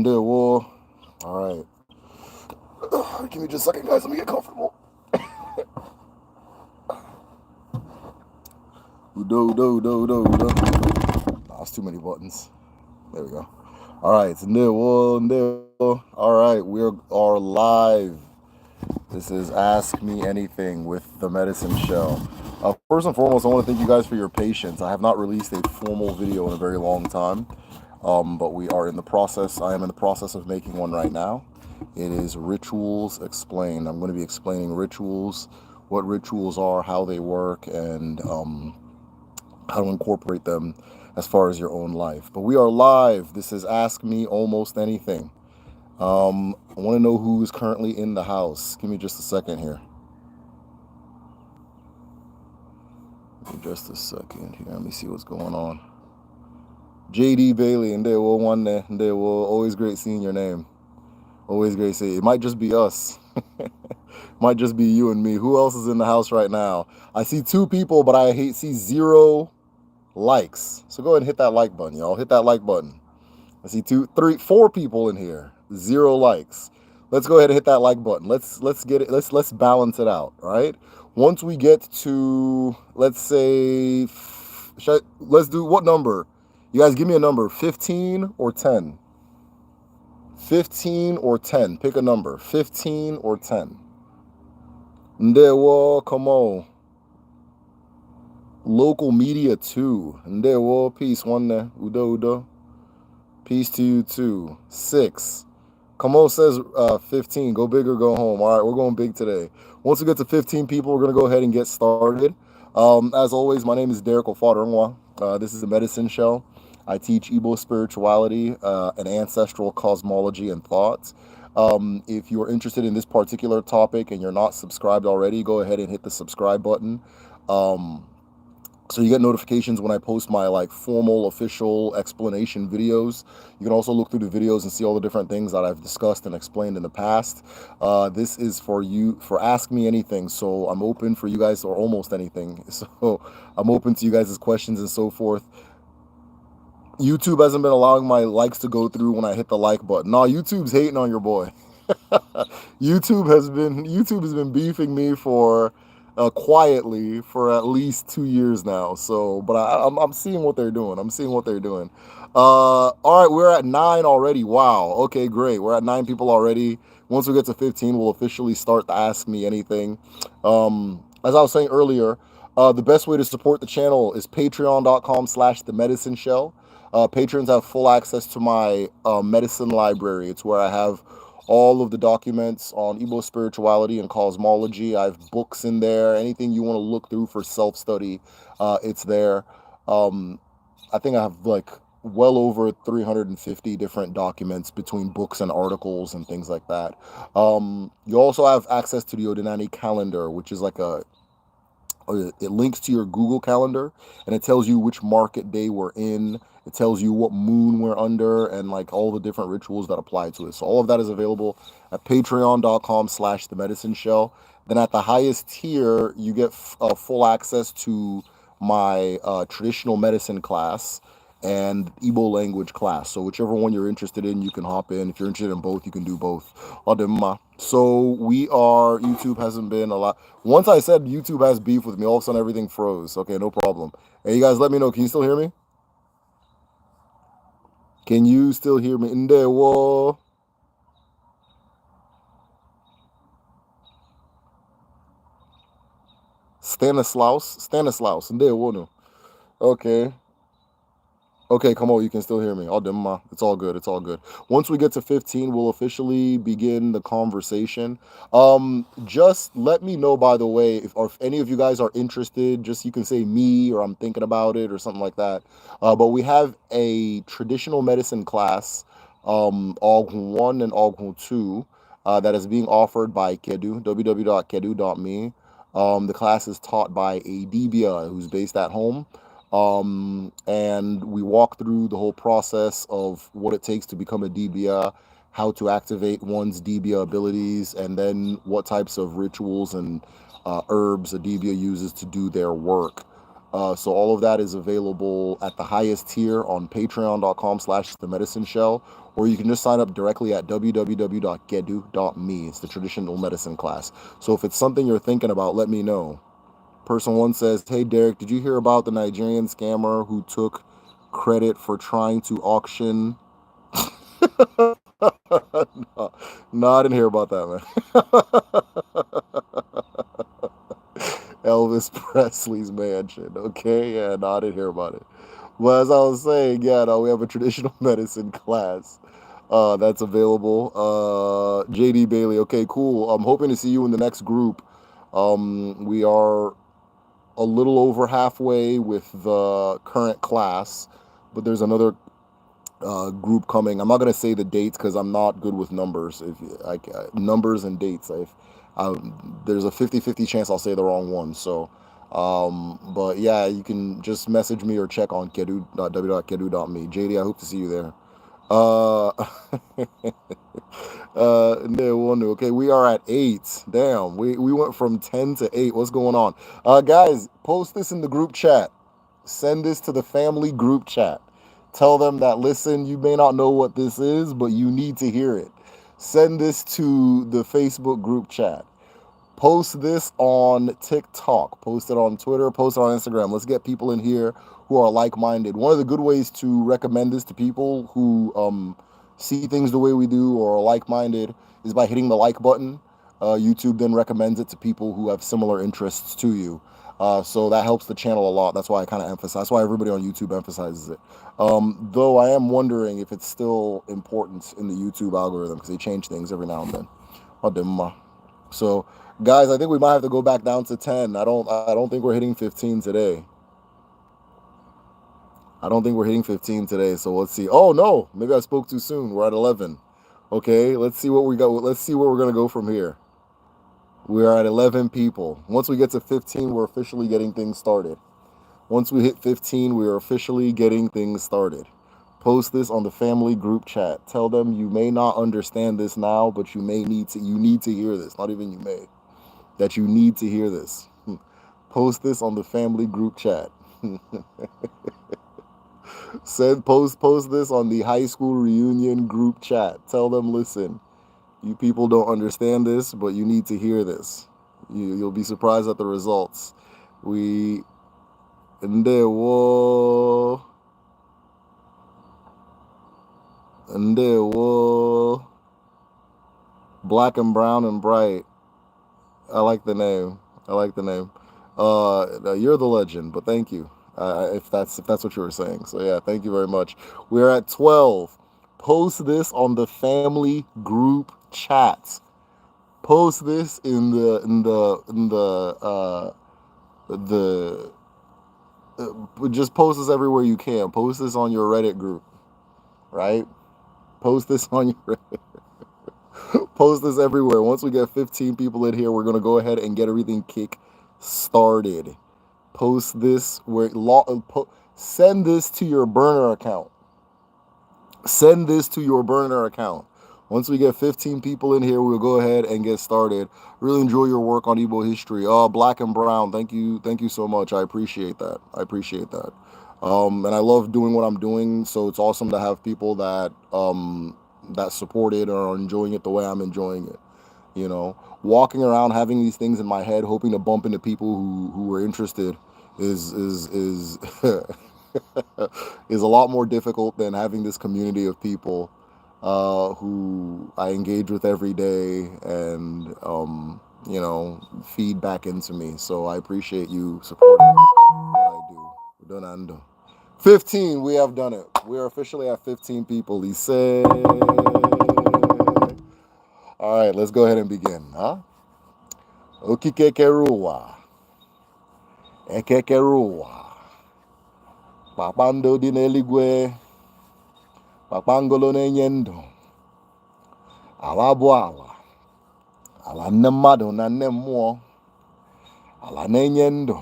There, war. All right. Give me just a second, guys. Let me get comfortable. Udo, do, do, do, do. That's too many buttons. There we go. All right. All right. We are live. This is Ask Me Anything with the Medicine Show. First and foremost, I want to thank you guys for your patience. I have not released a formal video in a very long time, but we are in the process. I am in the process of making one right now. It is Rituals Explained. I'm going to be explaining rituals, what rituals are, how they work, and how to incorporate them as far as your own life. But we are live. This is Ask Me Almost Anything. I want to know who is currently in the house. Give me just a second here. Just a second here. Let me see what's going on. JD Bailey, and there will one there. And there will always great seeing your name. Always great seeing. It might just be us. Might just be you and me. Who else is in the house right now? I see 2 people, but I see 0 likes. So go ahead and hit that like button, y'all. Hit that like button. I see 2, 3, 4 people in here. 0 likes. Let's go ahead and hit that like button. Let's get it. Let's balance it out. All right. Once we get to, let's say, let's do what number? You guys give me a number. 15 or 10. 15 or 10. Pick a number. 15 or 10. Ndewo, come on. Local media 2. Ndewo, peace. 1 there. Udo. Peace to you too. 6. Kamo says 15. Go big or go home. All right, we're going big today. Once we get to 15 people, we're going to go ahead and get started. As always, my name is Derek Ofadarngwa. This is a medicine show. I teach Igbo spirituality and ancestral cosmology and thoughts. If you're interested in this particular topic and you're not subscribed already, go ahead and hit the subscribe button. So you get notifications when I post my formal official explanation videos. You can also look through the videos and see all the different things that I've discussed and explained in the past. This is for Ask Me Anything. So I'm open for you guys, or almost anything. So I'm open to you guys' questions and so forth. YouTube hasn't been allowing my likes to go through when I hit the like button. Nah, YouTube's hating on your boy. YouTube has been beefing me for quietly for at least 2 years now. So, but I'm seeing what they're doing. All right, we're at 9 already. Wow. Okay, great. We're at 9 people already. Once we get to 15, we'll officially start to Ask Me Anything. As I was saying earlier, the best way to support the channel is patreon.com/the medicine show. Patrons have full access to my medicine library. It's where I have all of the documents on Igbo spirituality and cosmology. I have books in there. Anything you want to look through for self-study, it's there. I think I have well over 350 different documents between books and articles and things like that. You also have access to the Odinani calendar, which is it links to your Google Calendar, and it tells you which market day we're in. It tells you what moon we're under and all the different rituals that apply to it. So all of that is available at patreon.com/the medicine show. Then at the highest tier, you get full access to my traditional medicine class and Igbo language class. So whichever one you're interested in, you can hop in. If you're interested in both, you can do both. So YouTube hasn't been a lot. Once I said YouTube has beef with me, all of a sudden everything froze. Okay, no problem. Hey, you guys, let me know. Can you still hear me? Can you still hear me? Ndewo. Stanislaus. Ndewo no. Okay. Okay, come on, you can still hear me. It's all good. Once we get to 15, we'll officially begin the conversation. Just let me know, by the way, if any of you guys are interested, just you can say me or I'm thinking about it or something like that. But we have a traditional medicine class, Oghu 1 and Oghu 2, that is being offered by Kedu, www.kedu.me. The class is taught by a Dibia who's based at home. And we walk through the whole process of what it takes to become a DBA, how to activate one's DBA abilities, and then what types of rituals and herbs a DBA uses to do their work. So all of that is available at the highest tier on patreon.com/the medicine show, or you can just sign up directly at www.gedu.me. It's the traditional medicine class. So if it's something you're thinking about, let me know. Person one says, hey, Derek, did you hear about the Nigerian scammer who took credit for trying to auction? No, I didn't hear about that, man. Elvis Presley's mansion. Okay, yeah, no, I didn't hear about it. Well, as I was saying, yeah, no, we have a traditional medicine class that's available. JD Bailey, okay, cool. I'm hoping to see you in the next group. We are a little over halfway with the current class, but there's another group coming. I'm not gonna say the dates because I'm not good with numbers. If like numbers and dates, if there's a 50-50 chance I'll say the wrong one. So, but yeah, you can just message me or check on kedu.w.kedu.me. JD, I hope to see you there. Uh, okay, we are at 8. Damn, we went from 10 to 8. What's going on? Guys, post this in the group chat. Send this to the family group chat. Tell them that, listen, you may not know what this is, but you need to hear it. Send this to the Facebook group chat. Post this on TikTok. Post it on Twitter. Post it on Instagram. Let's get people in here who are like-minded. One of the good ways to recommend this to people who see things the way we do or are like-minded is by hitting the like button. YouTube then recommends it to people who have similar interests to you. So that helps the channel a lot. That's why I kind of emphasize. That's why everybody on YouTube emphasizes it. Though I am wondering if it's still important in the YouTube algorithm because they change things every now and then. So, guys, I think we might have to go back down to 10. I don't think we're hitting 15 today. I don't think we're hitting 15 today. So let's see. Oh no, maybe I spoke too soon. We're at 11. Okay, let's see what we got. Let's see where we're gonna go from here. We are at 11 people. Once we get to 15, we're officially getting things started. Once we hit 15, we are officially getting things started. Post this on the family group chat. Tell them you may not understand this now, but you need to hear this. Not even you may. That you need to hear this. Post this on the family group chat. Post this on the high school reunion group chat. Tell them, listen, you people don't understand this, but you need to hear this. You'll be surprised at the results. Ndewo. Black and brown and bright. I like the name. You're the legend, but thank you. If that's what you were saying. So yeah, thank you very much. We're at 12. Post this on the family group chat. Post this in just post this everywhere you can. Post this on your Reddit group, right? Post this on your Post this everywhere. Once we get 15 people in here, we're gonna go ahead and get everything kick started. Post this send this to your burner account. Send this to your burner account. Once we get 15 people in here, we'll go ahead and get started. Really enjoy your work on Igbo history. Black and brown, thank you so much. I appreciate that. And I love doing what I'm doing, so it's awesome to have people that that support it or are enjoying it the way I'm enjoying it. You know, walking around having these things in my head, hoping to bump into people who are interested is is a lot more difficult than having this community of people who I engage with every day and feed back into me. So I appreciate you supporting what I do. We're done. 15, we have done it. We are officially at 15 people. He said, all right, let's go ahead and begin. Okikekeruwa. Ekekeruwa. Kpakpando dị n'eluigwe. Kpakpangolo na-enye ndụ. Ala bụ ala. Ala nne mmadụ na nne mmụọ. Ala na-enye ndụ.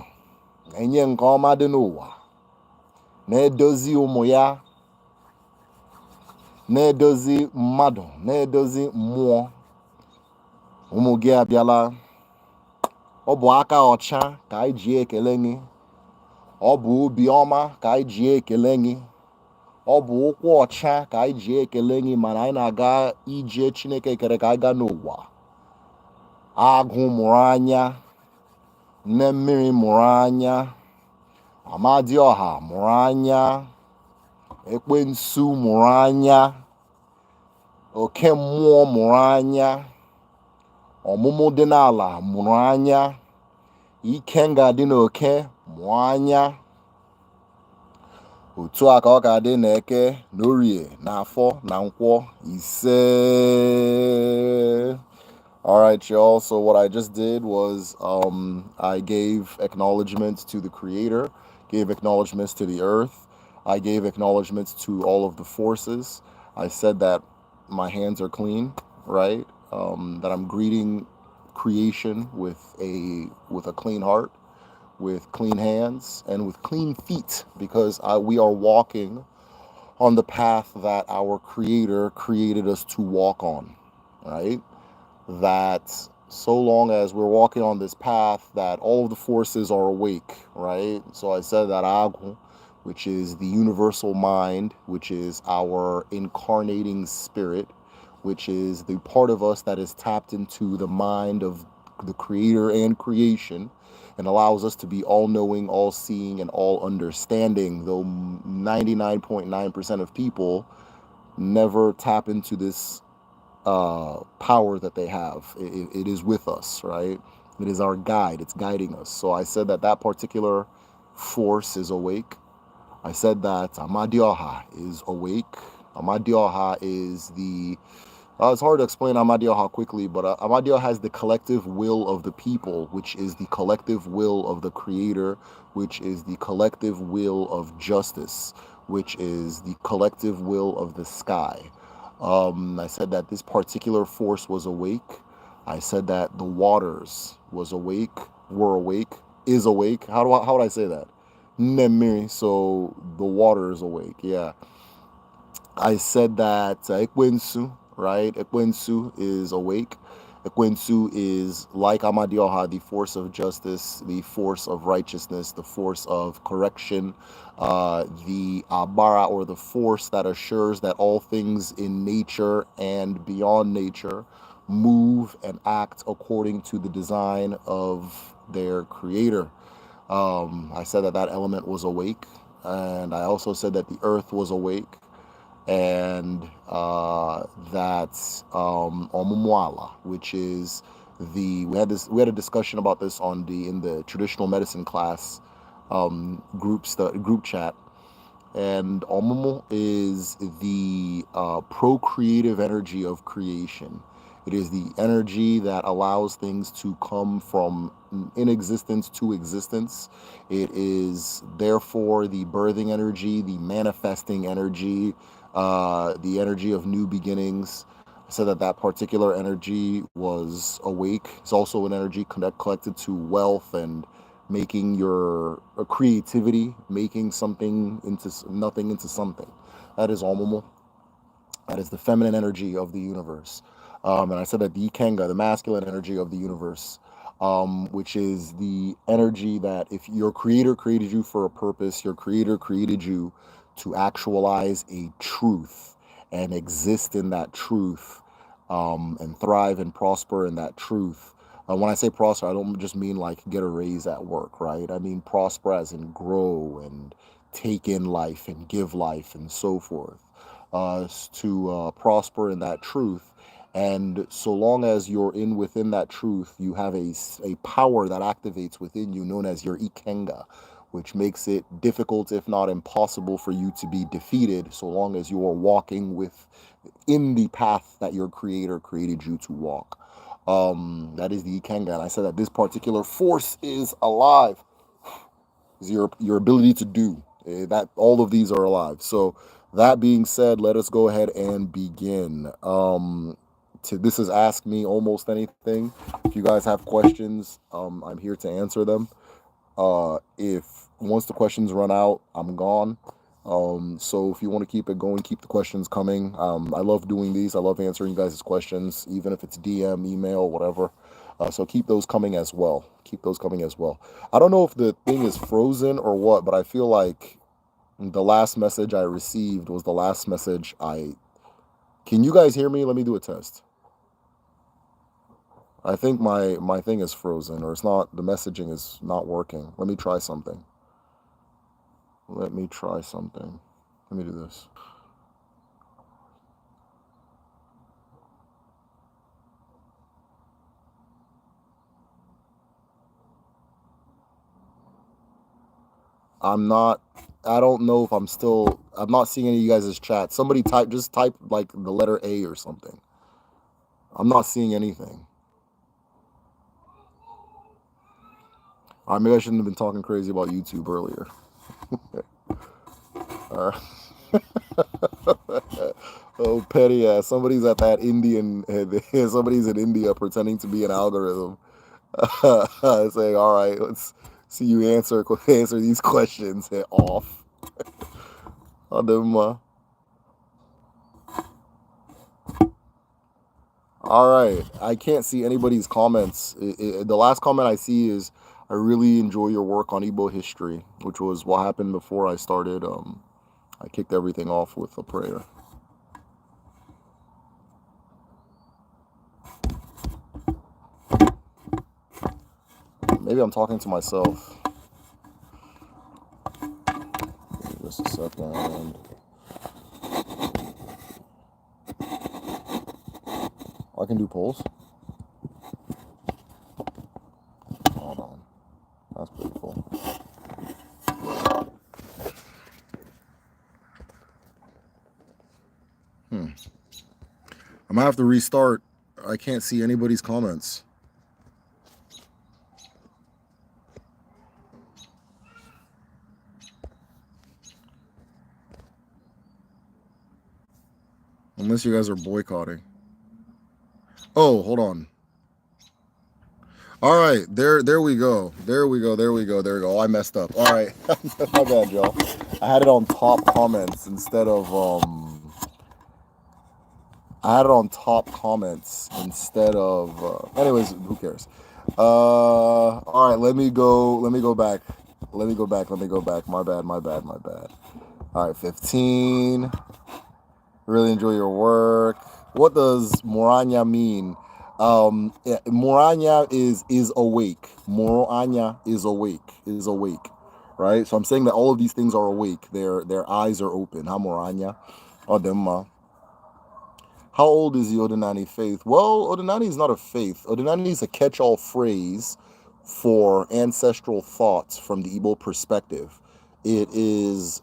Na-enye nke ọma dị n'ụwa. Na-edozi ụmụ ya. Na-edozi mmadụ. Na-edozi mmụọ. Ụmụ gị abịala. Ọ bụ aka ọcha ka anyị ji ekele gị. Ọ bụ obi ọma ka anyị ji ekele gị. ọ bụ ụkwụ ọcha ka anyị ji ekele gị mana anyị na-aga ije Chineke kere ka anyị gaa n'ụwa. Agụ mụrụ anya, nne mmiri mụrụ anya, Amadioha mụrụ anya, Ekwensu mụrụ anya, oke mmụọ mụrụ anya, ọmụmụ dị n'ala mụrụ anya, ikenga dị n'oke mụọ anya. Otu a ka ọ ga-adị n'eke, n'orie, n'afọ, na nkwọ ise. All right, y'all. So what I just did was I gave acknowledgments to the Creator, gave acknowledgments to the earth. I gave acknowledgments to all of the forces. I said that my hands are clean, right? That I'm greeting creation with a clean heart, with clean hands, and with clean feet, because we are walking on the path that our Creator created us to walk on, right? That so long as we're walking on this path, that all of the forces are awake, right? So I said that Agu, which is the universal mind, which is our incarnating spirit, which is the part of us that is tapped into the mind of the Creator and creation, and allows us to be all-knowing, all-seeing, and all-understanding, though 99.9% of people never tap into this power that they have. It is with us, right? It is our guide. It's guiding us. So I said that that particular force is awake. I said that Amadioha is awake. Amadioha is the... it's hard to explain Amadioha quickly, but Amadioha has the collective will of the people, which is the collective will of the Creator, which is the collective will of justice, which is the collective will of the sky. I said that this particular force was awake. I said that the waters were awake, is awake. How would I say that? Nemiri, so the water is awake, yeah. I said that Ekwensu, right? Ekwensu is awake. Ekwensu is like Amadioha, the force of justice, the force of righteousness, the force of correction, the Abara, or the force that assures that all things in nature and beyond nature move and act according to the design of their Creator. I said that that element was awake, and I also said that the earth was awake, and that Omumwala, which is we had a discussion about this in the traditional medicine class group chat, and Omumu is the procreative energy of creation. It is the energy that allows things to come from inexistence to existence. It is therefore the birthing energy, the manifesting energy, the energy of new beginnings. I said that that particular energy was awake. It's also an energy collected to wealth and making your creativity, making something into nothing into something. That is Omumu. That is the feminine energy of the universe. And I said that the Ikenga, the masculine energy of the universe, which is the energy that if your Creator created you for a purpose, your Creator created you to actualize a truth and exist in that truth, and thrive and prosper in that truth. When I say prosper, I don't just mean like get a raise at work, right? I mean prosper as in grow and take in life and give life and so forth. To prosper in that truth. And so long as you're within that truth, you have a power that activates within you known as your Ikenga, which makes it difficult, if not impossible, for you to be defeated so long as you are walking in the path that your Creator created you to walk. That is the Ikenga. And I said that this particular force is alive. Is your ability to do. That all of these are alive. So that being said, let us go ahead and begin. This is Ask Me Almost Anything. If you guys have questions, I'm here to answer them. If once the questions run out, I'm gone. So if you want to keep it going, keep the questions coming. I love doing these. I love answering you guys' questions, even if it's DM, email, whatever. So keep those coming as well. I don't know if the thing is frozen or what, but I feel like The last message I received was the last message I... Can you guys hear me? Let me do a test. I think my thing is frozen, or it's not, the messaging is not working. Let me try something. Let me try something. Let me do this. I don't know if I'm not seeing any of you guys' chat. Somebody just type like the letter A or something. I'm not seeing anything. Maybe I shouldn't have been talking crazy about YouTube earlier. Oh, petty ass. Somebody's at that Indian, somebody's in India pretending to be an algorithm. Saying, all right, let's see you answer these questions. Off. All right. I can't see anybody's comments. The last comment I see is, I really enjoy your work on Igbo history, which was what happened before I started. I kicked everything off with a prayer. Maybe I'm talking to myself. Just a second. I can do polls. Hold on. That's pretty cool. I'm gonna have to restart. I can't see anybody's comments. Unless you guys are boycotting. Oh, hold on. All right, there we go. There we go. Oh, I messed up. All right, my bad, y'all. I had it on top comments instead of anyways, who cares? All right, let me go back. My bad. All right, 15. Really enjoy your work. What does Moranya mean? Moranya is awake. Moranya is awake, right? So I'm saying that all of these things are awake. Their eyes are open. Ha Moranya. Odemma. How old is the Odinani faith? Well, Odinani is not a faith. Odinani is a catch-all phrase for ancestral thoughts from the Igbo perspective. It is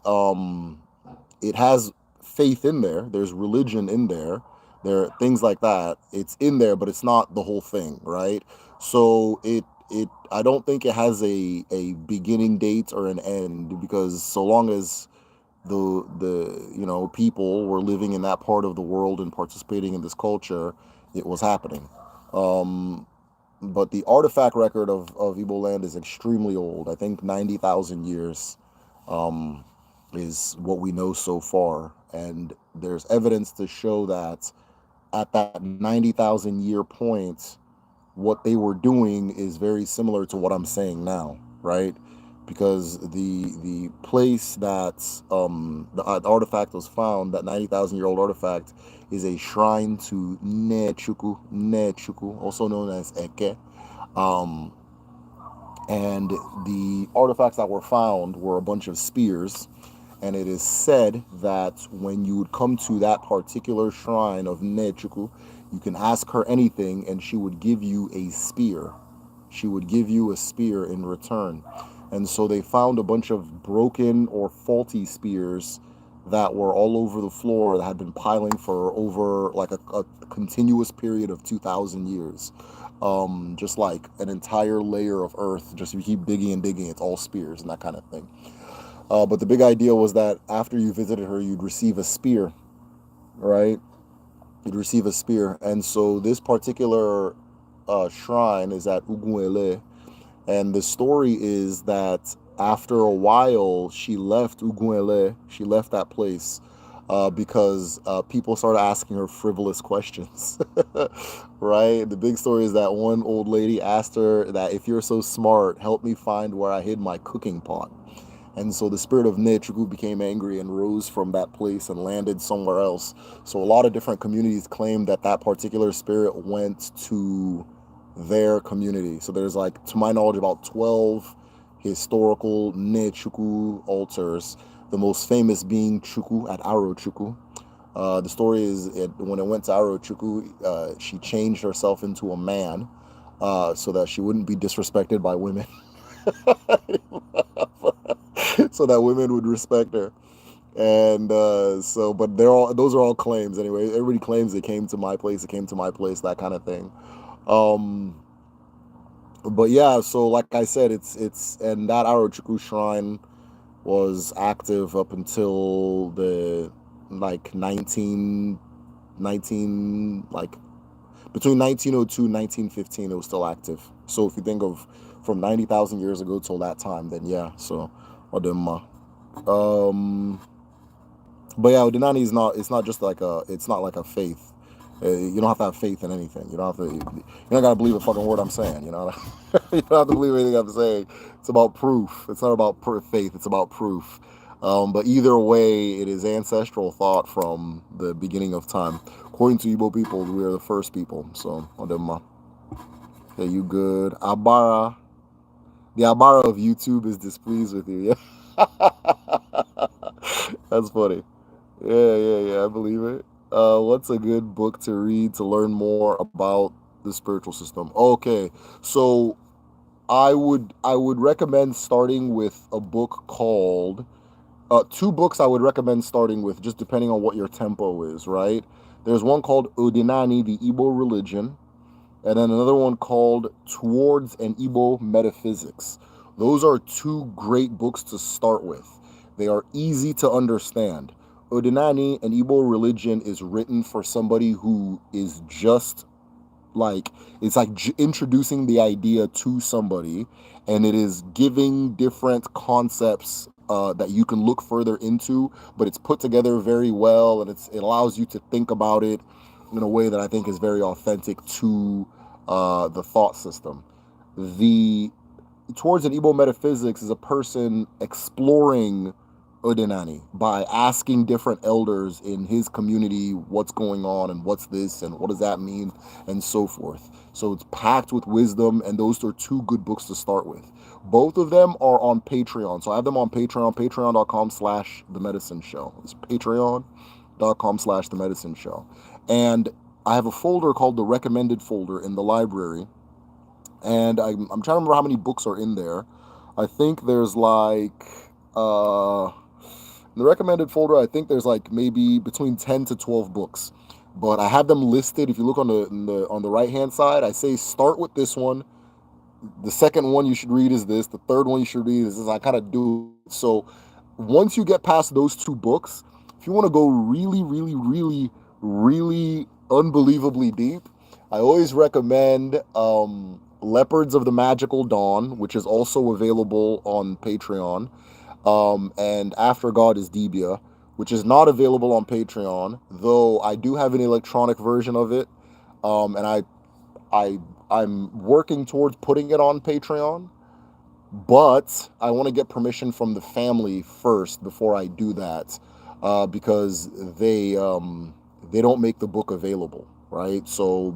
it has faith in there. There's religion in there. There are things like that. It's in there, but it's not the whole thing, right? So I don't think it has a beginning date or an end, because so long as the people were living in that part of the world and participating in this culture, it was happening. But the artifact record of Igbo land is extremely old. I think 90,000 years is what we know so far. And there's evidence to show that at that 90,000 year point, what they were doing is very similar to what I'm saying now, right? Because the place that the artifact was found, that 90,000-year-old artifact, is a shrine to Nechuku, also known as Eke. And the artifacts that were found were a bunch of spears. And it is said that when you would come to that particular shrine of Nechuku, you can ask her anything and she would give you a spear. She would give you a spear in return. And so they found a bunch of broken or faulty spears that were all over the floor, that had been piling for over like a continuous period of 2,000 years. Just like an entire layer of earth. Just if you keep digging and digging, it's all spears and that kind of thing. But the big idea was that after you visited her, you'd receive a spear, right? You'd receive a spear. And so this particular shrine is at Uguele. And the story is that after a while, she left Uguele, she left that place because people started asking her frivolous questions, right? The big story is that one old lady asked her that, if you're so smart, help me find where I hid my cooking pot. And so the spirit of Nechuku became angry and rose from that place and landed somewhere else. So a lot of different communities claim that that particular spirit went to their community. So there's like, to my knowledge, about 12 historical Nechuku altars. The most famous being Chuku at Arochuku. The story is when it went to Arochuku, she changed herself into a man so that she wouldn't be disrespected by women. So that women would respect her. And but those are all claims anyway. Everybody claims it came to my place, it came to my place, that kind of thing. Um, but yeah, so like I said, it's and that Arochuku shrine was active up until the like 19 like between 1902 and 1915 it was still active. So if you think of from 90,000 years ago till that time, then yeah, so um but yeah, Udinani is not, it's not just like a, it's not like a faith. You don't have to have faith in anything. You don't have to, you don't gotta believe a fucking word I'm saying, you know. You don't have to believe anything I'm saying. It's about proof. It's not about faith, it's about proof. But either way, it is ancestral thought from the beginning of time. According to Igbo people, we are the first people. So, yeah, you good. Abara, the Abara of YouTube is displeased with you. Yeah, that's funny. Yeah, I believe it. What's a good book to read to learn more about the spiritual system? Okay, so I would recommend starting with a book called two books I would recommend starting with, just depending on what your tempo is, right? There's one called Odinani, the Igbo Religion, and then another one called Towards an Igbo Metaphysics. Those are two great books to start with. They are easy to understand. Odinani, an Igbo religion, is written for somebody who is just like, it's like introducing the idea to somebody, and it is giving different concepts that you can look further into, but it's put together very well, and it allows you to think about it in a way that I think is very authentic to the thought system. The Towards an Igbo Metaphysics is a person exploring Odinani by asking different elders in his community what's going on and what's this and what does that mean and so forth. So it's packed with wisdom, and those are two good books to start with. Both of them are on Patreon. So I have them on Patreon, patreon.com/The Medicine Show. It's patreon.com/The Medicine Show. And I have a folder called the recommended folder in the library, and I'm trying to remember how many books are in there. I think there's like in the recommended folder, I think there's like maybe between 10 to 12 books. But I have them listed. If you look on the right hand side, I say start with this one. The second one you should read is this. The third one you should read is this. I kind of do it. So once you get past those two books, if you want to go really, really, really, really unbelievably deep, I always recommend Leopards of the Magical Dawn, which is also available on Patreon, and After God is Debia, which is not available on Patreon, though I do have an electronic version of it, and I I'm working towards putting it on Patreon, but I want to get permission from the family first before I do that, because they don't make the book available, right? So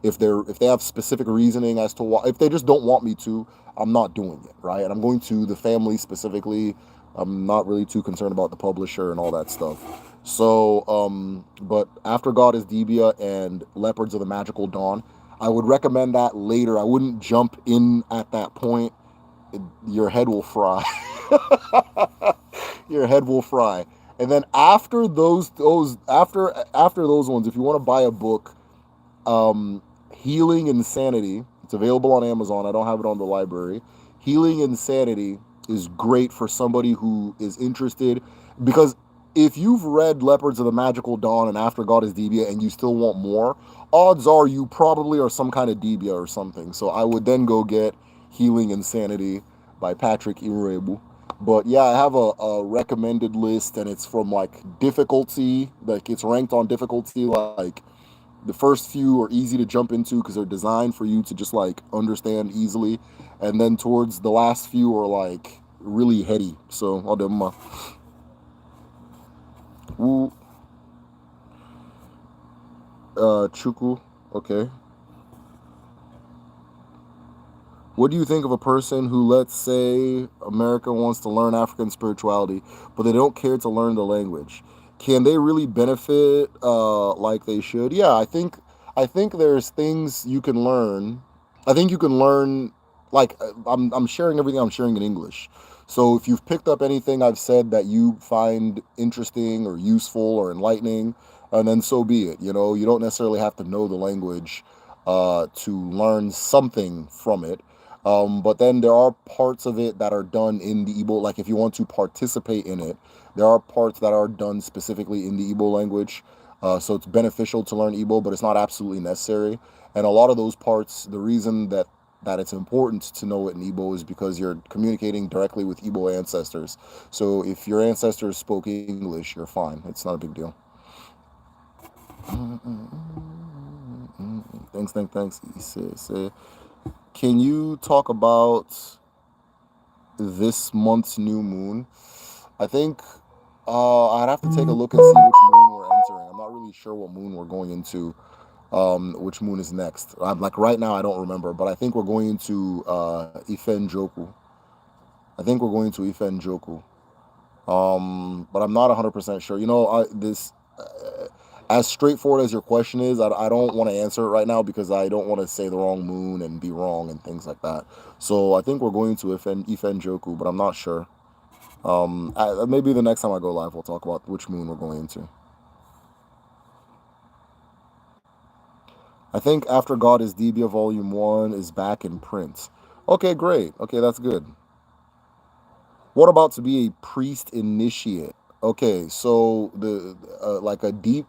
if they have specific reasoning as to why, if they just don't want me to, I'm not doing it, right? And I'm going to the family specifically. I'm not really too concerned about the publisher and all that stuff. So, but After God is Debia and Leopards of the Magical Dawn, I would recommend that later. I wouldn't jump in at that point. Your head will fry. Your head will fry. And then after after those ones, if you want to buy a book, um, Healing Insanity, it's available on Amazon. I don't have it on the library. Healing Insanity is great for somebody who is interested, because if you've read Leopards of the Magical Dawn and After God is Debia and you still want more, odds are you probably are some kind of Debia or something. So I would then go get Healing Insanity by Patrick Irebu. But yeah, I have a recommended list, and it's from like difficulty, like it's ranked on difficulty. Like the first few are easy to jump into because they're designed for you to just like understand easily, and then towards the last few are like really heady. So Odemma. Wu Chuku. Okay. What do you think of a person who, let's say, America wants to learn African spirituality, but they don't care to learn the language? Can they really benefit like they should? Yeah, I think there's things you can learn. I think you can learn like I'm sharing everything I'm sharing in English. So if you've picked up anything I've said that you find interesting or useful or enlightening, and then so be it. You know, you don't necessarily have to know the language to learn something from it. But then there are parts of it that are done in the Igbo. Like if you want to participate in it, there are parts that are done specifically in the Igbo language. So it's beneficial to learn Igbo, but it's not absolutely necessary. And a lot of those parts, the reason that it's important to know it in Igbo is because you're communicating directly with Igbo ancestors. So if your ancestors spoke English, you're fine. It's not a big deal. Thanks. Can you talk about this month's new moon? I think I'd have to take a look and see which moon we're entering. I'm not really sure what moon we're going into. Which moon is next? I'm like right now I don't remember, but I think we're going into Ifen Joku. I think we're going to Ifen Joku. But I'm not 100% sure. You know, this as straightforward as your question is, I don't want to answer it right now because I don't want to say the wrong moon and be wrong and things like that. So I think we're going to Ifen Joku, but I'm not sure. Maybe the next time I go live, we'll talk about which moon we're going into. I think After God is Debia Volume 1 is back in print. Okay, great. Okay, that's good. What about to be a priest initiate? Okay, so the like a deep.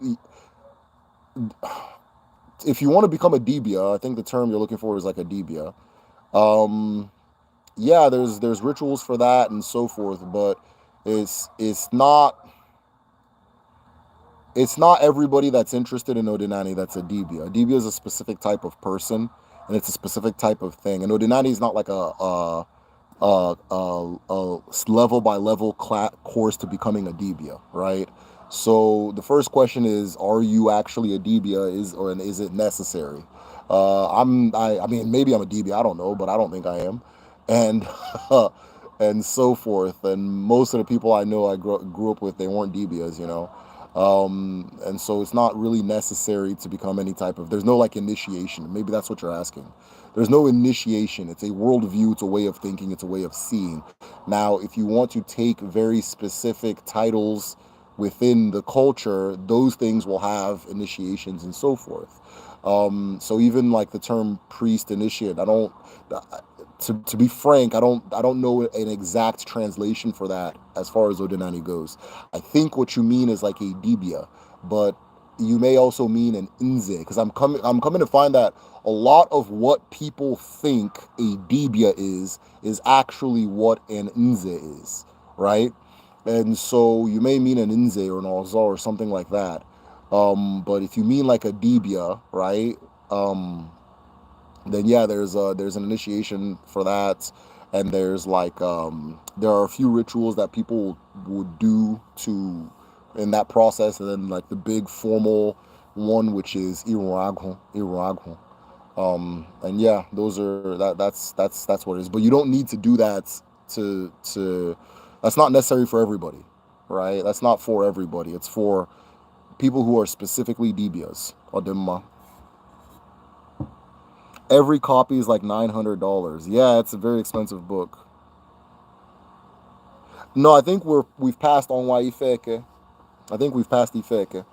If you want to become a Debia, I think the term you're looking for is like a Debia. Um, yeah, there's rituals for that and so forth, but it's not everybody that's interested in Odinani that's a Debia. A Debia is a specific type of person, and it's a specific type of thing. And Odinani is not like a level by level course to becoming a Debia, right? So the first question is, are you actually a Debia? Is it necessary? I mean, maybe I'm a Debia. I don't know, but I don't think I am, and and so forth. And most of the people I know I grew up with, they weren't Debias, you know. And so it's not really necessary to become any type of. There's no like initiation. Maybe that's what you're asking. There's no initiation. It's a worldview. It's a way of thinking. It's a way of seeing. Now, if you want to take very specific titles within the culture, those things will have initiations and so forth. So even like the term priest initiate, I don't. To be frank, I don't know an exact translation for that as far as Odinani goes. I think what you mean is like a Debia, but you may also mean an Inze because I'm coming to find that a lot of what people think a Debia is actually what an Inze is, right? And so you may mean an Inze or an Alzar or something like that. But if you mean like a Debia, right? Then yeah, there's an initiation for that, and there's like there are a few rituals that people would do to in that process, and then like the big formal one, which is Iruragu. And yeah, those are that's what it is. But you don't need to do that to that's not necessary for everybody, right? That's not for everybody. It's for people who are specifically Debias or Demma. Every copy is like $900. Yeah, it's a very expensive book. No, I think we've passed on Ifeke. I think we've passed Ifeke.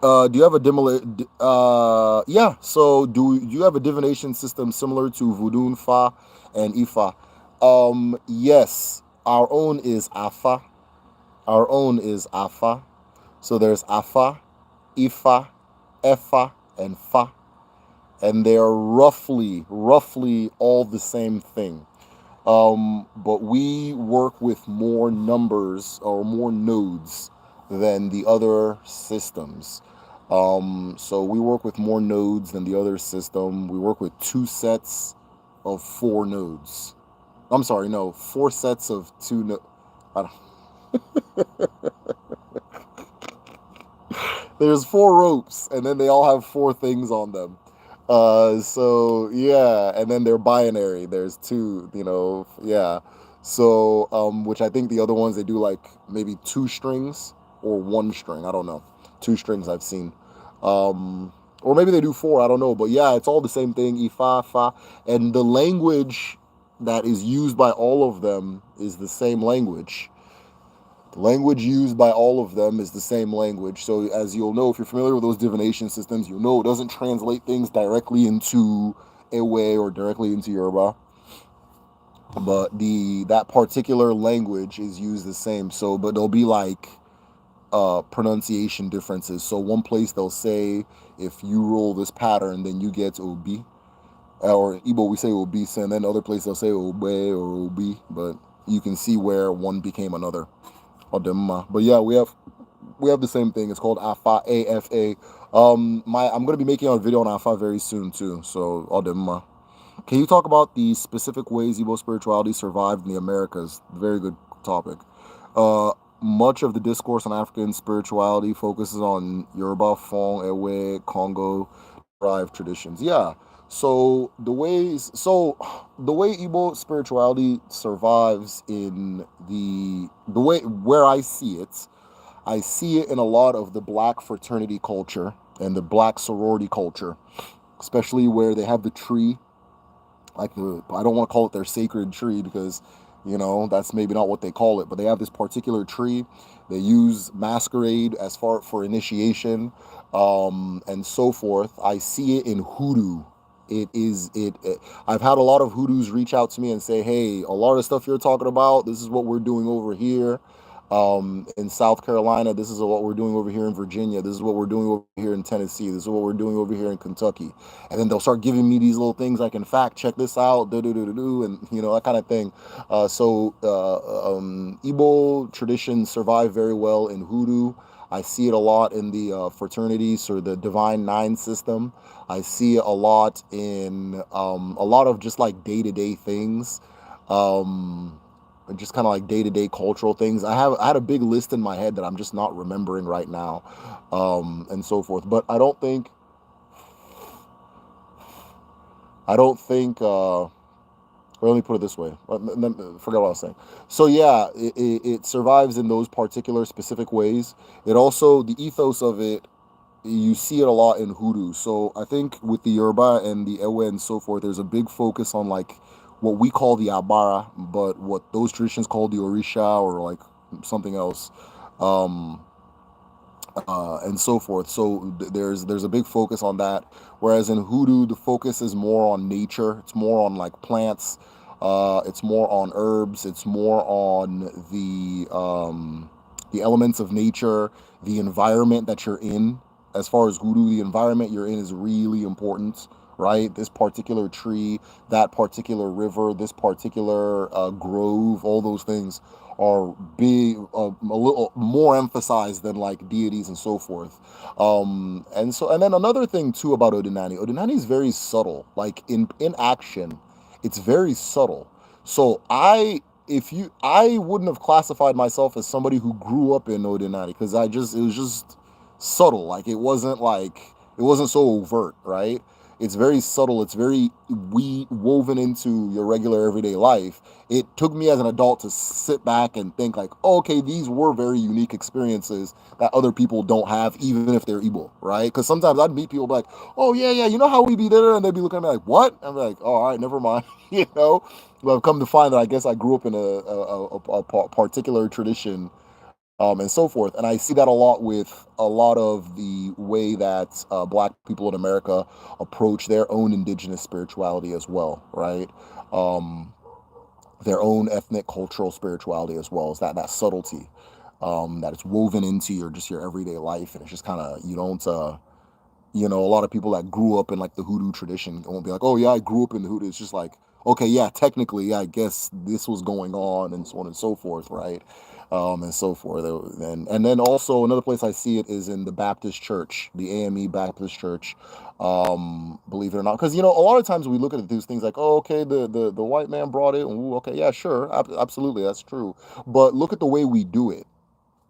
Do you have a yeah. So do you have a divination system similar to Voodoo, Fa, and Ifa? Yes. Our own is Afa. Our own is Afa. So there's Afa, Ifa, Efa, and Fa, and they are roughly all the same thing. But we work with more numbers or more nodes than the other systems. So we work with more nodes than the other system. We work with two sets of 4 nodes. I'm sorry, no, 4 sets of 2 nodes. I There's 4 ropes, and then they all have 4 things on them. So yeah, and then they're binary. There's two, yeah. So, which I think the other ones they do like maybe 2 strings or 1 string. I don't know. 2 strings I've seen. Or maybe they do 4. I don't know. But yeah, it's all the same thing. Ifa, fa, and the language that is used by all of them is the same language. The language used by all of them is the same language. So, as you'll know, if you're familiar with those divination systems, you'll know it doesn't translate things directly into Ewe or directly into Yoruba, but that particular language is used the same. So, but there'll be like pronunciation differences. So, one place they'll say, if you roll this pattern, then you get Obi. Or Igbo, we say Obisa, and then other places they'll say Obe or Obi, but you can see where one became another. But yeah, we have the same thing. It's called Afa, AFA. I'm gonna be making a video on Afa very soon too. So Odemma. Can you talk about the specific ways Igbo spirituality survived in the Americas? Very good topic. Much of the discourse on African spirituality focuses on Yoruba, Fon, Ewe, Congo derived traditions. Yeah. So the way Igbo spirituality survives in the way where I see it in a lot of the black fraternity culture and the black sorority culture, especially where they have the tree, I don't want to call it their sacred tree because, that's maybe not what they call it, but they have this particular tree. They use masquerade as far for initiation, and so forth. I see it in hoodoo. I've had a lot of hoodoos reach out to me and say, "Hey, a lot of the stuff you're talking about, this is what we're doing over here." In South Carolina, this is what we're doing over here in Virginia. This is what we're doing over here in Tennessee. This is what we're doing over here in Kentucky. And then they'll start giving me these little things like, in fact, check this out, and that kind of thing. Igbo traditions survive very well in hoodoo. I see it a lot in the fraternities or the Divine Nine system. I see it a lot in a lot of just like day to day things. And just kind of like day to day cultural things. I had a big list in my head that I'm just not remembering right now, and so forth. But I don't think. Or let me put it this way. Forget what I was saying. So yeah, it survives in those particular specific ways. It also the ethos of it. You see it a lot in hoodoo. So I think with the Yoruba and the Ewe and so forth, there's a big focus on like what we call the Abara, but what those traditions call the Orisha or like something else, um, and so forth. So there's a big focus on that. Whereas in hoodoo, the focus is more on nature. It's more on like plants. It's more on herbs. It's more on the elements of nature, the environment that you're in. As far as hoodoo, the environment you're in is really important, right? This particular tree, that particular river, this particular grove, all those things are big, a little more emphasized than like deities and so forth. And then another thing too about Odinani is very subtle. Like in action, it's very subtle. So I wouldn't have classified myself as somebody who grew up in Odinani because it was just subtle. It wasn't so overt, right? It's very subtle. It's very woven into your regular everyday life. It took me as an adult to sit back and think like, oh, okay, these were very unique experiences that other people don't have, even if they're Igbo, right? Because sometimes I'd meet people like, oh yeah, yeah, you know how we be there, and they'd be looking at me like, what? I'm like, oh, all right, never mind, you know. But I've come to find that I guess I grew up in a particular tradition, and so forth. And I see that a lot with a lot of the way that Black people in America approach their own indigenous spirituality as well, right? Um, their own ethnic, cultural spirituality as well. Is that subtlety that it's woven into your everyday life, and it's just kind of you don't. A lot of people that grew up in like the hoodoo tradition won't be like, oh yeah, I grew up in the hoodoo. It's just like, okay, yeah, technically, yeah, I guess this was going on and so on and so forth, right? and so forth. And then also another place I see it is in the Baptist Church, the AME Baptist Church. Believe it or not, because a lot of times we look at these things like, oh, okay, the white man brought it. Ooh, okay, yeah, sure, absolutely, that's true. But look at the way we do it,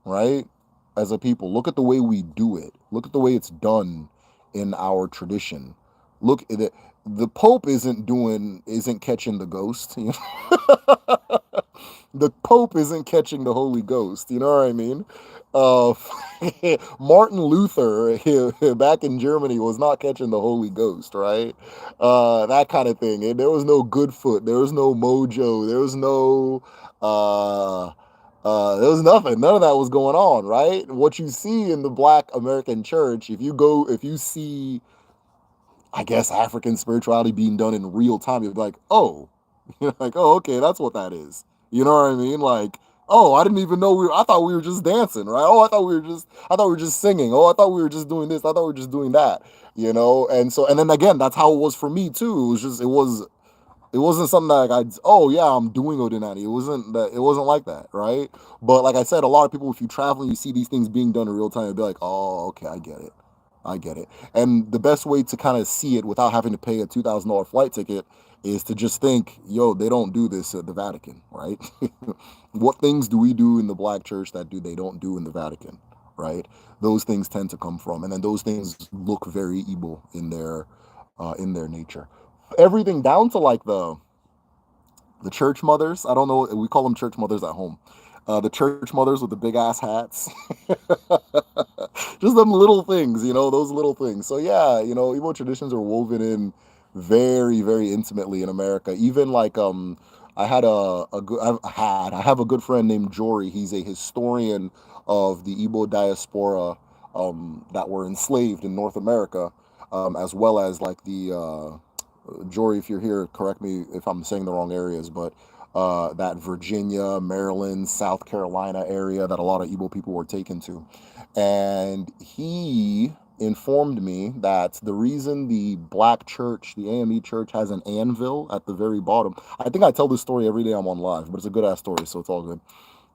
right? As a people, look at the way we do it. Look at the way it's done in our tradition. Look at it. The Pope isn't catching the ghost. The Pope isn't catching the Holy Ghost. You know what I mean? Uh, Martin Luther back in Germany was not catching the Holy Ghost, right? That kind of thing. And there was no good foot. There was no mojo. There was no. There was nothing. None of that was going on, right? What you see in the Black American church, if you see, I guess, African spirituality being done in real time, you're like, oh, you're like, oh, okay, that's what that is. You know what I mean? Like, oh, I didn't even know I thought we were just dancing, right? Oh, I thought we were just singing. Oh, I thought we were just doing this. I thought we were just doing that, and then again, that's how it was for me too. It wasn't something like oh yeah, I'm doing Odinani. It wasn't like that, right? But like I said, a lot of people, if you travel and you see these things being done in real time, you'll be like, oh, okay, I get it. I get it. And the best way to kind of see it without having to pay a $2,000 flight ticket is to just think, yo, they don't do this at the Vatican, right? What things do we do in the Black church that they don't do in the Vatican, right? Those things tend to come from, and then those things look very Igbo in their nature. Everything down to like the church mothers. I don't know. We call them church mothers at home. The church mothers with the big ass hats. Just them little things, those little things. So yeah, Igbo traditions are woven in very, very intimately in America. Even like I had I have a good friend named Jory. He's a historian of the Igbo diaspora that were enslaved in North America, as well as like the Jory, if you're here, correct me if I'm saying the wrong areas, but that Virginia, Maryland, South Carolina area that a lot of Igbo people were taken to. And he informed me that the reason the Black church, the AME church, has an anvil at the very bottom. I think I tell this story every day I'm on live, but it's a good ass story, so it's all good.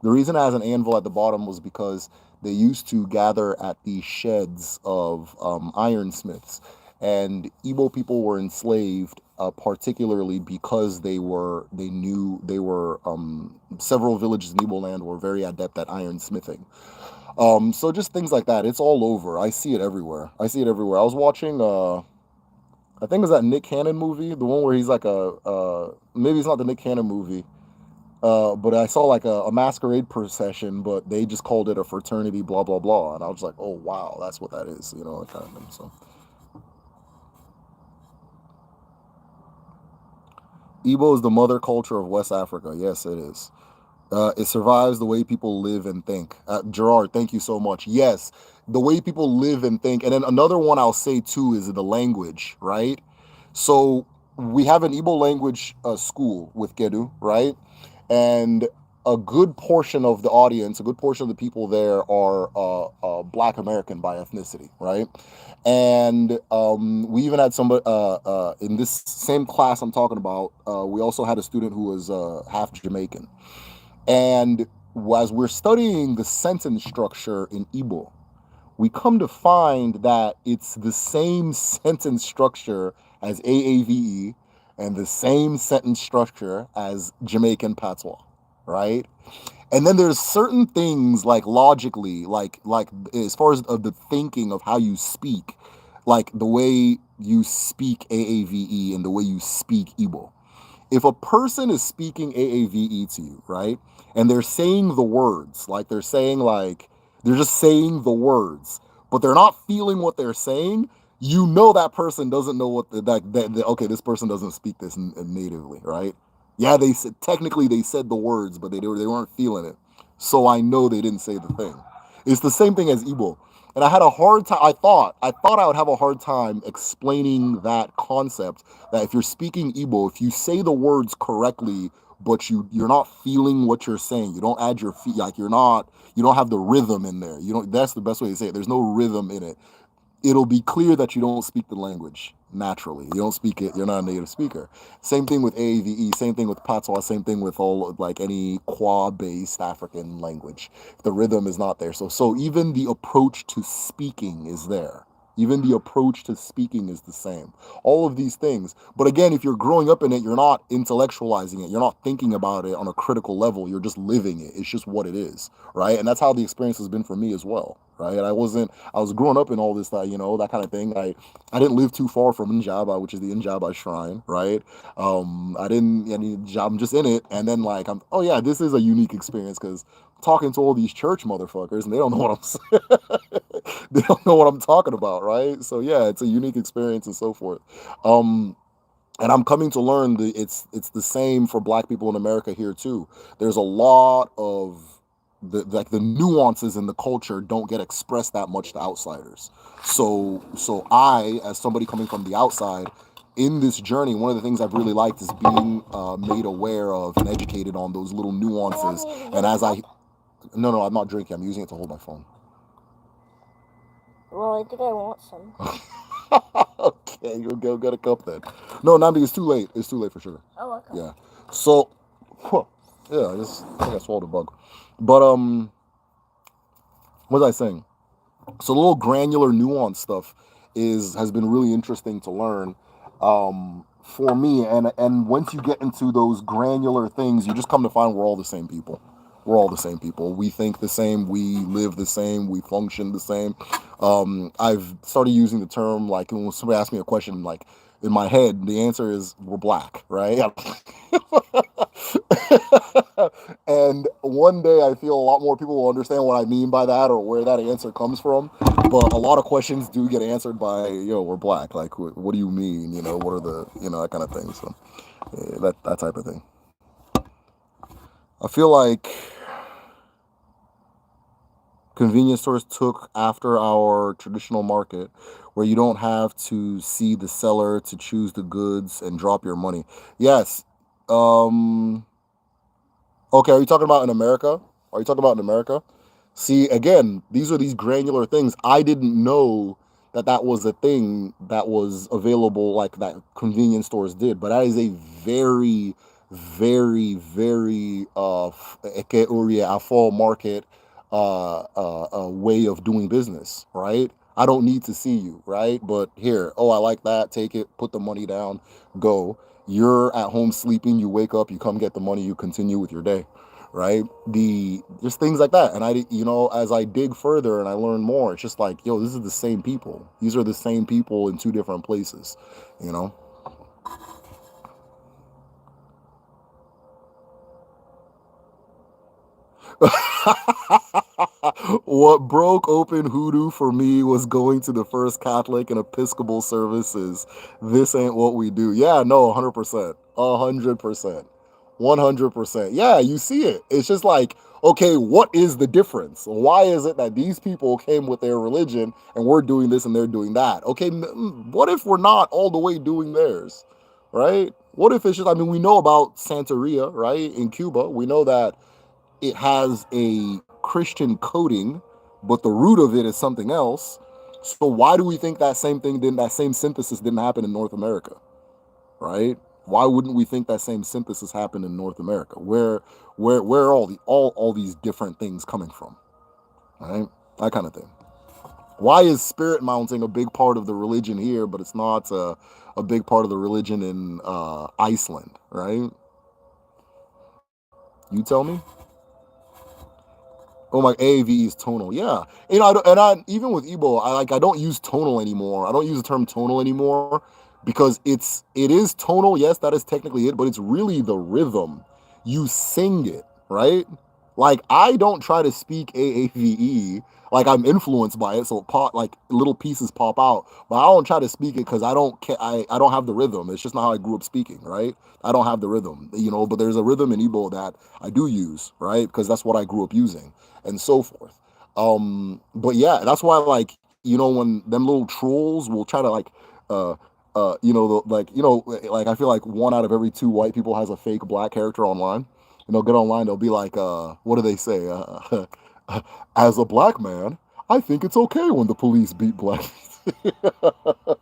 The reason it has an anvil at the bottom was because they used to gather at the sheds of ironsmiths, and Igbo people were enslaved, particularly because they knew they were several villages in Igbo land were very adept at ironsmithing. So just things like that. It's all over. I see it everywhere. I see it everywhere. I was watching. I think it was that Nick Cannon movie, the one where he's like maybe it's not the Nick Cannon movie. But I saw like a masquerade procession, but they just called it a fraternity, blah blah blah, and I was like, oh wow, that's what that is, that kind of thing. So, Igbo is the mother culture of West Africa. Yes, it is. It survives the way people live and think. Gerard, thank you so much. Yes, the way people live and think. And then another one I'll say too is the language, right? So we have an Igbo language school with Gedu, right? And a good portion of the audience, a good portion of the people there are Black American by ethnicity, right? And we even had somebody in this same class I'm talking about. We also had a student who was half Jamaican. And as we're studying the sentence structure in Igbo, we come to find that it's the same sentence structure as AAVE and the same sentence structure as Jamaican patois, right? And then there's certain things like logically, like as far as of the thinking of how you speak, like the way you speak AAVE and the way you speak Igbo. If a person is speaking AAVE to you, right, and they're saying the words, like they're just saying the words, but they're not feeling what they're saying, that person doesn't know what okay, this person doesn't speak this natively, right? Yeah, they said technically they said the words, but they weren't feeling it, so I know they didn't say the thing. It's the same thing as Igbo. And I had a hard time. I thought I would have a hard time explaining that concept. That if you're speaking Igbo, if you say the words correctly, but you're not feeling what you're saying, you don't add your feet, like you don't have the rhythm in there. You don't. That's the best way to say it. There's no rhythm in it. it'll be clear that you don't speak the language naturally. You don't speak it. You're not a native speaker. Same thing with AAVE. Same thing with Patois. Same thing with all like any Kwa-based African language. The rhythm is not there. So even the approach to speaking is there. Even the approach to speaking is the same. All of these things. But again, if you're growing up in it, you're not intellectualizing it. You're not thinking about it on a critical level. You're just living it. It's just what it is, right? And that's how the experience has been for me as well, right? I was growing up in all this, that kind of thing. I didn't live too far from Njaba, which is the Njaba shrine, right? I didn't, I'm just in it. And then oh yeah, this is a unique experience because talking to all these church motherfuckers and they don't know what I'm saying. They don't know what I'm talking about, right? So yeah, it's a unique experience and so forth. Um, and I'm coming to learn it's the same for Black people in America here too. There's a lot of the nuances in the culture don't get expressed that much to outsiders. So I, as somebody coming from the outside, in this journey, one of the things I've really liked is being made aware of and educated on those little nuances. And as I no, I'm not drinking. I'm using it to hold my phone. Well, I think I want some. Okay, you'll go get a cup then. No, Namdi, it's too late. It's too late for sugar. Oh, okay. Yeah. So, yeah, I think I swallowed a bug. But what was I saying? So little granular nuance stuff has been really interesting to learn for me. And once you get into those granular things, you just come to find we're all the same people. We're all the same people. We think the same. We live the same. We function the same. I've started using the term like when somebody asks me a question, like in my head, the answer is we're Black, right? And one day I feel a lot more people will understand what I mean by that or where that answer comes from. But a lot of questions do get answered by, we're Black. Like, what do you mean? What are that kind of thing. So yeah, that type of thing. I feel like convenience stores took after our traditional market where you don't have to see the seller to choose the goods and drop your money. Yes. Okay, are you talking about in America? Are you talking about in America? See, again, these are these granular things. I didn't know that was a thing that was available, like that convenience stores did. But that is a very, very, very eke uri afọ market way of doing business, right? I don't need to see you, right? But here, oh, I like that. Take it, put the money down, go. You're at home sleeping, you wake up, you come get the money, you continue with your day, right? Just things like that. And as I dig further and I learn more, it's just like, this is the same people. These are the same people in two different places, you know. What broke open hoodoo for me was going to the First Catholic and Episcopal services. This ain't what we do. Yeah, no, 100%. 100%. 100%. Yeah, you see it. It's just like, okay, what is the difference? Why is it that these people came with their religion and we're doing this and they're doing that? Okay, what if we're not all the way doing theirs, right? What if it's just, we know about Santeria, right, in Cuba. We know that it has a Christian coding, but the root of it is something else. So why do we think that same synthesis didn't happen in North America, right? Why wouldn't we think that same synthesis happened in North America? Where are all these different things coming from, right? That kind of thing. Why is spirit mounting a big part of the religion here, but it's not a big part of the religion in Iceland, right? You tell me. Oh my, AAVE is tonal. Yeah, I even with Igbo, I don't use tonal anymore. I don't use the term tonal anymore because it is tonal. Yes, that is technically it, but it's really the rhythm. You sing it, right? Like I don't try to speak AAVE. Like I'm influenced by it, so like little pieces pop out. But I don't try to speak it because I don't have the rhythm. It's just not how I grew up speaking, right? I don't have the rhythm, But there's a rhythm in Igbo that I do use, right? Because that's what I grew up using and so forth. But yeah, that's why when them little trolls will try to uh like I feel like one out of every two white people has a fake Black character online. And they'll get online, they'll be like, what do they say? As a Black man, I think it's okay when the police beat black people.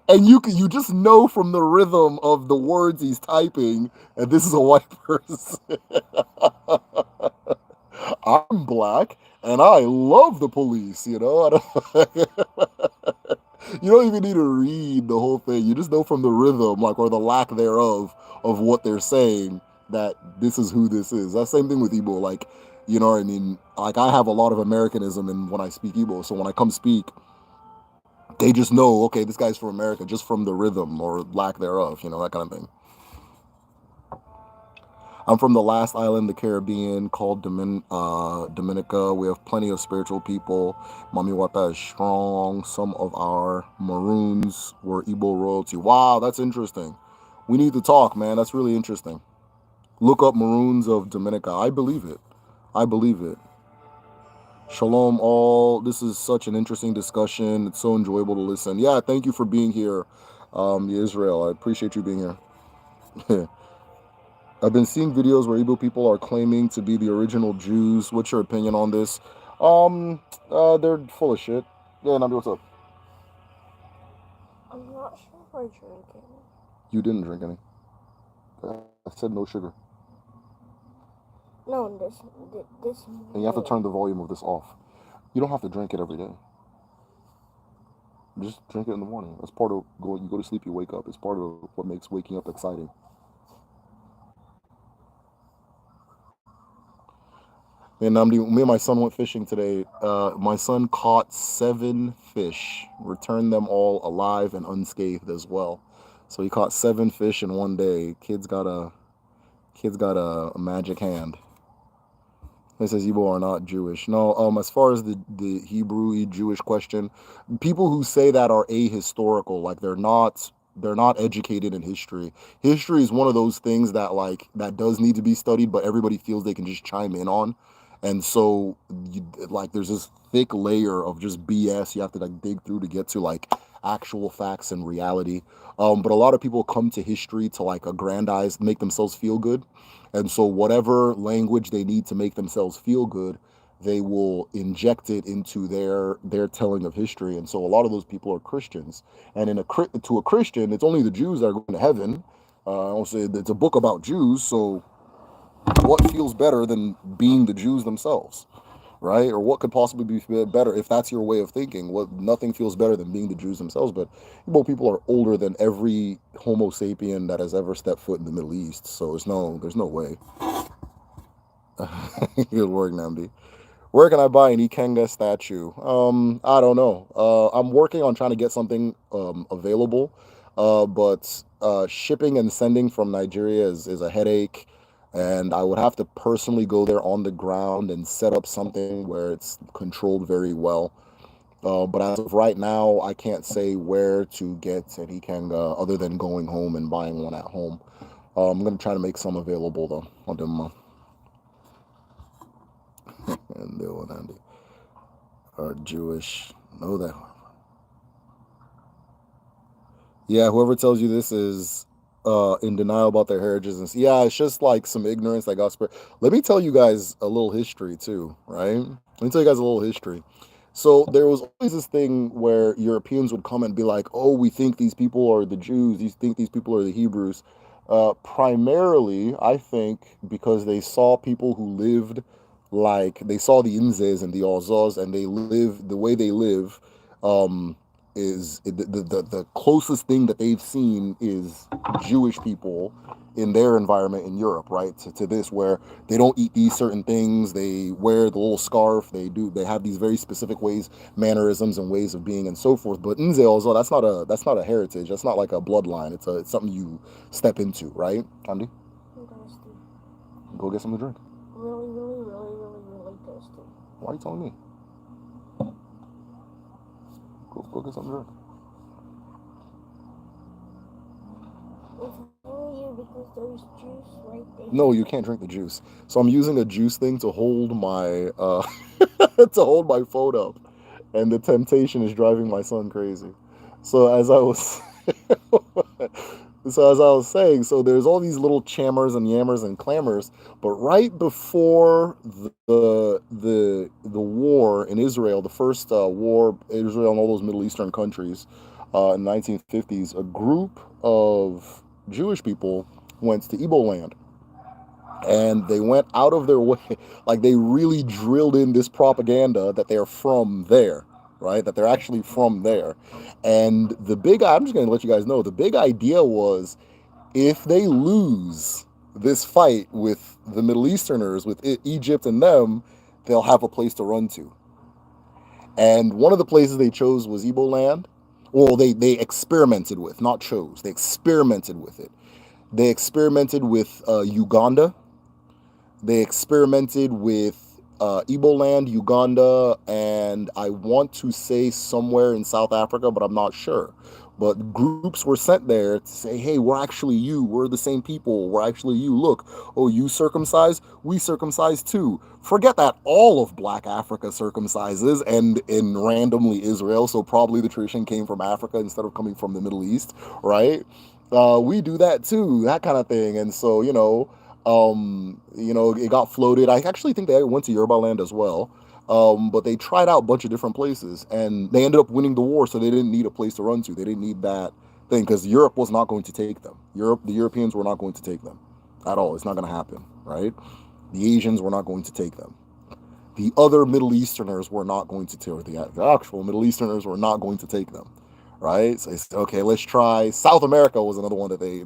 And you just know from the rhythm of the words he's typing, and this is a white person. I'm black, and I love the police. You don't even need to read the whole thing. You just know from the rhythm, like, or the lack thereof of what they're saying, that this is who this is. That same thing with Igbo. Like, you know what I mean? Like, I have a lot of Americanism in when I speak Igbo. So when I come speak, they just know, okay, this guy's from America just from the rhythm or lack thereof, that kind of thing. I'm from the last island in the Caribbean called Dominica. We have plenty of spiritual people. Mami Wata is strong. Some of our Maroons were Igbo royalty. Wow, that's interesting. We need to talk, man. That's really interesting. Look up Maroons of Dominica. I believe it. I believe it. Shalom all. This is such an interesting discussion. It's so enjoyable to listen. Yeah, thank you for being here, Israel. I appreciate you being here. I've been seeing videos where Igbo people are claiming to be the original Jews. What's your opinion on this? They're full of shit. Yeah, Nabi, what's up? I'm not sure if I drank any. You didn't drink any. I said no sugar. No, this. And you have to turn the volume of this off. You don't have to drink it every day. Just drink it in the morning. That's part of you go to sleep, you wake up. It's part of what makes waking up exciting. Me and my son went fishing today. My son caught 7 fish, returned them all alive and unscathed as well. So he caught 7 fish in one day. Kid's got a magic hand. It says Igbo are not Jewish. No, as far as the Hebrew Jewish question, people who say that are ahistorical, like they're not educated in history. History is one of those things that does need to be studied, but everybody feels they can just chime in on. And so there's this thick layer of just BS you have to dig through to get to actual facts and reality. But a lot of people come to history to aggrandize, make themselves feel good. And so whatever language they need to make themselves feel good, they will inject it into their telling of history. And so a lot of those people are Christians. And to a Christian, it's only the Jews that are going to heaven. I'll say it's a book about Jews, so what feels better than being the Jews themselves, right? Or what could possibly be better if that's your way of thinking? Nothing feels better than being the Jews themselves. But Igbo people are older than every Homo sapien that has ever stepped foot in the Middle East, so there's no way. Good work, Namdi. Where can I buy an Ikenga statue? I don't know. I'm working on trying to get something available, but shipping and sending from Nigeria is a headache, and I would have to personally go there on the ground and set up something where it's controlled very well. But as of right now, I can't say where to get an Ikenga other than going home and buying one at home. I'm going to try to make some available, though. I'll do them. And they are Jewish. Know that. Yeah, whoever tells you this is in denial about their heritages. And yeah, it's just some ignorance that got spread. Let me tell you guys a little history too, right? Let me tell you guys a little history. So there was always this thing where Europeans would come and be like, "Oh, we think these people are the Jews. You think these people are the Hebrews." Primarily, I think because they saw people who lived they saw the Inzes and the Ozos, and they live the way they live. Is the closest thing that they've seen is Jewish people in their environment in Europe, right? To this, where they don't eat these certain things, they wear the little scarf, they have these very specific ways, mannerisms and ways of being and so forth. But Nze also, that's not a heritage, that's not like a bloodline. It's something you step into, right, Andy? I'm thirsty. Go get something to drink. Really, really, really, really, really thirsty. Why are you telling me? Go get something to drink. I'm telling you because there's juice right there. No, you can't drink the juice. So I'm using a juice thing to hold my to hold my phone up, and the temptation is driving my son crazy. So as I was, So as I was saying, so there's all these little chammers and yammers and clamors, but right before the war in Israel, the first war Israel and all those Middle Eastern countries in the 1950s, a group of Jewish people went to Igbo land, and they went out of their way, like they really drilled in this propaganda that they're from there, right, that they're actually from there. And I'm just going to let you guys know, the big idea was, if they lose this fight with the Middle Easterners, with Egypt and them, they'll have a place to run to. And one of the places they chose was Igbo land. Well, they experimented with, not chose, they experimented with it. They experimented with Uganda. They experimented with Igbo land, Uganda, and I want to say somewhere in South Africa, but I'm not sure. But groups were sent there to say, hey, we're actually you. We're the same people. We're actually you. Look, oh, you circumcised? We circumcised too. Forget that all of Black Africa circumcises and in randomly Israel. So probably the tradition came from Africa instead of coming from the Middle East, right? We do that too, that kind of thing. And so, it got floated. I actually think they went to Yoruba land as well. But they tried out a bunch of different places, and they ended up winning the war. So they didn't need a place to run to. They didn't need that thing because Europe was not going to take them. The Europeans were not going to take them at all. It's not going to happen, right? The Asians were not going to take them. The other Middle Easterners were not going to take the actual Middle Easterners were not going to take them, right? So they said, okay, let's try South America. Was another one that they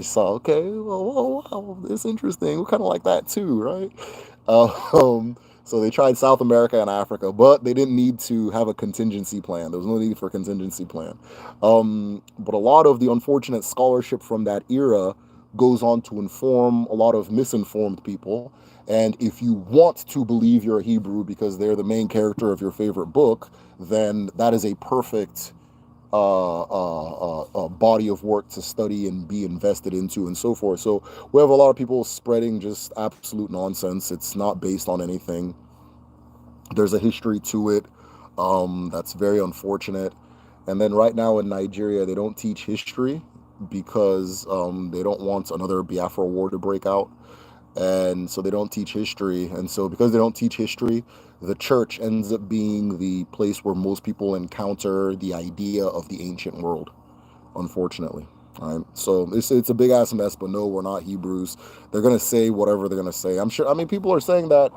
saw. Okay, wow, it's interesting. We kind of like that too, right? So they tried South America and Africa, but they didn't need to have a contingency plan. There was no need for a contingency plan. But a lot of the unfortunate scholarship from that era goes on to inform a lot of misinformed people. And if you want to believe you're a Hebrew because they're the main character of your favorite book, then that is a perfect body of work to study and be invested into and so forth. So we have a lot of people spreading just absolute nonsense. It's not based on anything. There's a history to it that's very unfortunate. And then right now in Nigeria, they don't teach history because they don't want another Biafra war to break out. And so they don't teach history. And so because they don't teach history, the church ends up being the place where most people encounter the idea of the ancient world, unfortunately. All right. So it's a big ass mess, but no, we're not Hebrews. They're gonna say whatever they're gonna say. I'm sure. I mean, people are saying that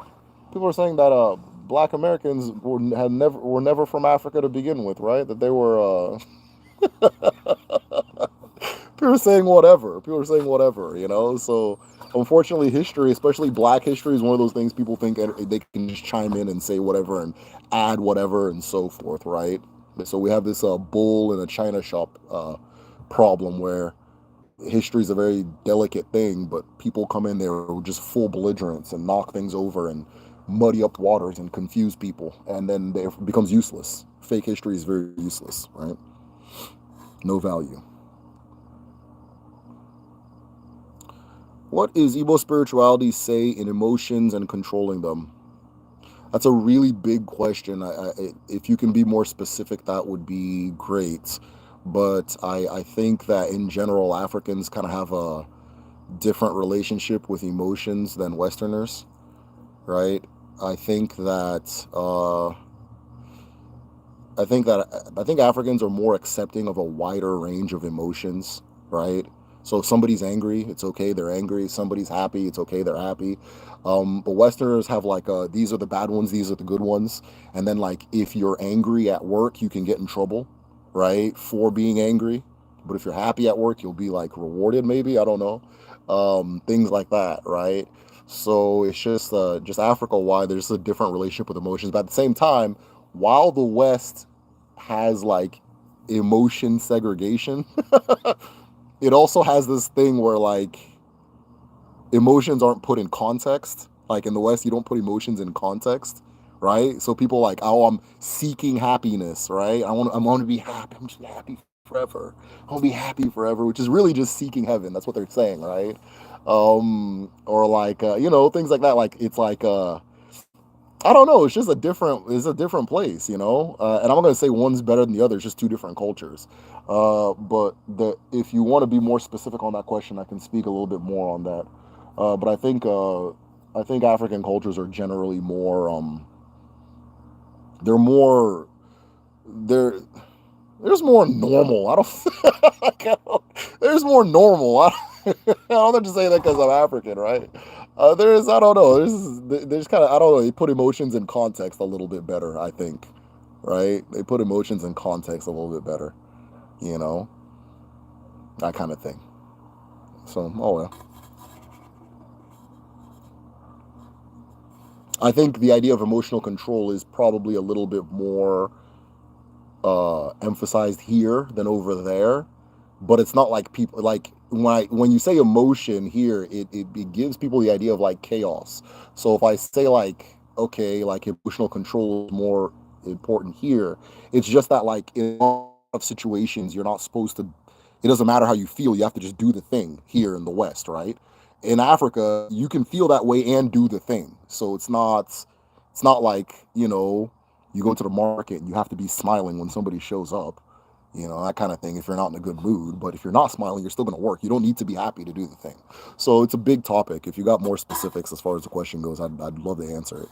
Black Americans were never from Africa to begin with, right? That they were. People are saying whatever. People are saying whatever. So unfortunately, history, especially Black history, is one of those things people think they can just chime in and say whatever and add whatever and so forth, right? So we have this bull in a china shop problem where history is a very delicate thing, but people come in there with just full belligerence and knock things over and muddy up waters and confuse people, and then it becomes useless. Fake history is very useless, right? No value. What is Igbo spirituality say in emotions and controlling them? That's a really big question. If you can be more specific, that would be great. But I think that in general, Africans kind of have a different relationship with emotions than Westerners, right? I think that I think Africans are more accepting of a wider range of emotions, right? So if somebody's angry, it's okay, they're angry. If somebody's happy, it's okay, they're happy. But Westerners have like these are the bad ones, these are the good ones. And then like if you're angry at work, you can get in trouble, right, for being angry. But if you're happy at work, you'll be like rewarded, maybe. I don't know. Things like that, right? So it's just Africa wide, there's a different relationship with emotions. But at the same time, while the West has like emotion segregation, it also has this thing where like emotions aren't put in context. Like in the West, you don't put emotions in context, right? So people like, oh, I'm seeking happiness, right? I want to be happy. I'm just happy forever. I want to be happy forever, which is really just seeking heaven. That's what they're saying, right? Or like things like that. Like it's like I don't know. It's a different place, you know. And I'm not gonna say one's better than the other. It's just two different cultures. But if you want to be more specific on that question, I can speak a little bit more on that. But I think African cultures are generally more they're more they're there's more normal. I don't, there's more normal. I don't have to say that because I'm African, right? There's I don't know. There's kind of I don't know. They put emotions in context a little bit better, I think, right? They put emotions in context a little bit better, you know, that kind of thing. So oh well. I think the idea of emotional control is probably a little bit more emphasized here than over there, but it's not like people like when you say emotion here, it gives people the idea of like chaos. So if I say like okay, like emotional control is more important here, it's just that like in a lot of situations you're not supposed to. It doesn't matter how you feel; you have to just do the thing here in the West, right? In Africa, you can feel that way and do the thing. So it's not like you go to the market and you have to be smiling when somebody shows up, that kind of thing, if you're not in a good mood. But if you're not smiling, you're still going to work. You don't need to be happy to do the thing. So it's a big topic. If you got more specifics as far as the question goes, I'd love to answer it.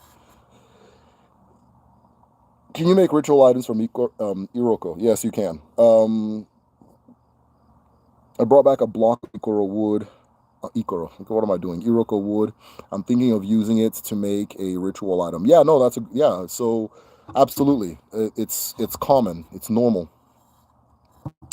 Can you make ritual items from Iroko? Yes, you can. I brought back a block of Ikoro wood. Ikoro. What am I doing? Iroko wood. I'm thinking of using it to make a ritual item. Yeah, no, yeah. So, absolutely, it's common. It's normal.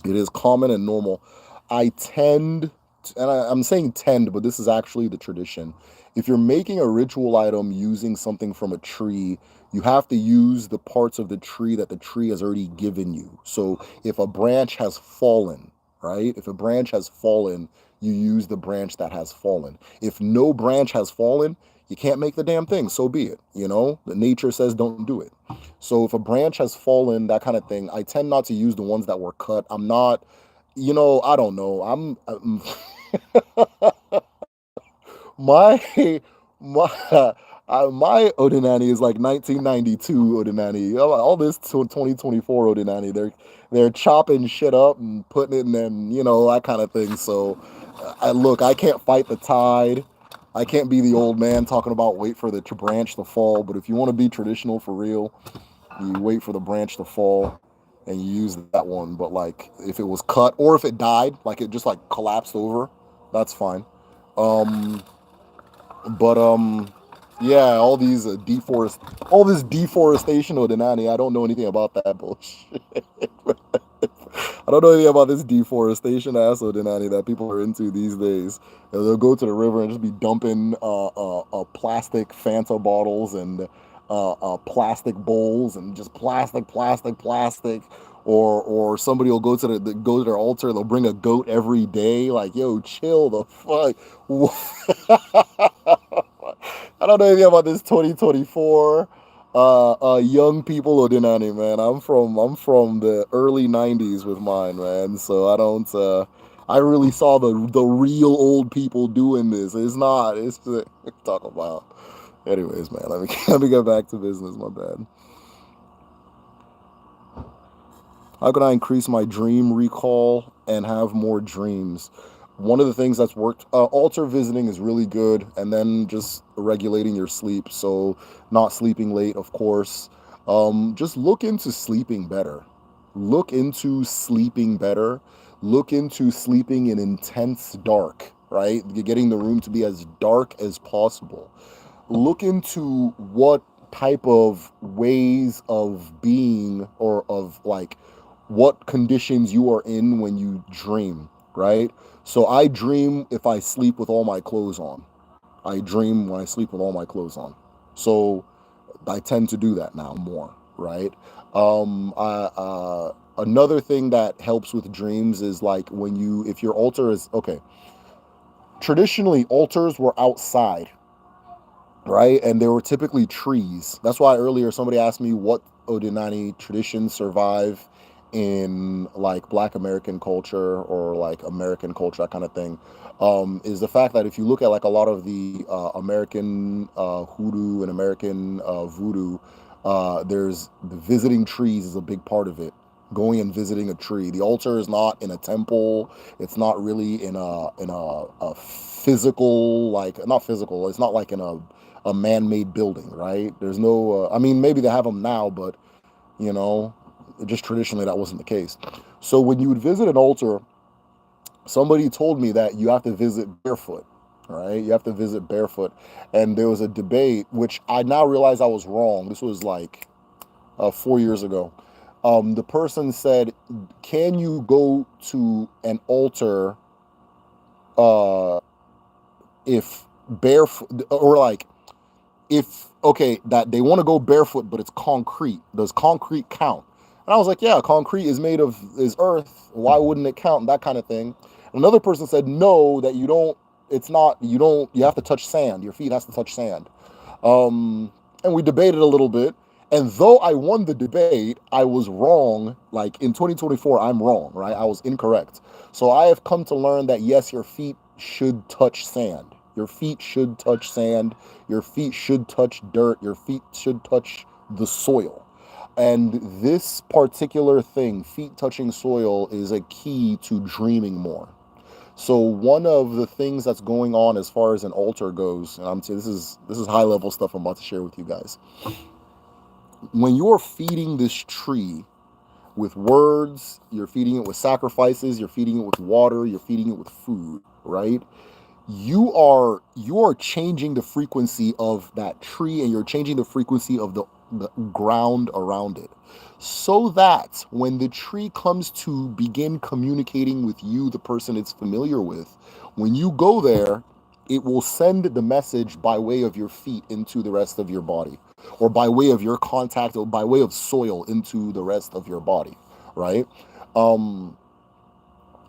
It is common and normal. I tend, I'm saying tend, but this is actually the tradition. If you're making a ritual item using something from a tree, you have to use the parts of the tree that the tree has already given you. So if a branch has fallen, right? If a branch has fallen, you use the branch that has fallen. If no branch has fallen, you can't make the damn thing. So be it. The nature says don't do it. So if a branch has fallen, that kind of thing, I tend not to use the ones that were cut. I'm not, I don't know. My my my Odinani is like 1992 Odinani. All this 2024 Odinani, they're chopping shit up and putting it in, and that kind of thing. So, I can't fight the tide. I can't be the old man talking about wait for the branch to fall. But if you want to be traditional for real, you wait for the branch to fall and you use that one. But like if it was cut or if it died, like it just like collapsed over, that's fine. Um, but yeah, all this deforestation of Denani. I don't know anything about that bullshit. I don't know anything about this deforestation ass of Denani that people are into these days. They'll go to the river and just be dumping plastic Fanta bottles and plastic bowls and just plastic. Or somebody will go to their altar. They'll bring a goat every day. Like, yo, chill the fuck. I don't know anything about this 2024 young people Odinani, man. I'm from the early 90s with mine, man. So I don't I really saw the real old people doing this. It's talk about. Anyways, man, let me get back to business, my bad. How can I increase my dream recall and have more dreams? One of the things that's worked, altar visiting is really good, and then just regulating your sleep. So, not sleeping late, of course. Just look into sleeping better. Look into sleeping better. Look into sleeping in intense dark, right? You're getting the room to be as dark as possible. Look into what type of ways of being or of like what conditions you are in when you dream, right? So I dream if I sleep with all my clothes on. I dream when I sleep with all my clothes on. So I tend to do that now more, right? Another thing that helps with dreams is like if your altar is okay. Traditionally, altars were outside, right? And there were typically trees. That's why earlier somebody asked me what Odinani traditions survive in like Black American culture or like American culture, that kind of thing, is the fact that if you look at like a lot of the American hoodoo and American voodoo, there's the visiting trees is a big part of it. Going and visiting a tree. The altar is not in a temple. It's not really in a physical, like not physical. It's not like in a man-made building, right? There's no. I mean, maybe they have them now, but you know, just traditionally that wasn't the case. So when you would visit an altar, somebody told me that you have to visit barefoot, right? You have to visit barefoot. And there was a debate, which I now realize I was wrong. This was like 4 years ago. The person said, can you go to an altar uh, if barefoot, or like, if okay, that they want to go barefoot but it's concrete, does concrete count? And I was like, yeah, concrete is made of is earth, why wouldn't it count, that kind of thing. Another person said no, that you don't, it's not, you don't, you have to touch sand, your feet has to touch sand. And we debated a little bit, and though I won the debate, I was wrong. Like in 2024 I'm wrong, right? I was incorrect. So I have come to learn that yes, your feet should touch sand, your feet should touch sand, your feet should touch dirt, your feet should touch the soil. And this particular thing, feet touching soil, is a key to dreaming more. So one of the things that's going on as far as an altar goes, and I'm saying this is high level stuff I'm about to share with you guys. When you're feeding this tree with words, you're feeding it with sacrifices, you're feeding it with water, you're feeding it with food, right? You are changing the frequency of that tree, and you're changing the frequency of the ground around it, so that when the tree comes to begin communicating with you, the person it's familiar with, when you go there, it will send the message by way of your feet into the rest of your body, or by way of your contact, or by way of soil into the rest of your body, right? um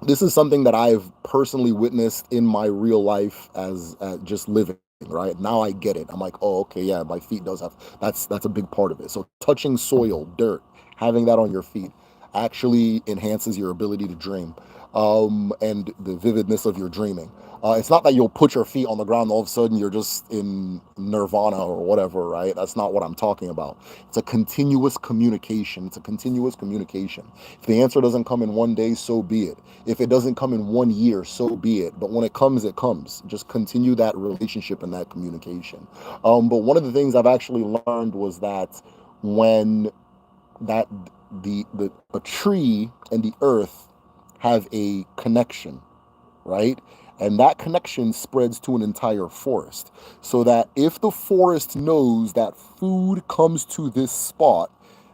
this is something that I've personally witnessed in my real life as just living. Right now, I get it. I'm like, oh, okay, yeah, my feet does have, that's a big part of it. So touching soil, dirt, having that on your feet actually enhances your ability to dream, and the vividness of your dreaming. It's not that you'll put your feet on the ground and all of a sudden you're just in nirvana or whatever, right? That's not what I'm talking about. It's a continuous communication. It's a continuous communication. If the answer doesn't come in one day, so be it. If it doesn't come in 1 year, so be it. But when it comes, it comes. Just continue that relationship and that communication. But one of the things I've actually learned was that when that the a tree and the earth have a connection, right? And that connection spreads to an entire forest. So that if the forest knows that food comes to this spot,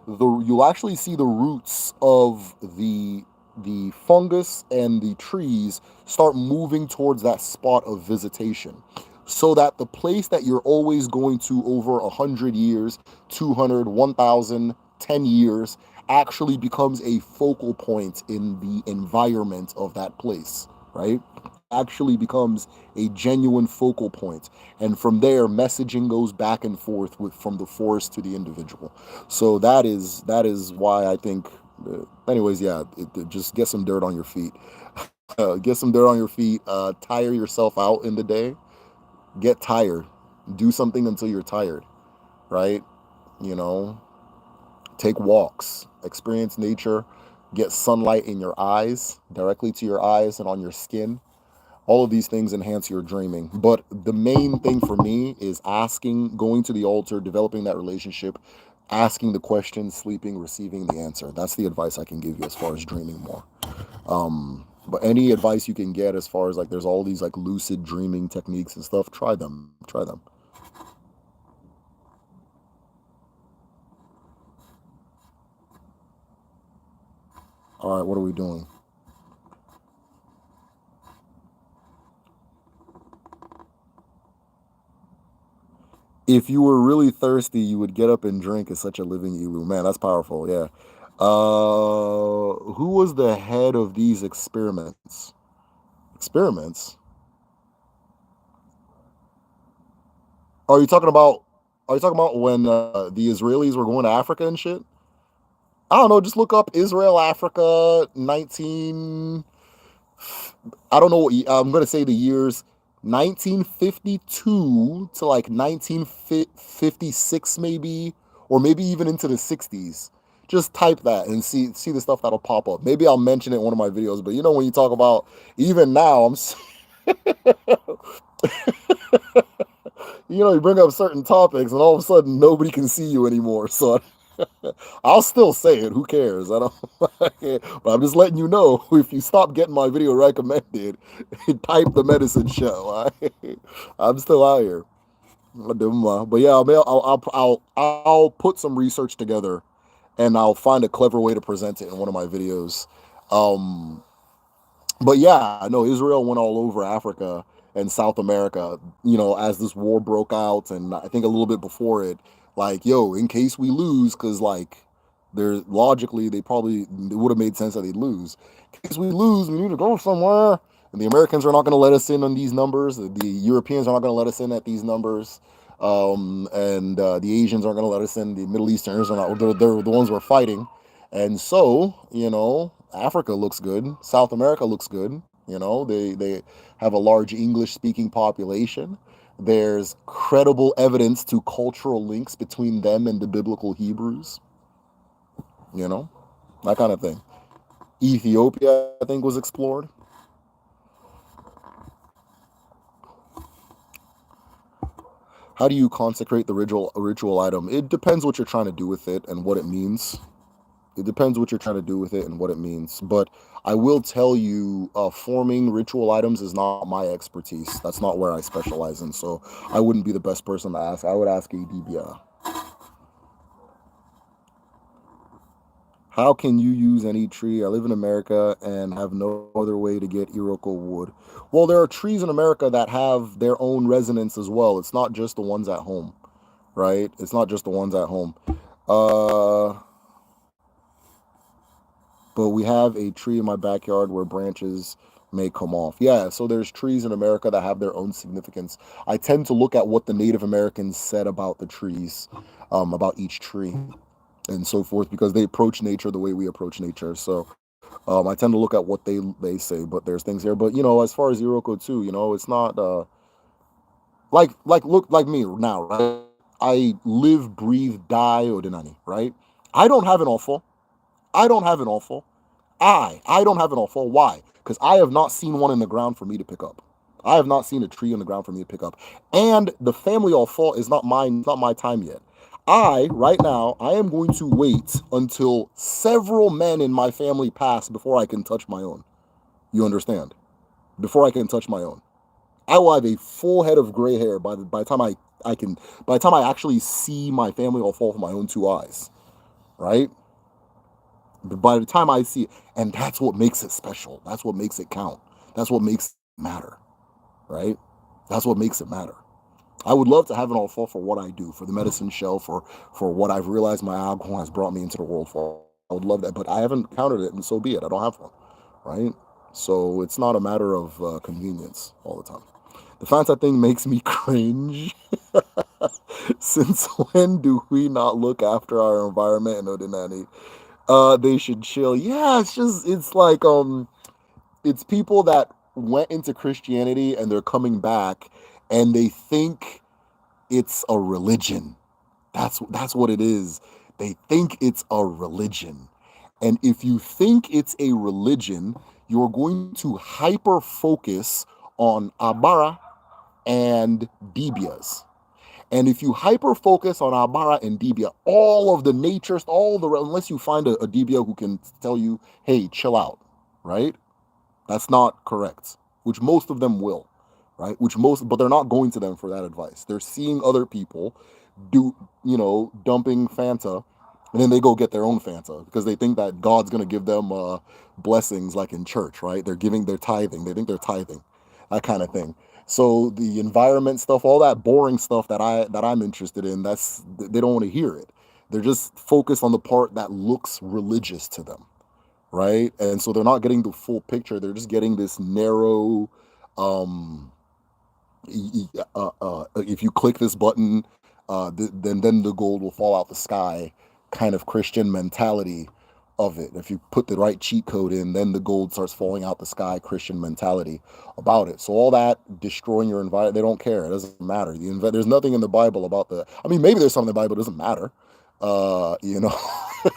you'll actually see the roots of the fungus and the trees start moving towards that spot of visitation. So that the place that you're always going to over 100 years, 200, 1,000, 10 years actually becomes a focal point in the environment of that place, right? Actually becomes a genuine focal point. And from there, messaging goes back and forth from the forest to the individual. So that is why I think. Anyways, yeah, just get some dirt on your feet. Get some dirt on your feet. Tire yourself out in the day. Get tired. Do something until you're tired, right? You know, take walks, experience nature, get sunlight in your eyes, directly to your eyes and on your skin. All of these things enhance your dreaming. But the main thing for me is asking, going to the altar, developing that relationship, asking the question, sleeping, receiving the answer. That's the advice I can give you as far as dreaming more. But any advice you can get as far as like there's all these like lucid dreaming techniques and stuff, try them. Try them. All right, what are we doing? If you were really thirsty, you would get up and drink as such a living elu. Man, that's powerful. Yeah. Who was the head of these experiments? Experiments? Are you talking about? Are you talking about when the Israelis were going to Africa and shit? I don't know. Just look up Israel, Africa, 19. I don't know. I'm gonna say the years 1952 to like 1956, maybe, or maybe even into the 60s. Just type that and see the stuff that'll pop up. Maybe I'll mention it in one of my videos. But you know, when you talk about even now, you bring up certain topics, and all of a sudden nobody can see you anymore. So I'll still say it. Who cares? I don't. But I'm just letting you know, if you stop getting my video recommended, type the medicine show. I'm still out here. But yeah, I'll put some research together, and I'll find a clever way to present it in one of my videos. Um, but yeah, no, Israel went all over Africa and South America, as this war broke out, and I think a little bit before it, like, yo, in case we lose, because like, there's logically it would have made sense that they'd lose. In case we lose, we need to go somewhere. And the Americans are not going to let us in on these numbers. The Europeans are not going to let us in at these numbers. And the Asians aren't going to let us in. The Middle Easterners are not. They're the ones we're fighting. And so, Africa looks good. South America looks good. They have a large English speaking population. There's credible evidence to cultural links between them and the biblical Hebrews, you know, that kind of thing. Ethiopia, I think, was explored. How do you consecrate the ritual item? It depends what you're trying to do with it and what it means. It depends what you're trying to do with it and what it means. But I will tell you, forming ritual items is not my expertise. That's not where I specialize in. So I wouldn't be the best person to ask. I would ask a DBI. How can you use any tree? I live in America and have no other way to get Iroko wood. Well, there are trees in America that have their own resonance as well. It's not just the ones at home, right? It's not just the ones at home. Uh, but we have a tree in my backyard where branches may come off. Yeah, so there's trees in America that have their own significance. I tend to look at what the Native Americans said about the trees, about each tree, and so forth, because they approach nature the way we approach nature. So I tend to look at what they say, but there's things here. But as far as Iroko too, it's not look like me now, right? I live, breathe, die, Odinani, right? I don't have an awful. I don't have an awful. I don't have an awful. Why? Because I have not seen one in the ground for me to pick up. I have not seen a tree on the ground for me to pick up. And the family awful is not mine. It's not my time yet. Right now, I am going to wait until several men in my family pass before I can touch my own. You understand? Before I can touch my own. I will have a full head of gray hair by the time I can by the time I actually see my family all fall with my own two eyes. Right? But by the time I see it, and that's what makes it special. That's what makes it count. That's what makes it matter. Right? That's what makes it matter. I would love to have an all fall for what I do, for the medicine show, for what I've realized my alcohol has brought me into the world for. I would love that, but I haven't counted it, and so be it. I don't have one, right? So it's not a matter of convenience all the time. The Fanta thing makes me cringe. Since when do we not look after our environment and Odinani? They should chill. Yeah, it's like it's people that went into Christianity and they're coming back and they think it's a religion. That's what it is. They think it's a religion. And if you think it's a religion, you're going to hyper focus on Abara and Dibias. And if you hyper focus on Abara and Dibia, all of the natures, unless you find a Dibia who can tell you, hey, chill out, right? That's not correct, which most of them will, right? But they're not going to them for that advice. They're seeing other people dumping Fanta, and then they go get their own Fanta because they think that God's going to give them blessings like in church, right? They're tithing. They think they're tithing, that kind of thing. So the environment stuff, all that boring stuff that I'm interested in, they don't want to hear it. They're just focused on the part that looks religious to them, right? And so they're not getting the full picture. They're just getting this narrow, um, if you click this button, then the gold will fall out the sky kind of Christian mentality. of it. If you put the right cheat code in, then the gold starts falling out the sky. Christian mentality about it. So all that destroying your environment, they don't care. It doesn't matter. There's nothing in the Bible about the. I mean, maybe there's something in the Bible. It doesn't matter. You know,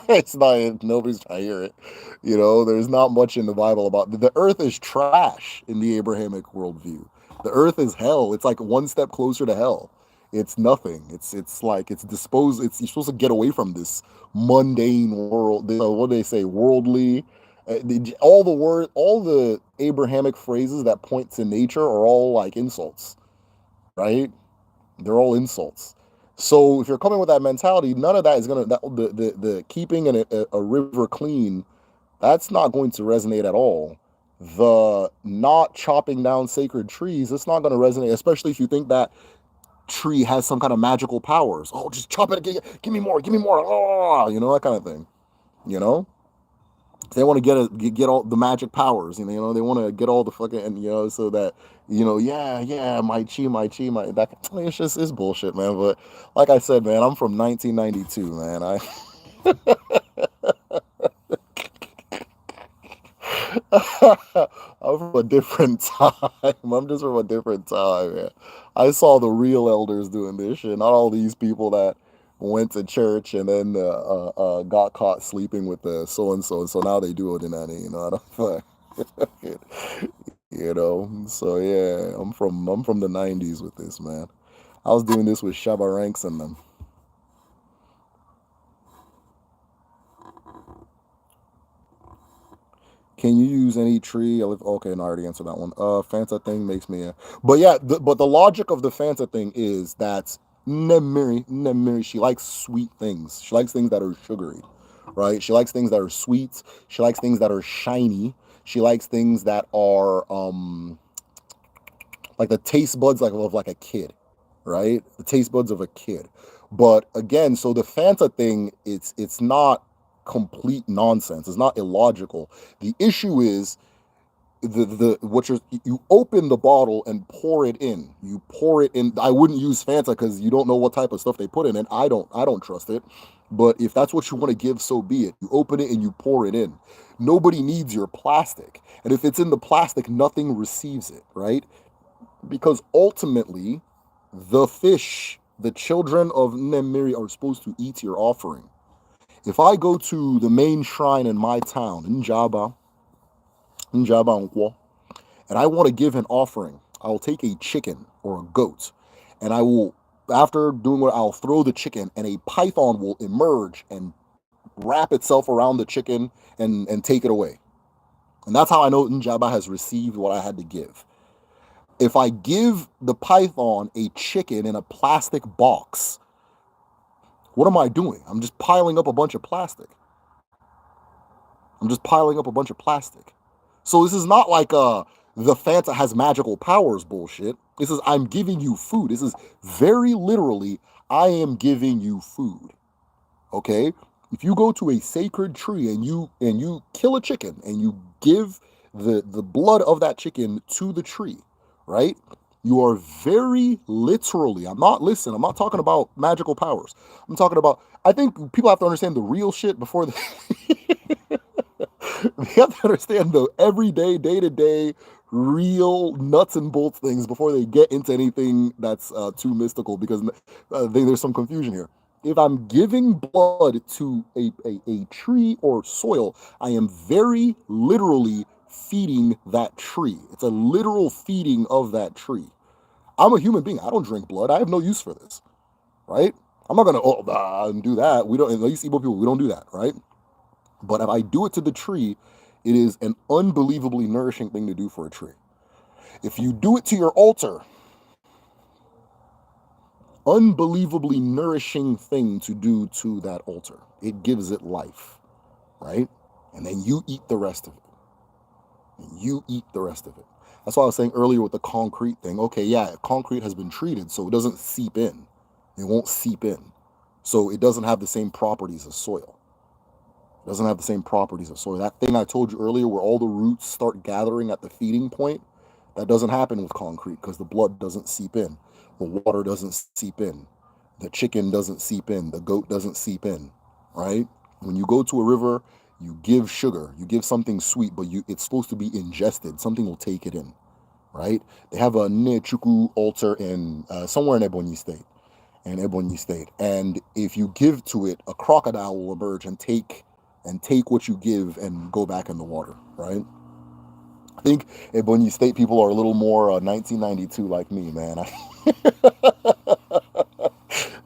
it's not. Nobody's trying to hear it. You know, there's not much in the Bible about the earth is trash in the Abrahamic worldview. The earth is hell. It's like one step closer to hell. It's nothing. It's like it's disposed. It's you're supposed to get away from this mundane world. What do they say? Worldly. All the Abrahamic phrases that point to nature are all like insults, right? They're all insults. So if you're coming with that mentality, none of that is gonna the keeping a river clean. That's not going to resonate at all. The not chopping down sacred trees, it's not going to resonate, especially if you think that tree has some kind of magical powers. Oh, just chop it, give me more, oh, you know, that kind of thing. You know, they want to get all the magic powers. You know, they want to get all the fucking, you know, so that yeah, my chi, my that. It's bullshit, man. But like I said, man, I'm from 1992, man. I'm from a different time. I'm just from a different time, man. I saw the real elders doing this shit, not all these people that went to church and then got caught sleeping with the so and so now they do it in any, you know. I don't you know. So yeah, I'm from the '90s with this, man. I was doing this with Shabba Ranks and them. Can you use any tree? Okay, no, I already answered that one. Fanta thing makes me. But yeah, but the logic of the Fanta thing is that Nemiri, she likes sweet things. She likes things that are sugary, right? She likes things that are sweet. She likes things that are shiny. She likes things that are like the taste buds like a kid, right? The taste buds of a kid. But again, so the Fanta thing, it's not complete nonsense. It's not illogical. The issue is the what you open the bottle and pour it in. You pour it in. I wouldn't use Fanta because you don't know what type of stuff they put in it. I don't trust it. But if that's what you want to give, so be it. You open it and you pour it in. Nobody needs your plastic. And if it's in the plastic, nothing receives it, right? Because ultimately, the fish, the children of Nemiri, are supposed to eat your offering. If I go to the main shrine in my town, Njaba Nkwo, and I want to give an offering, I'll take a chicken or a goat, and I will, after doing what, I'll throw the chicken, and a python will emerge and wrap itself around the chicken and take it away. And that's how I know Njaba has received what I had to give. If I give the python a chicken in a plastic box, what am I doing? I'm just piling up a bunch of plastic. I'm just piling up a bunch of plastic. So this is not like the Fanta has magical powers bullshit. This is I'm giving you food. This is very literally I am giving you food. Okay? If you go to a sacred tree and you kill a chicken and you give the blood of that chicken to the tree, right? You are very literally, I'm not talking about magical powers. I'm talking about, I think people have to understand the real shit before they have to understand the everyday, day to day, real nuts and bolts things before they get into anything that's too mystical. Because there's some confusion here. If I'm giving blood to a tree or soil, I am very literally feeding that tree. It's a literal feeding of that tree. I'm a human being. I don't drink blood. I have no use for this, right? I'm not gonna do that. We don't. At least Igbo people, we don't do that, right? But if I do it to the tree, it is an unbelievably nourishing thing to do for a tree. If you do it to your altar, unbelievably nourishing thing to do to that altar. It gives it life, right? And then you eat the rest of it. And you eat the rest of it. That's why I was saying earlier with the concrete thing. Okay, yeah, concrete has been treated, so it doesn't seep in. It won't seep in. So it doesn't have the same properties as soil. It doesn't have the same properties of soil. That thing I told you earlier where all the roots start gathering at the feeding point, that doesn't happen with concrete because the blood doesn't seep in. The water doesn't seep in. The chicken doesn't seep in. The goat doesn't seep in, right? When you go to a river, You give sugar, you give something sweet, but it's supposed to be ingested. Something will take it in, right? They have a Nechuku altar in somewhere in Ebonyi State, and if you give to it, a crocodile will emerge and take what you give and go back in the water, right? I think Ebonyi State people are a little more 1992 like me, man.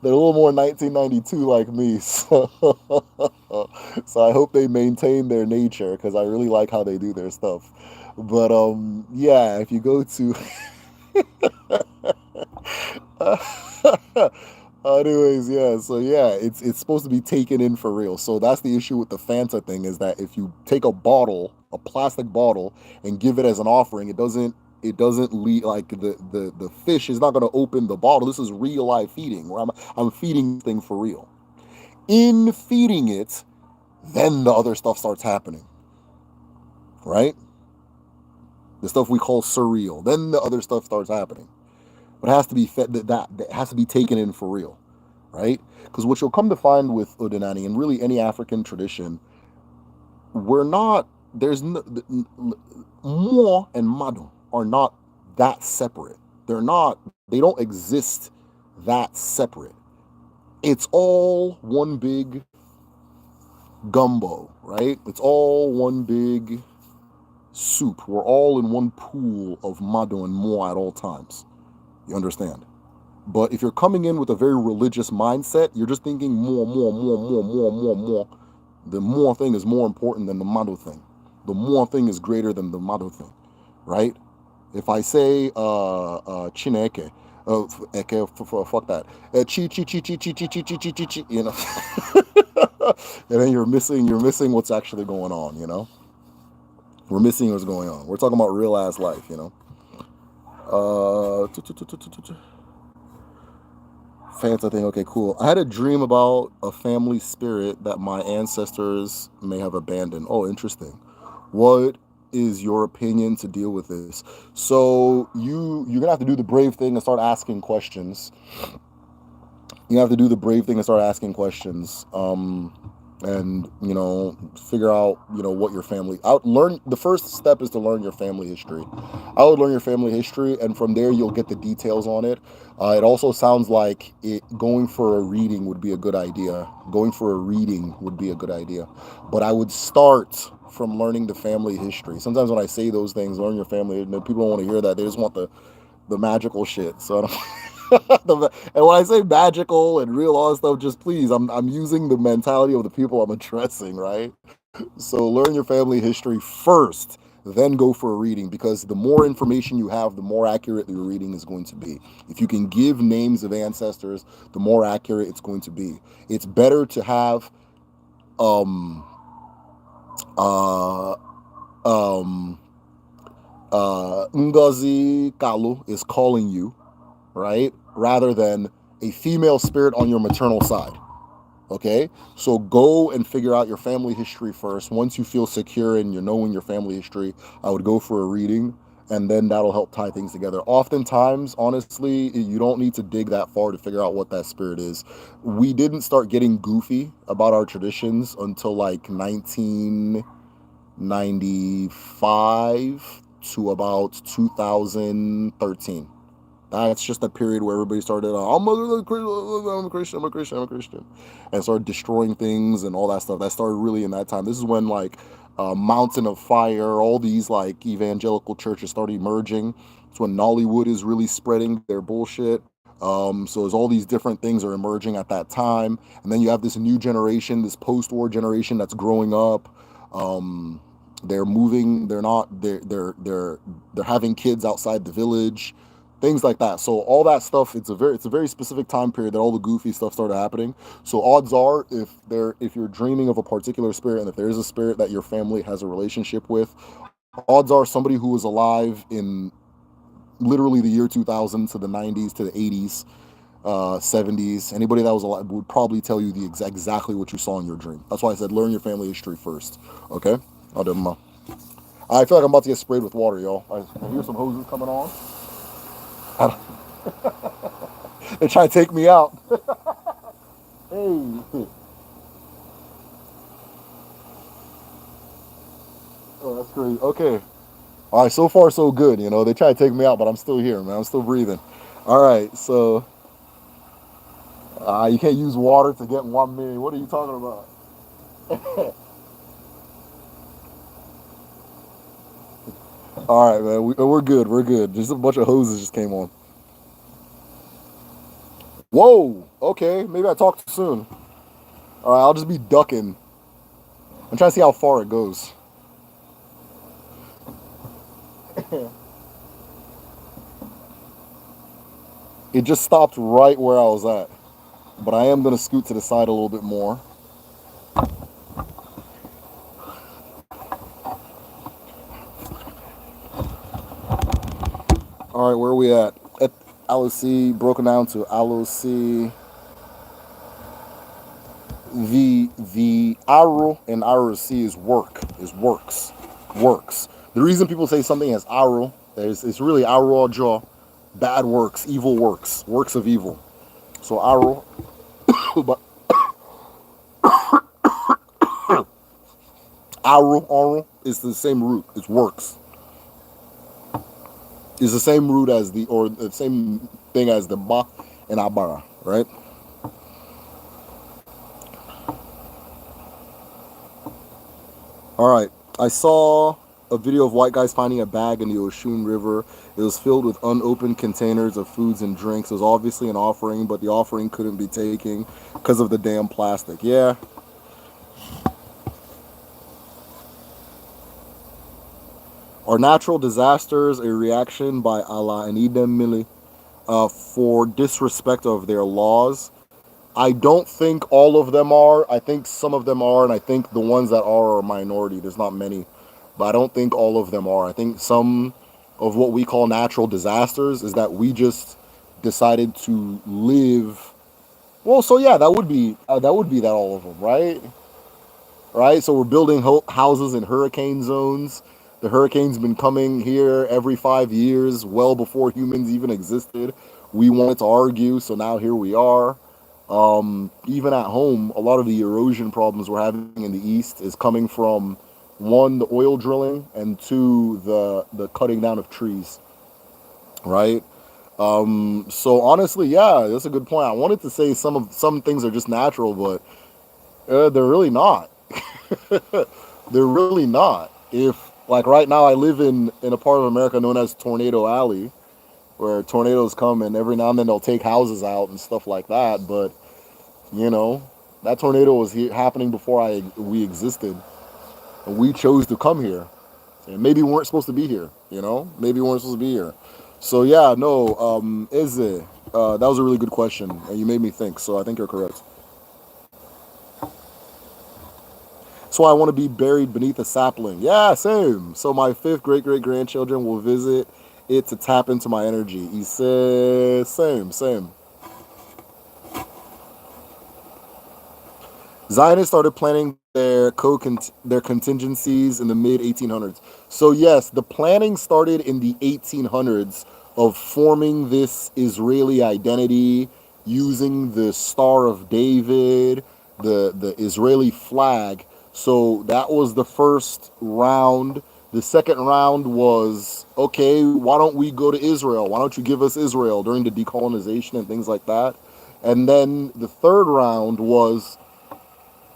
They're a little more 1992 like me, so so I hope they maintain their nature because I really like how they do their stuff. But yeah, if you go to anyways, yeah, so yeah, it's supposed to be taken in for real. So that's the issue with the Fanta thing is that if you take a bottle, a plastic bottle, and give it as an offering, it doesn't lead like the fish is not going to open the bottle. This is real life feeding where I'm feeding this thing for real. In feeding it, then the other stuff starts happening, right? The stuff we call surreal. Then the other stuff starts happening. But it has to be fed, that has to be taken in for real, right? Because what you'll come to find with Udinani and really any African tradition, we're not there's no, Mo and Madu are not that separate. They don't exist that separate. It's all one big gumbo, right? It's all one big soup. We're all in one pool of Madu and Mo at all times. You understand? But if you're coming in with a very religious mindset, you're just thinking more. The more thing is more important than the Mado thing. The more thing is greater than the Mado thing, right? If I say Chineke, fuck that, chi chi chi chi chi chi chi chi chi chi chi, and then you're missing what's actually going on, We're missing what's going on. We're talking about real ass life. Uh, Fanta thing. Okay, cool. I had a dream about a family spirit that my ancestors may have abandoned. Oh, interesting. What is your opinion to deal with this? So you're gonna have to do the brave thing and start asking questions. You have to do the brave thing and start asking questions. And figure out what your family out learn. The first step is to learn your family history. I would learn your family history, and from there you'll get the details on it. It also sounds like going for a reading would be a good idea. Going for a reading would be a good idea, but I would start from learning the family history. Sometimes when I say those things, learn your family, people don't want to hear that. They just want the magical shit. So I don't. And when I say magical and real all stuff, just please, I'm using the mentality of the people I'm addressing, right? So learn your family history first, then go for a reading because the more information you have, the more accurate your reading is going to be. If you can give names of ancestors, the more accurate it's going to be. It's better to have um uh um Ngozi Kalu is calling you, right? Rather than a female spirit on your maternal side. Okay? So go and figure out your family history first. Once you feel secure in knowing your family history, I would go for a reading and then that'll help tie things together. Oftentimes, honestly, you don't need to dig that far to figure out what that spirit is. We didn't start getting goofy about our traditions until like 1995 to about 2013. That's just a period where everybody started, I'm a Christian, I'm a Christian, and started destroying things and all that stuff. That started really in that time. This is when like Mountain of Fire, all these like evangelical churches started emerging. It's when Nollywood is really spreading their bullshit. So there's all these different things are emerging at that time, and then you have this new generation, this post-war generation that's growing up. They're moving. They're having kids outside the village, things like that. So all that stuff, it's a very specific time period that all the goofy stuff started happening. So odds are, if you're dreaming of a particular spirit, and if there is a spirit that your family has a relationship with, odds are somebody who was alive in literally the year 2000 to the 90s to the 80s, 70s, anybody that was alive would probably tell you exactly what you saw in your dream. That's why I said learn your family history first. Okay, I feel like I'm about to get sprayed with water, y'all. I hear some hoses coming on. They're trying to take me out. Hey. Oh, that's crazy. Okay. All right. So far, so good. You know, they try to take me out, but I'm still here, man. I'm still breathing. All right. So you can't use water to get 1 million. What are you talking about? All right, man. We're good. We're good. Just a bunch of hoses just came on. Whoa. Okay. Maybe I talked too soon. All right. I'll just be ducking. I'm trying to see how far it goes. It just stopped right where I was at. But I am going to scoot to the side a little bit more. All right, where are we at? At LOC broken down to LOC. The Aru and ROC is work, is works, works. The reason people say something as Aru is it's really Aru jaw, bad works, evil works, works of evil. So Aru, but Aru is the same root. It's works. It's the same root as the or the same thing as the ba and abara, right? All right. I saw a video of white guys finding a bag in the Oshun River. It was filled with unopened containers of foods and drinks. It was obviously an offering, but the offering couldn't be taken because of the damn plastic. Yeah. Are natural disasters a reaction by Allah and Edom Mili for disrespect of their laws? I don't think all of them are. I think some of them are, and I think the ones that are a minority. There's not many, but I don't think all of them are. I think some of what we call natural disasters is that we just decided to live. Well, so yeah, that would be that all of them, right? Right. So we're building houses in hurricane zones. The hurricane's been coming here every 5 years, well before humans even existed. We wanted to argue, so now here we are. Even at home, a lot of the erosion problems we're having in the east is coming from one, the oil drilling, and two, the cutting down of trees. Right. So honestly, yeah, that's a good point. I wanted to say some things are just natural, but they're really not. They're really not. If like right now, I live in a part of America known as Tornado Alley, where tornadoes come and every now and then they'll take houses out and stuff like that. But you know, that tornado was happening before I we existed, and we chose to come here. And maybe we weren't supposed to be here. You know, maybe we weren't supposed to be here. So yeah, no, is it? That was a really good question, and you made me think. So I think you're correct. That's why I want to be buried beneath a sapling. Yeah, same. So my fifth great grandchildren will visit it to tap into my energy. He said, same. Zionists started planning their contingencies in the mid 1800s. So yes, the planning started in the 1800s of forming this Israeli identity using the Star of David, the Israeli flag. So that was the first round. The second round was okay, why don't we go to Israel? Why don't you give us Israel during the decolonization and things like that? And then the third round was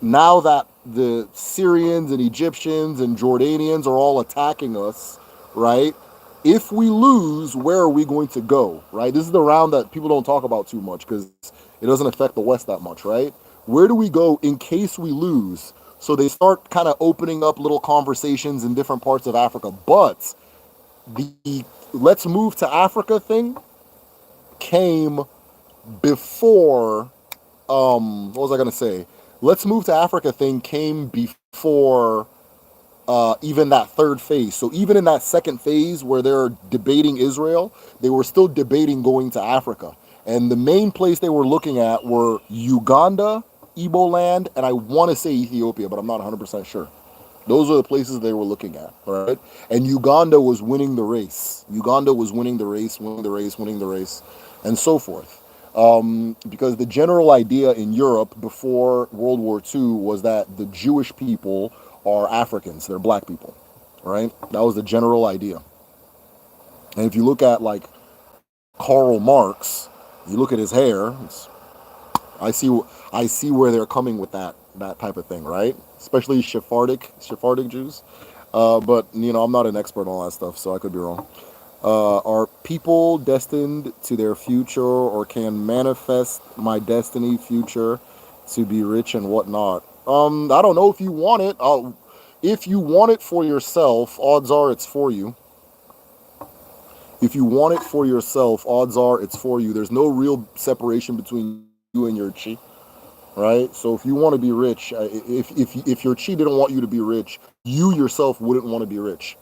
now that the Syrians and Egyptians and Jordanians are all attacking us, right? If we lose, where are we going to go, right? This is the round that people don't talk about too much because it doesn't affect the West that much, right? Where do we go in case we lose? So they start kind of opening up little conversations in different parts of Africa. But the let's move to Africa thing came before what was I gonna say? Let's move to Africa thing came before even that third phase. So even in that second phase where they're debating Israel, they were still debating going to Africa. And the main place they were looking at were Uganda, Igbo land, and I want to say Ethiopia, but I'm not 100% sure. Those are the places they were looking at, all right? And Uganda was winning the race. Uganda was winning the race, winning the race, winning the race, and so forth. Because the general idea in Europe before World War II was that the Jewish people are Africans, they're black people. right? That was the general idea. And if you look at like Karl Marx, you look at his hair. I see I see where they're coming with that type of thing, right? Especially Sephardic Jews. But I'm not an expert on all that stuff, so I could be wrong. Are people destined to their future, or can manifest my destiny future to be rich and whatnot? I don't know if you want it. If you want it for yourself, odds are it's for you. If you want it for yourself, odds are it's for you. There's no real separation between you and your chi, right? So if you want to be rich, if your chi didn't want you to be rich, you yourself wouldn't want to be rich.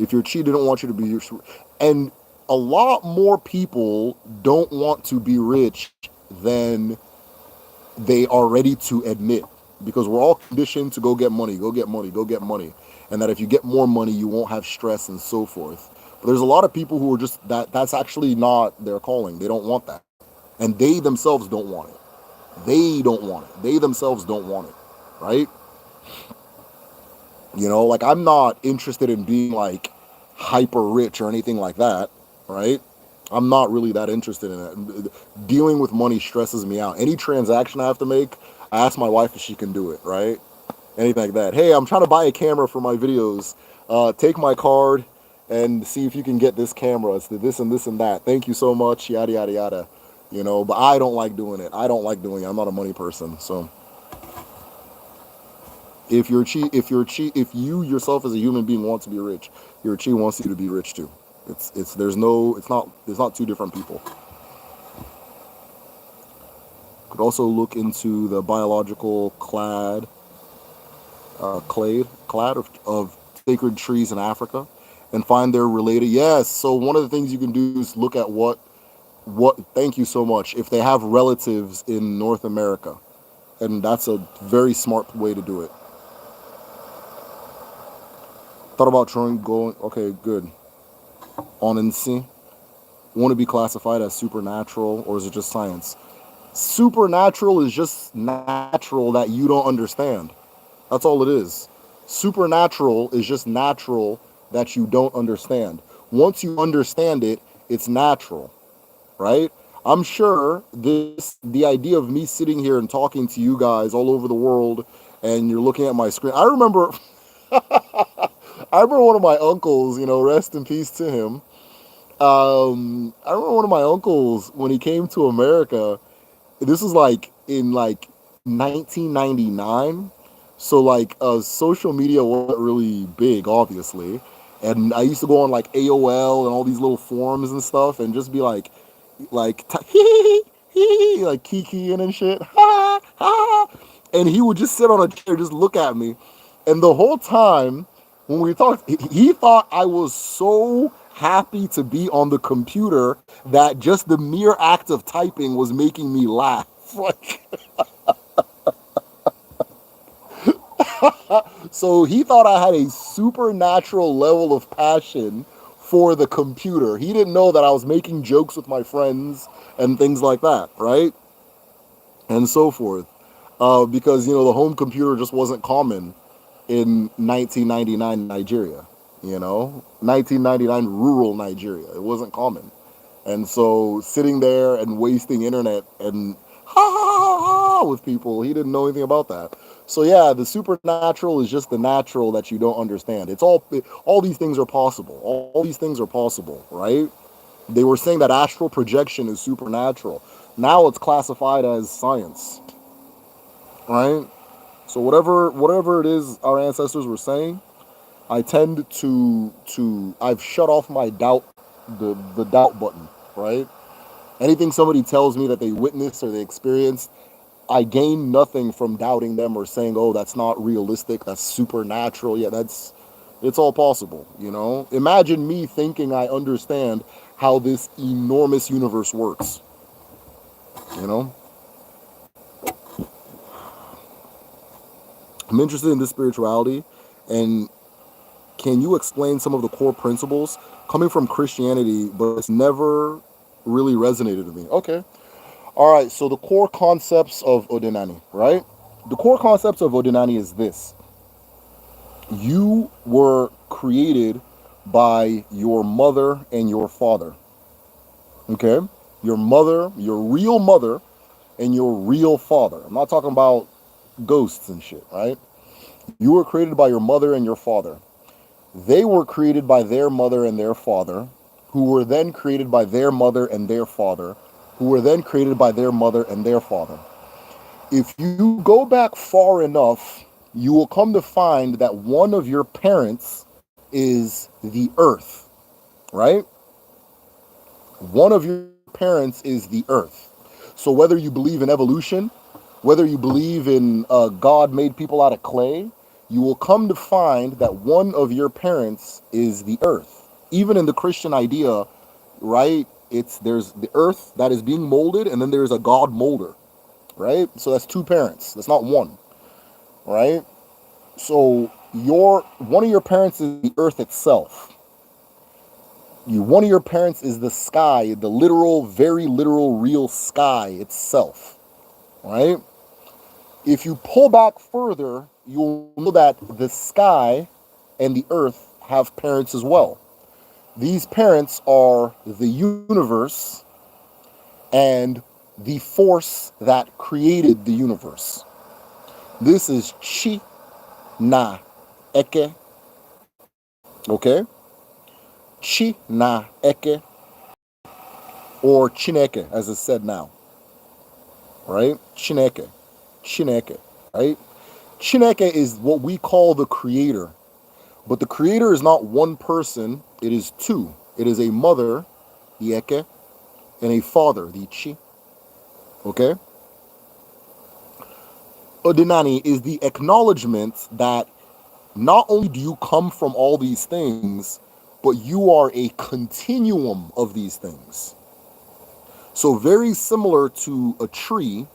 If your chi didn't want you to be rich, and a lot more people don't want to be rich than they are ready to admit, because we're all conditioned to go get money, go get money, go get money, and that if you get more money, you won't have stress and so forth. But there's a lot of people who are just that's actually not their calling. They don't want that, and they themselves don't want it. They don't want it. They themselves don't want it, right? Like I'm not interested in being like hyper rich or anything like that, right? I'm not really that interested in it. Dealing with money stresses me out. Any transaction I have to make, I ask my wife if she can do it, right? Anything like that. Hey, I'm trying to buy a camera for my videos. Take my card and see if you can get this camera. It's the this and this and that. Thank you so much. Yada yada yada. But I don't like doing it. I don't like doing it. I'm not a money person. So if you yourself as a human being want to be rich, your chi wants you to be rich too. There's not two different people. Could also look into the biological clad of sacred trees in Africa and find they're related. Yes, so one of the things you can do is look at what thank you so much, if they have relatives in North America. And that's a very smart way to do it. Thought about trying going. Okay, good. On and see. Want to be classified as supernatural, or is it just science? Supernatural is just natural that you don't understand. That's all it is. Supernatural is just natural that you don't understand. Once you understand it, it's natural, right? I'm sure the idea of me sitting here and talking to you guys all over the world, and you're looking at my screen. I remember one of my uncles, rest in peace to him. I remember one of my uncles when he came to America. This was like in like 1999, so like social media wasn't really big, obviously. And I used to go on like AOL and all these little forums and stuff, and just be like kikiing and shit, ha ha. And he would just sit on a chair, just look at me, and the whole time when we talked, he thought I was so happy to be on the computer that just the mere act of typing was making me laugh. Like, so he thought I had a supernatural level of passion for the computer. He didn't know that I was making jokes with my friends and things like that, right? And so forth. Because, the home computer just wasn't common in 1999 Nigeria, 1999 rural Nigeria. It wasn't common. And so sitting there and wasting internet and ha ha ha ha with people, he didn't know anything about that. So yeah, the supernatural is just the natural that you don't understand. All these things are possible. All these things are possible, right? They were saying that astral projection is supernatural. Now it's classified as science, right? So whatever it is our ancestors were saying, I tend to I've shut off my doubt, the doubt button, right? Anything somebody tells me that they witnessed or they experienced, I gain nothing from doubting them or saying, "Oh, that's not realistic. That's supernatural." Yeah, it's all possible. Imagine me thinking I understand how this enormous universe works. You know, I'm interested in this spirituality, and can you explain some of the core principles coming from Christianity, but it's never really resonated with me? Okay. All right. So the core concepts of Odinani, right? The core concepts of Odinani is this. You were created by your mother and your father. Okay? Your mother, your real mother, and your real father. I'm not talking about ghosts and shit, right? You were created by your mother and your father. They were created by their mother and their father, who were then created by their mother and their father, who were then created by their mother and their father. If you go back far enough, you will come to find that one of your parents is the earth, right? One of your parents is the earth. So whether you believe in evolution, whether you believe in God made people out of clay, you will come to find that one of your parents is the earth. Even in the Christian idea, right? There's the earth that is being molded, and then there's a God molder, right? So that's two parents. That's not one, right? So your one of your parents is the earth itself. One of your parents is the sky, the literal, very literal, real sky itself, right? If you pull back further, you'll know that the sky and the earth have parents as well. These parents are the universe and the force that created the universe. This is Chi na Eke, okay? Chi na Eke, or Chineke, as it's said now, right? Chineke, Chineke, right? Chineke is what we call the creator. But the creator is not one person, it is two. It is a mother, the Eke, and a father, the Chi. Okay? Odinani is the acknowledgement that not only do you come from all these things, but you are a continuum of these things. So, very similar to a tree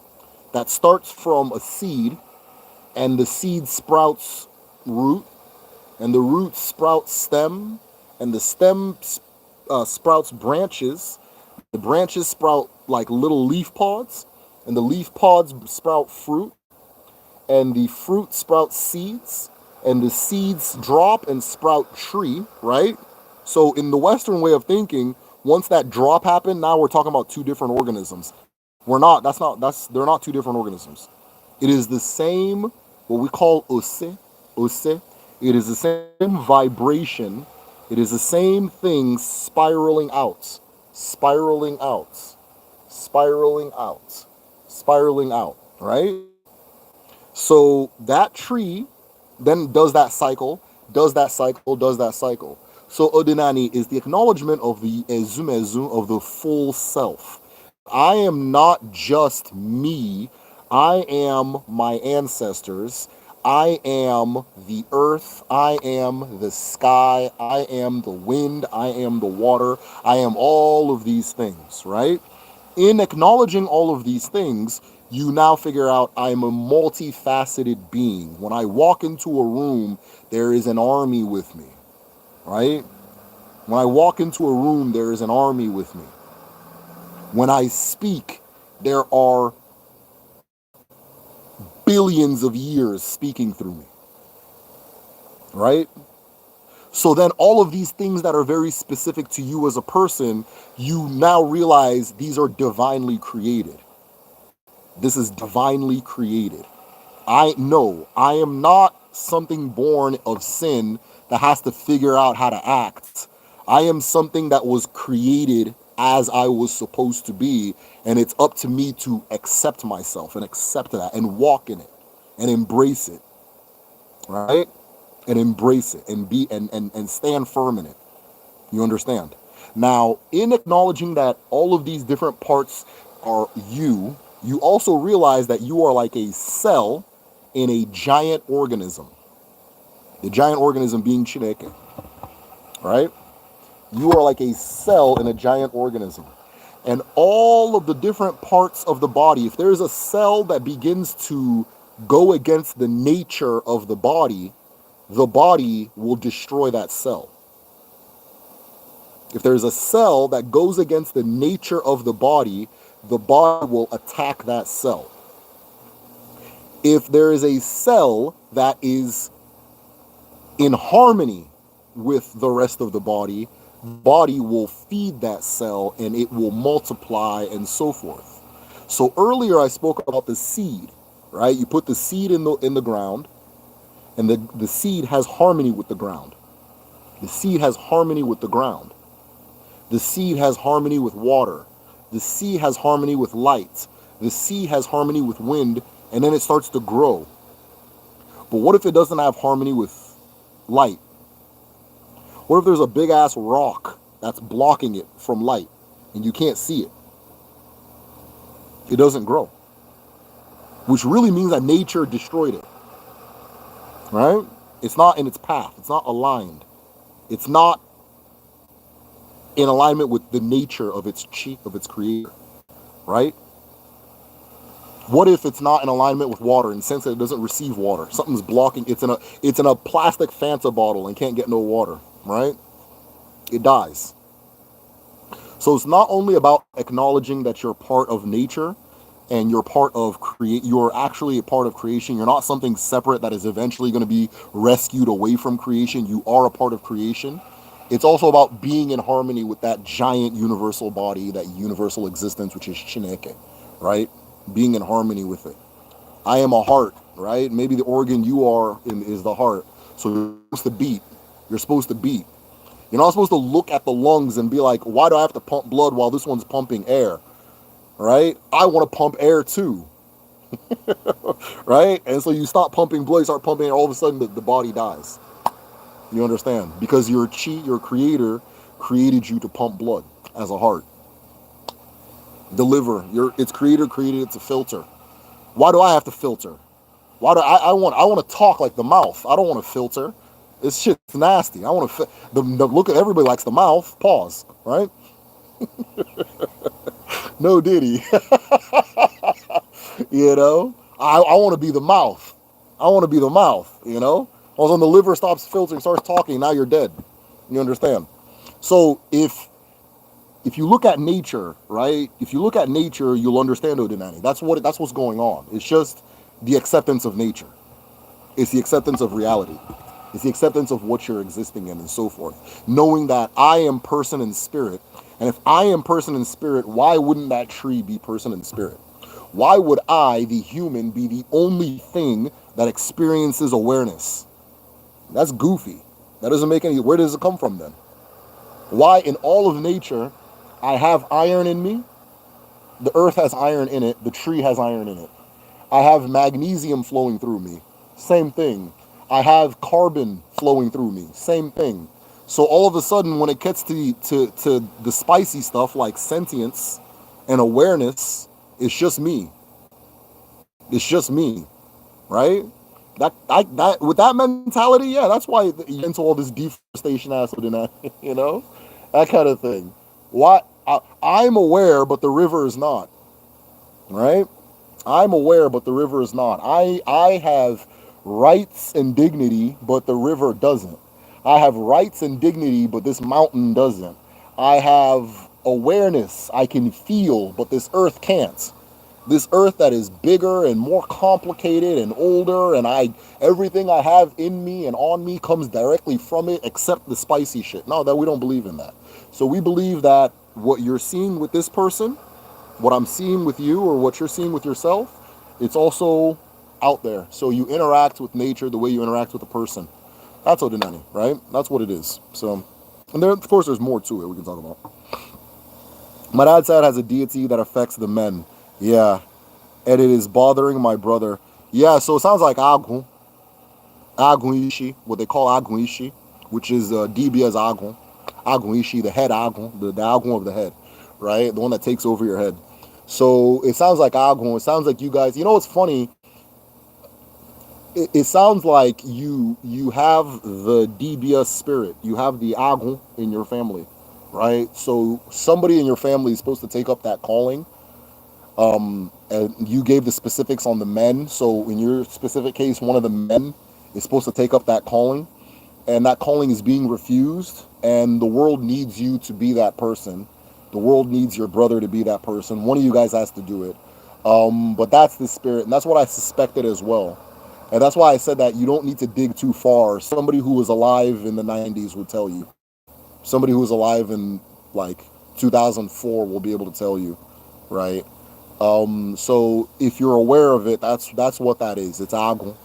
that starts from a seed, and the seed sprouts root, and the root sprouts stem, and the stem sprouts branches. The branches sprout like little leaf pods, and the leaf pods sprout fruit, and the fruit sprouts seeds, and the seeds drop and sprout tree, right? So in the Western way of thinking, once that drop happened, now we're talking about two different organisms. They're not two different organisms. It is the same, what we call ose. It is the same vibration. It is the same thing spiraling out, spiraling out, spiraling out, spiraling out, right? So that tree then does that cycle, does that cycle, does that cycle. So Odinani is the acknowledgement of the ezumezu, of the full self. I am not just me. I am my ancestors. I am the earth. I am the sky. I am the wind. I am the water. I am all of these things, right? In acknowledging all of these things, you now figure out I'm a multifaceted being. When I walk into a room, there is an army with me, right? When I walk into a room, there is an army with me. When I speak, there are billions of years speaking through me, right? So then all of these things that are very specific to you as a person, you now realize these are divinely created. This is divinely created. I know I am not something born of sin that has to figure out how to act. I am something that was created as I was supposed to be, and it's up to me to accept myself and accept that and walk in it and embrace it, right? And embrace it and be and stand firm in it. You understand? Now, in acknowledging that all of these different parts are you, you also realize that you are like a cell in a giant organism. The giant organism being Chineke, right? You are like a cell in a giant organism. And all of the different parts of the body, if there's a cell that begins to go against the nature of the body will destroy that cell. If there's a cell that goes against the nature of the body will attack that cell. If there is a cell that is in harmony with the rest of the body will feed that cell and it will multiply and so forth. So earlier I spoke about the seed, right? You put the seed in the ground, and the seed has harmony with the ground. The seed has harmony with the ground. The seed has harmony with water. The seed has harmony with light. The seed has harmony with wind, and then it starts to grow. But what if it doesn't have harmony with light? What if there's a big ass rock that's blocking it from light and you can't see it? It doesn't grow. Which really means that nature destroyed it. Right? It's not in its path. It's not aligned. It's not in alignment with the nature of its creator. Right? What if it's not in alignment with water in the sense that it doesn't receive water? Something's blocking. It's in a plastic Fanta bottle and can't get no water, right? It dies. So it's not only about acknowledging that you're part of nature and you're actually a part of creation. You're not something separate that is eventually going to be rescued away from creation. You are a part of creation. It's also about being in harmony with that giant universal body, that universal existence, which is Chineke, right? Being in harmony with it. I am a heart, right? Maybe the organ you are in is the heart. So you're supposed to beat. You're supposed to beat. You're not supposed to look at the lungs and be like, why do I have to pump blood while this one's pumping air? Right? I want to pump air too. Right? And so you stop pumping blood, you start pumping air, all of a sudden the body dies. You understand? Because your creator, created you to pump blood as a heart. The liver, its creator created it to filter. Why do I have to filter? Why do I want to talk like the mouth? I don't want to filter. This shit's nasty. I want to the look at everybody likes the mouth. Pause. Right? No Diddy. You know? I want to be the mouth. I want to be the mouth, you know? All of a sudden the liver stops filtering, starts talking, now you're dead. You understand? So if you look at nature, right? If you look at nature, you'll understand Odinani. That's what's going on. It's just the acceptance of nature. It's the acceptance of reality. It's the acceptance of what you're existing in and so forth. Knowing that I am person and spirit. And if I am person and spirit, why wouldn't that tree be person and spirit? Why would I, the human, be the only thing that experiences awareness? That's goofy. That doesn't make any... Where does it come from then? Why in all of nature, I have iron in me, the earth has iron in it, the tree has iron in it. I have magnesium flowing through me, same thing. I have carbon flowing through me, same thing. So all of a sudden, when it gets to the spicy stuff like sentience and awareness, it's just me. It's just me, right? That with that mentality, yeah, that's why you into all this deforestation ass, you know, that kind of thing. Why I'm aware, but the river is not, right? I'm aware, but the river is not. I have rights and dignity, but the river doesn't. I have rights and dignity, but this mountain doesn't. I have awareness, I can feel, but this earth can't. This earth that is bigger and more complicated and older, and everything I have in me and on me comes directly from it except the spicy shit. No, that we don't believe in that. So we believe that what you're seeing with this person, what I'm seeing with you, or what you're seeing with yourself, it's also out there. So you interact with nature the way you interact with a person. That's Odinani, right? That's what it is. So, and there, of course, there's more to it we can talk about. My dad said has a deity that affects the men. Yeah. And it is bothering my brother. Yeah, so it sounds like Agun. Agun Ishi, what they call Agun Ishi, which is DB as Agun. Agun Ishi, the head Agun, the Agun of the head, right? The one that takes over your head. So it sounds like Agun. It sounds like you guys, you know what's funny? It sounds like you have the DBS spirit. You have the Agun in your family, right? So somebody in your family is supposed to take up that calling. And you gave the specifics on the men. So in your specific case, one of the men is supposed to take up that calling, and that calling is being refused, and the world needs you to be that person. The world needs your brother to be that person. One of you guys has to do it. But that's the spirit, and that's what I suspected as well. And that's why I said that you don't need to dig too far. Somebody who was alive in the 90s would tell you. Somebody who was alive in like 2004 will be able to tell you, right? So if you're aware of it, that's what that is. It's Agun.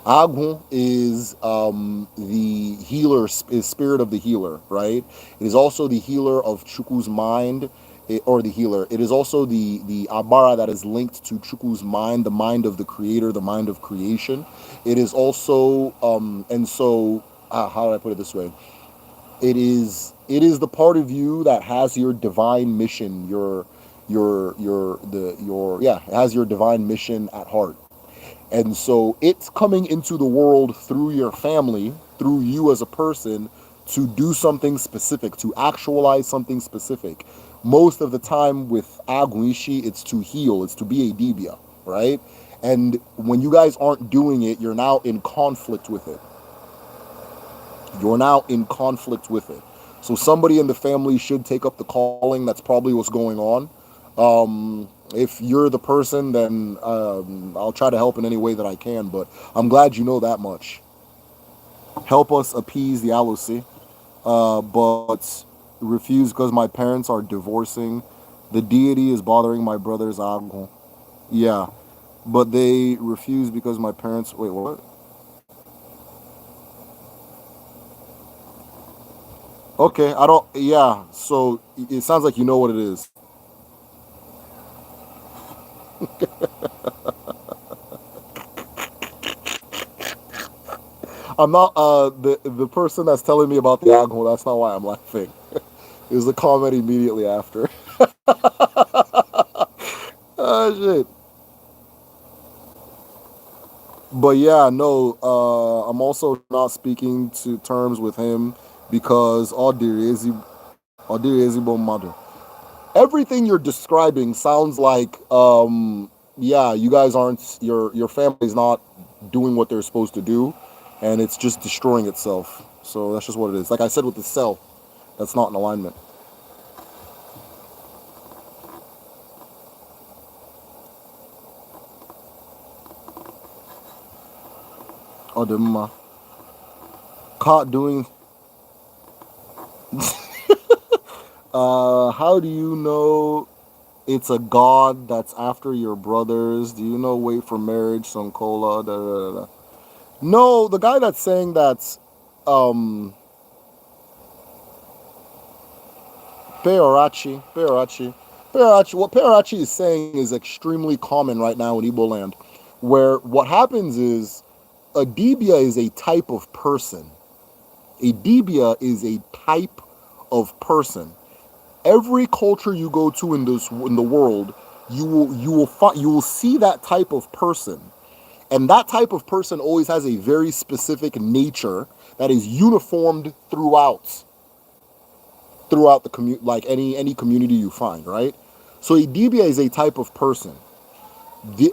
Agun is the healer, is spirit of the healer, right? It is also the healer of Chuku's mind, or the healer. It is also the Abara that is linked to Chuku's mind, the mind of the creator, the mind of creation. It is also, and so, how do I put it this way? It is the part of you that has your divine mission, your it has your divine mission at heart. And so it's coming into the world through your family, through you as a person, to do something specific, to actualize something specific. Most of the time with Aguishi, it's to heal, it's to be a Dibia, right? And when you guys aren't doing it, you're now in conflict with it. You're now in conflict with it. So somebody in the family should take up the calling. That's probably what's going on. If you're the person, then I'll try to help in any way that I can. But I'm glad you know that much. Help us appease the Alusi. But refuse because my parents are divorcing. The deity is bothering my brother's Agon. Yeah. But they refuse because my parents. Wait, what? Okay, I don't. Yeah, so it sounds like you know what it is. I'm not the person that's telling me about the alcohol. That's not why I'm laughing. It was the comment immediately after. Ah, shit. But yeah, no. I'm also not speaking to terms with him because Adirezi Madu. Everything you're describing sounds like yeah, you guys aren't your family's not doing what they're supposed to do, and it's just destroying itself. So that's just what it is. Like I said with the cell, that's not in alignment. Odemma. Caught doing. How do you know it's a god that's after your brothers? Do you know wait for marriage, Sonkola? Da, da, da, da. No, the guy that's saying that, um, Peorachi. What Peorachi is saying is extremely common right now in Igbo land, where what happens is a dibia is a type of person. A dibia is a type of person. Every culture you go to in the world, you will see that type of person, and that type of person always has a very specific nature that is uniformed throughout the community, like any community you find, right? So a dibia is a type of person.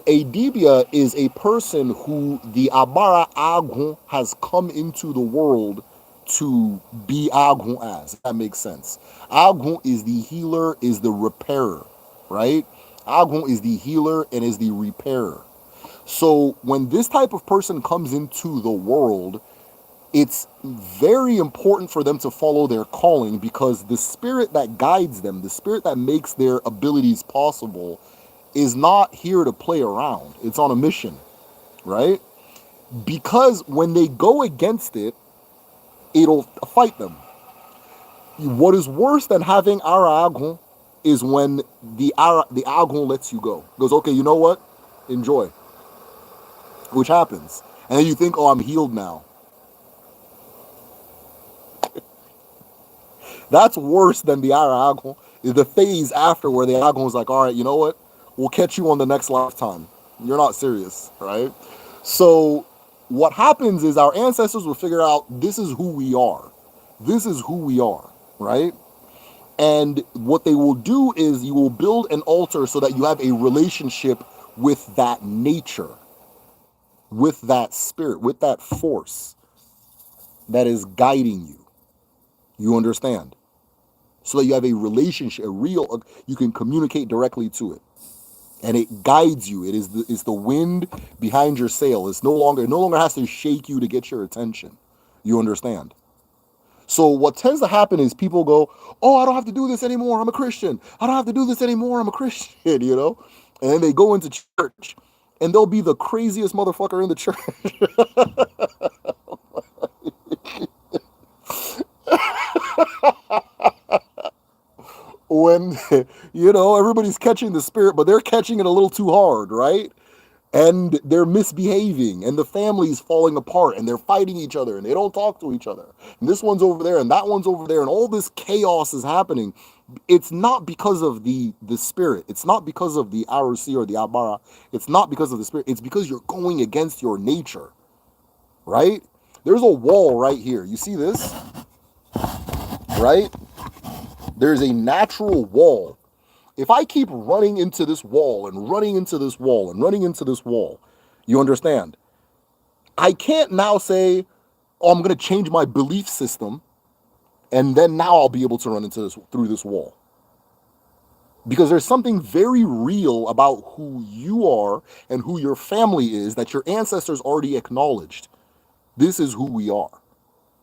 A dibia is a person who the abara agun has come into the world to be agun as. If that makes sense. Agun is the healer, is the repairer, right? Agun is the healer and is the repairer. So when this type of person comes into the world, it's very important for them to follow their calling because the spirit that guides them, the spirit that makes their abilities possible, is not here to play around. It's on a mission, right? Because when they go against it, it'll fight them. What is worse than having Ara Agun is when the Agun lets you go. Goes, okay, you know what? Enjoy. Which happens. And then you think, oh, I'm healed now. That's worse than the Ara Agun. Is the phase after where the Agun is like, all right, you know what? We'll catch you on the next lifetime. You're not serious, right? So what happens is our ancestors will figure out this is who we are. This is who we are, right? And what they will do is you will build an altar so that you have a relationship with that nature, with that spirit, with that force that is guiding you. You understand? So that you have a relationship, you can communicate directly to it. and it guides you. It's the wind behind your sail. It no longer has to shake you to get your attention. You understand? So what tends to happen is people go, "Oh, I don't have to do this anymore. I'm a Christian. I don't have to do this anymore. I'm a Christian." And then they go into church, and they'll be the craziest motherfucker in the church. When everybody's catching the spirit, but they're catching it a little too hard, right? And they're misbehaving, and the family's falling apart, and they're fighting each other, and they don't talk to each other, and this one's over there and that one's over there, and all this chaos is happening. It's not because of the spirit. It's not because of the arusi or the abara. It's not because of the spirit. It's because you're going against your nature, right? There's a wall right here. You see this, right? There's a natural wall. If I keep running into this wall and running into this wall and running into this wall, you understand? I can't now say, "Oh, I'm going to change my belief system, and then now I'll be able to run into this through this wall." Because there's something very real about who you are and who your family is that your ancestors already acknowledged. This is who we are,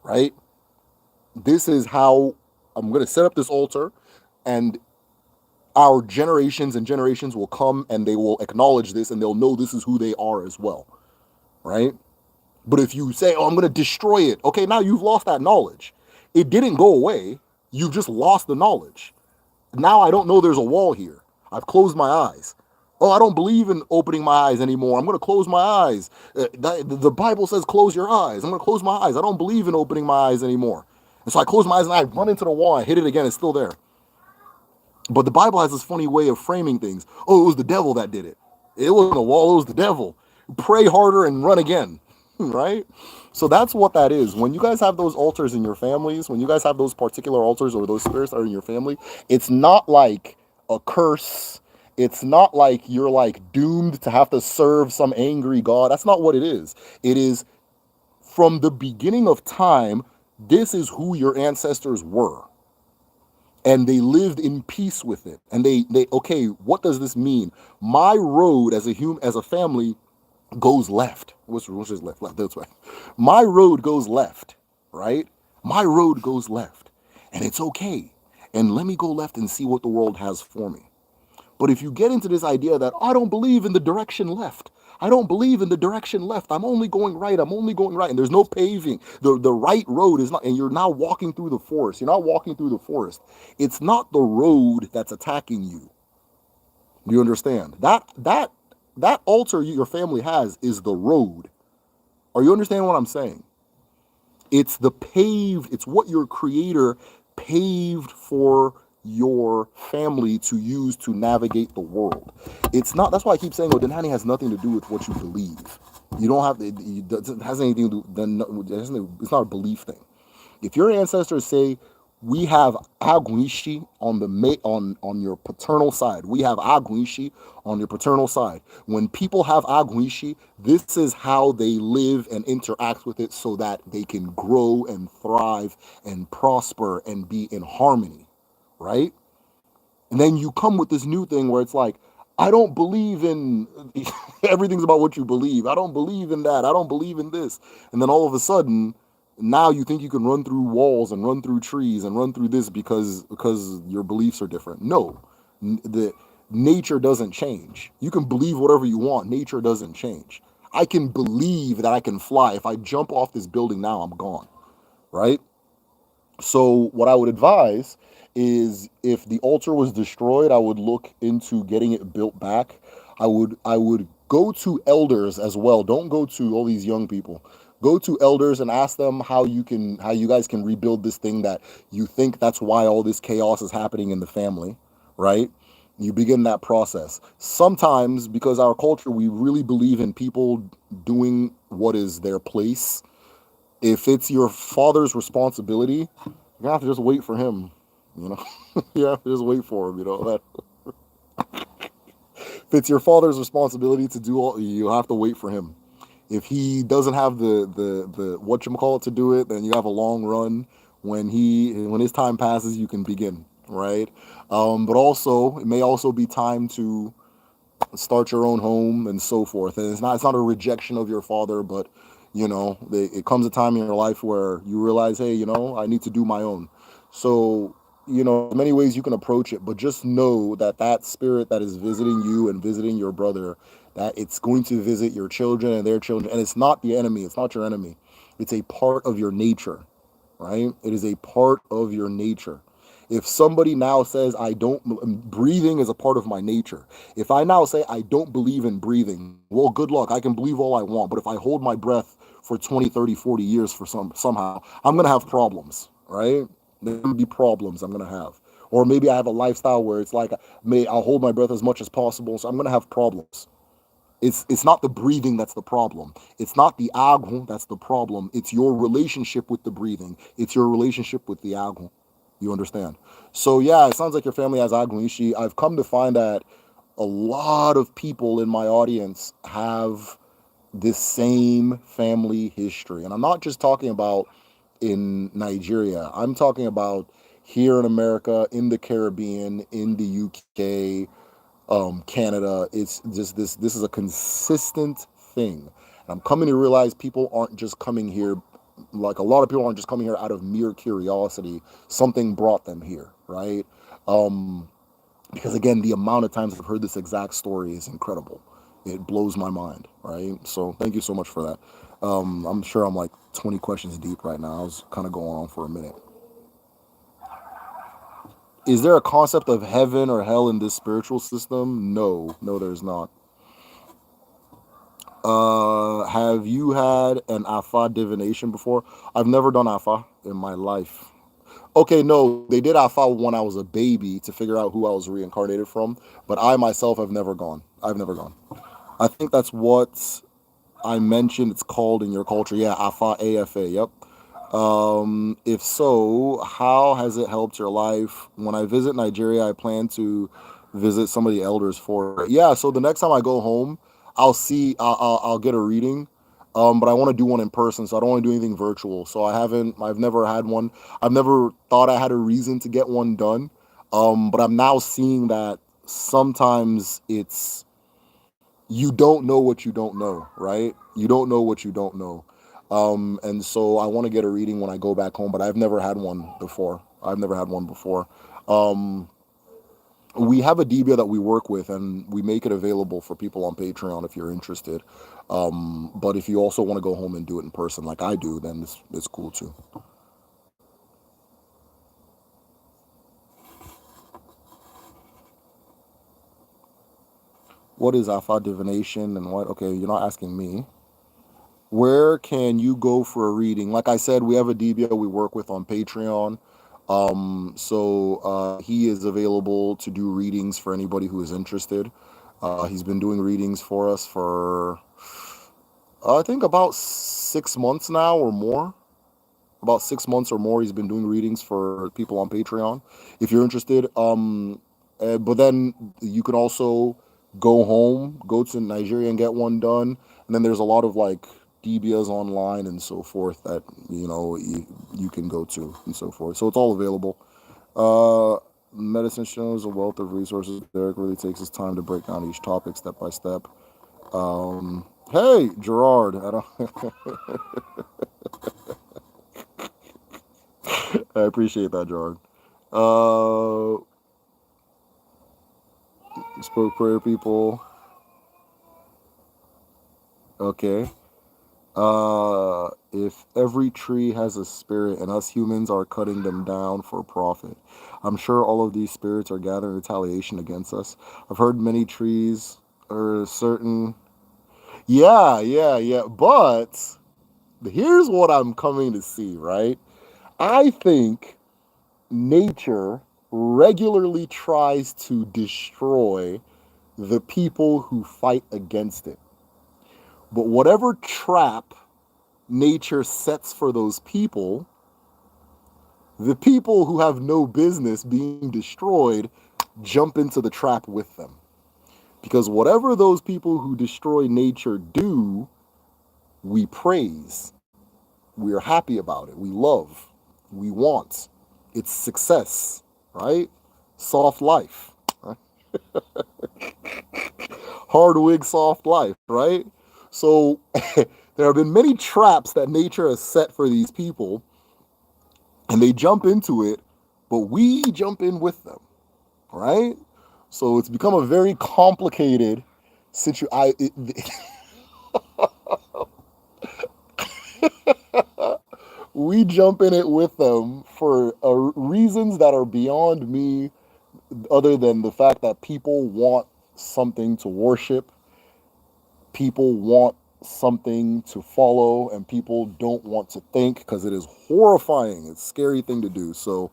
right? This is how I'm going to set up this altar, and our generations and generations will come and they will acknowledge this, and they'll know this is who they are as well, right? But if you say, "Oh, I'm going to destroy it," okay, now you've lost that knowledge. It didn't go away. You've just lost the knowledge. Now I don't know there's a wall here. I've closed my eyes. "Oh, I don't believe in opening my eyes anymore. I'm going to close my eyes. The Bible says close your eyes. I'm going to close my eyes. I don't believe in opening my eyes anymore." And so I close my eyes and I run into the wall. I hit it again. It's still there. But the Bible has this funny way of framing things. "Oh, it was the devil that did it. It wasn't a wall. It was the devil. Pray harder and run again." Right? So that's what that is. When you guys have those altars in your families, when you guys have those particular altars or those spirits that are in your family, it's not like a curse. It's not like you're like doomed to have to serve some angry God. That's not what it is. It is from the beginning of time, this is who your ancestors were, and they lived in peace with it. And they okay, what does this mean? My road as a family goes left. Which is left? Left. That's right. My road goes left, right? My road goes left, and it's okay. And let me go left and see what the world has for me. But if you get into this idea that "I don't believe in the direction left. I don't believe in the direction left. I'm only going right. I'm only going right." And there's no paving. The right road is not, and you're now walking through the forest. You're not walking through the forest. It's not the road that's attacking you. Do you understand? That altar your family has is the road. Are you understanding what I'm saying? It's what your creator paved for your family to use to navigate the world. It's not, that's why I keep saying, "Oh, Denani has nothing to do with what you believe." You don't have to, it has anything to do, it's not a belief thing. If your ancestors say, "We have Aguishi on your paternal side. We have Aguishi on your paternal side." When people have Aguishi, this is how they live and interact with it so that they can grow and thrive and prosper and be in harmony, right? And then you come with this new thing where it's like, "I don't believe in," everything's about what you believe. "I don't believe in that. I don't believe in this." And then all of a sudden, now you think you can run through walls and run through trees and run through this because your beliefs are different. No, the nature doesn't change. You can believe whatever you want. Nature doesn't change. I can believe that I can fly. If I jump off this building now, I'm gone, right? So what I would advise is, if the altar was destroyed, I would look into getting it built back. I would go to elders as well. Don't go to all these young people. Go to elders and ask them how you guys can rebuild this thing that you think that's why all this chaos is happening in the family, right? You begin that process. Sometimes, because our culture, we really believe in people doing what is their place. If it's your father's responsibility, you have to just wait for him. You know, you have to just wait for him. That if it's your father's responsibility to do all, you have to wait for him. If he doesn't have the whatchamacallit to do it, then you have a long run. When his time passes, you can begin, right? But also, it may also be time to start your own home and so forth. And it's not a rejection of your father, but it comes a time in your life where you realize, hey, I need to do my own. So there's many ways you can approach it, but just know that that spirit that is visiting you and visiting your brother, that it's going to visit your children and their children, and it's not the enemy. It's not your enemy. It's a part of your nature, right? It is a part of your nature. If somebody now says, I don't, breathing is a part of my nature. If I now say, I don't believe in breathing, well, good luck. I can believe all I want. But if I hold my breath for 20, 30, 40 years for somehow, I'm going to have problems, right? There's going to be problems I'm going to have. Or maybe I have a lifestyle where it's like, I'll hold my breath as much as possible. So I'm going to have problems. It's not the breathing that's the problem. It's not the aghu that's the problem. It's your relationship with the breathing. It's your relationship with the aghu. You understand? So yeah, it sounds like your family has aghu ishi. I've come to find that a lot of people in my audience have this same family history. And I'm not just talking about in Nigeria. I'm talking about here in America, in the Caribbean, in the UK, Canada. It's just this is a consistent thing. And I'm coming to realize people aren't just coming here, like a lot of people aren't just coming here out of mere curiosity. Something brought them here, right? Um, because again, the amount of times I've heard this exact story is incredible. It blows my mind, right? So thank you so much for that. I'm sure I'm like 20 questions deep right now. I was kind of going on for a minute. Is there a concept of heaven or hell in this spiritual system? No, no, there's not. Have you had an Afa divination before? I've never done Afa in my life. Okay, no, they did Afa when I was a baby to figure out who I was reincarnated from, but I myself have never gone. I've never gone. I think that's what I mentioned it's called in your culture. Yeah, Afa, AFA. Yep. If so, how has it helped your life? When I visit Nigeria, I plan to visit some of the elders for it. Yeah, so the next time I go home, I'll get a reading. But I want to do one in person, so I don't want to do anything virtual. So I've never had one. I've never thought I had a reason to get one done. But I'm now seeing that sometimes you don't know what you don't know, right? You don't know what you don't know. And so I want to get a reading when I go back home, but I've never had one before. I've never had one before. Um, we have a DBA that we work with, and we make it available for people on Patreon if you're interested. But if you also want to go home and do it in person, like I do, then it's cool too. What is Alpha divination and what? Okay, you're not asking me. Where can you go for a reading? Like I said, we have a DBA we work with on Patreon. He is available to do readings for anybody who is interested. He's been doing readings for us for I think about 6 months now or more. About 6 months or more, he's been doing readings for people on Patreon. If you're interested, but then you can also go home, go to Nigeria and get one done. And then there's a lot of like DBAs online and so forth that you can go to and so forth. So it's all available. Medicine shows a wealth of resources. Derek really takes his time to break down each topic step by step. Hey, Gerard, I don't. I appreciate that, Gerard. Uh, spoke prayer people. Okay. If every tree has a spirit and us humans are cutting them down for profit, I'm sure all of these spirits are gathering retaliation against us. I've heard many trees are certain. Yeah, yeah, yeah. But here's what I'm coming to see, right? I think nature regularly tries to destroy the people who fight against it. But whatever trap nature sets for those people, the people who have no business being destroyed jump into the trap with them. Because whatever those people who destroy nature do, we praise. We are happy about it. We love. We want. It's success, right? Soft life. hard wig, soft life, right? So there have been many traps that nature has set for these people, and they jump into it, but we jump in with them, right? So it's become a very complicated situation. We jump in it with them for reasons that are beyond me, other than the fact that people want something to worship, people want something to follow, and people don't want to think because it is horrifying. It's a scary thing to do. So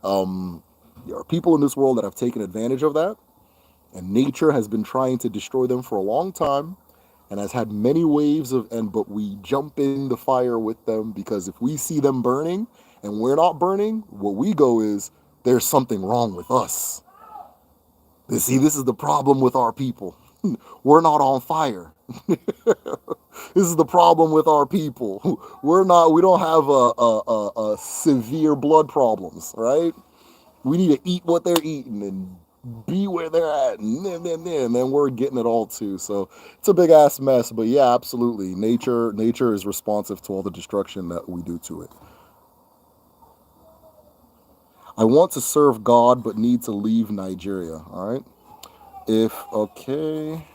there are people in this world that have taken advantage of that, and nature has been trying to destroy them for a long time and has had many waves of, and but we jump in the fire with them, because if we see them burning and we're not burning, what we go is, there's something wrong with us. See, this is the problem with our people. We're not on fire. This is the problem with our people. We don't have a severe blood problems, right? We need to eat what they're eating and be where they're at, and then we're getting it all too. So it's a big ass mess. But yeah, absolutely, nature is responsive to all the destruction that we do to it. I want to serve God, but need to leave Nigeria. All right. If okay,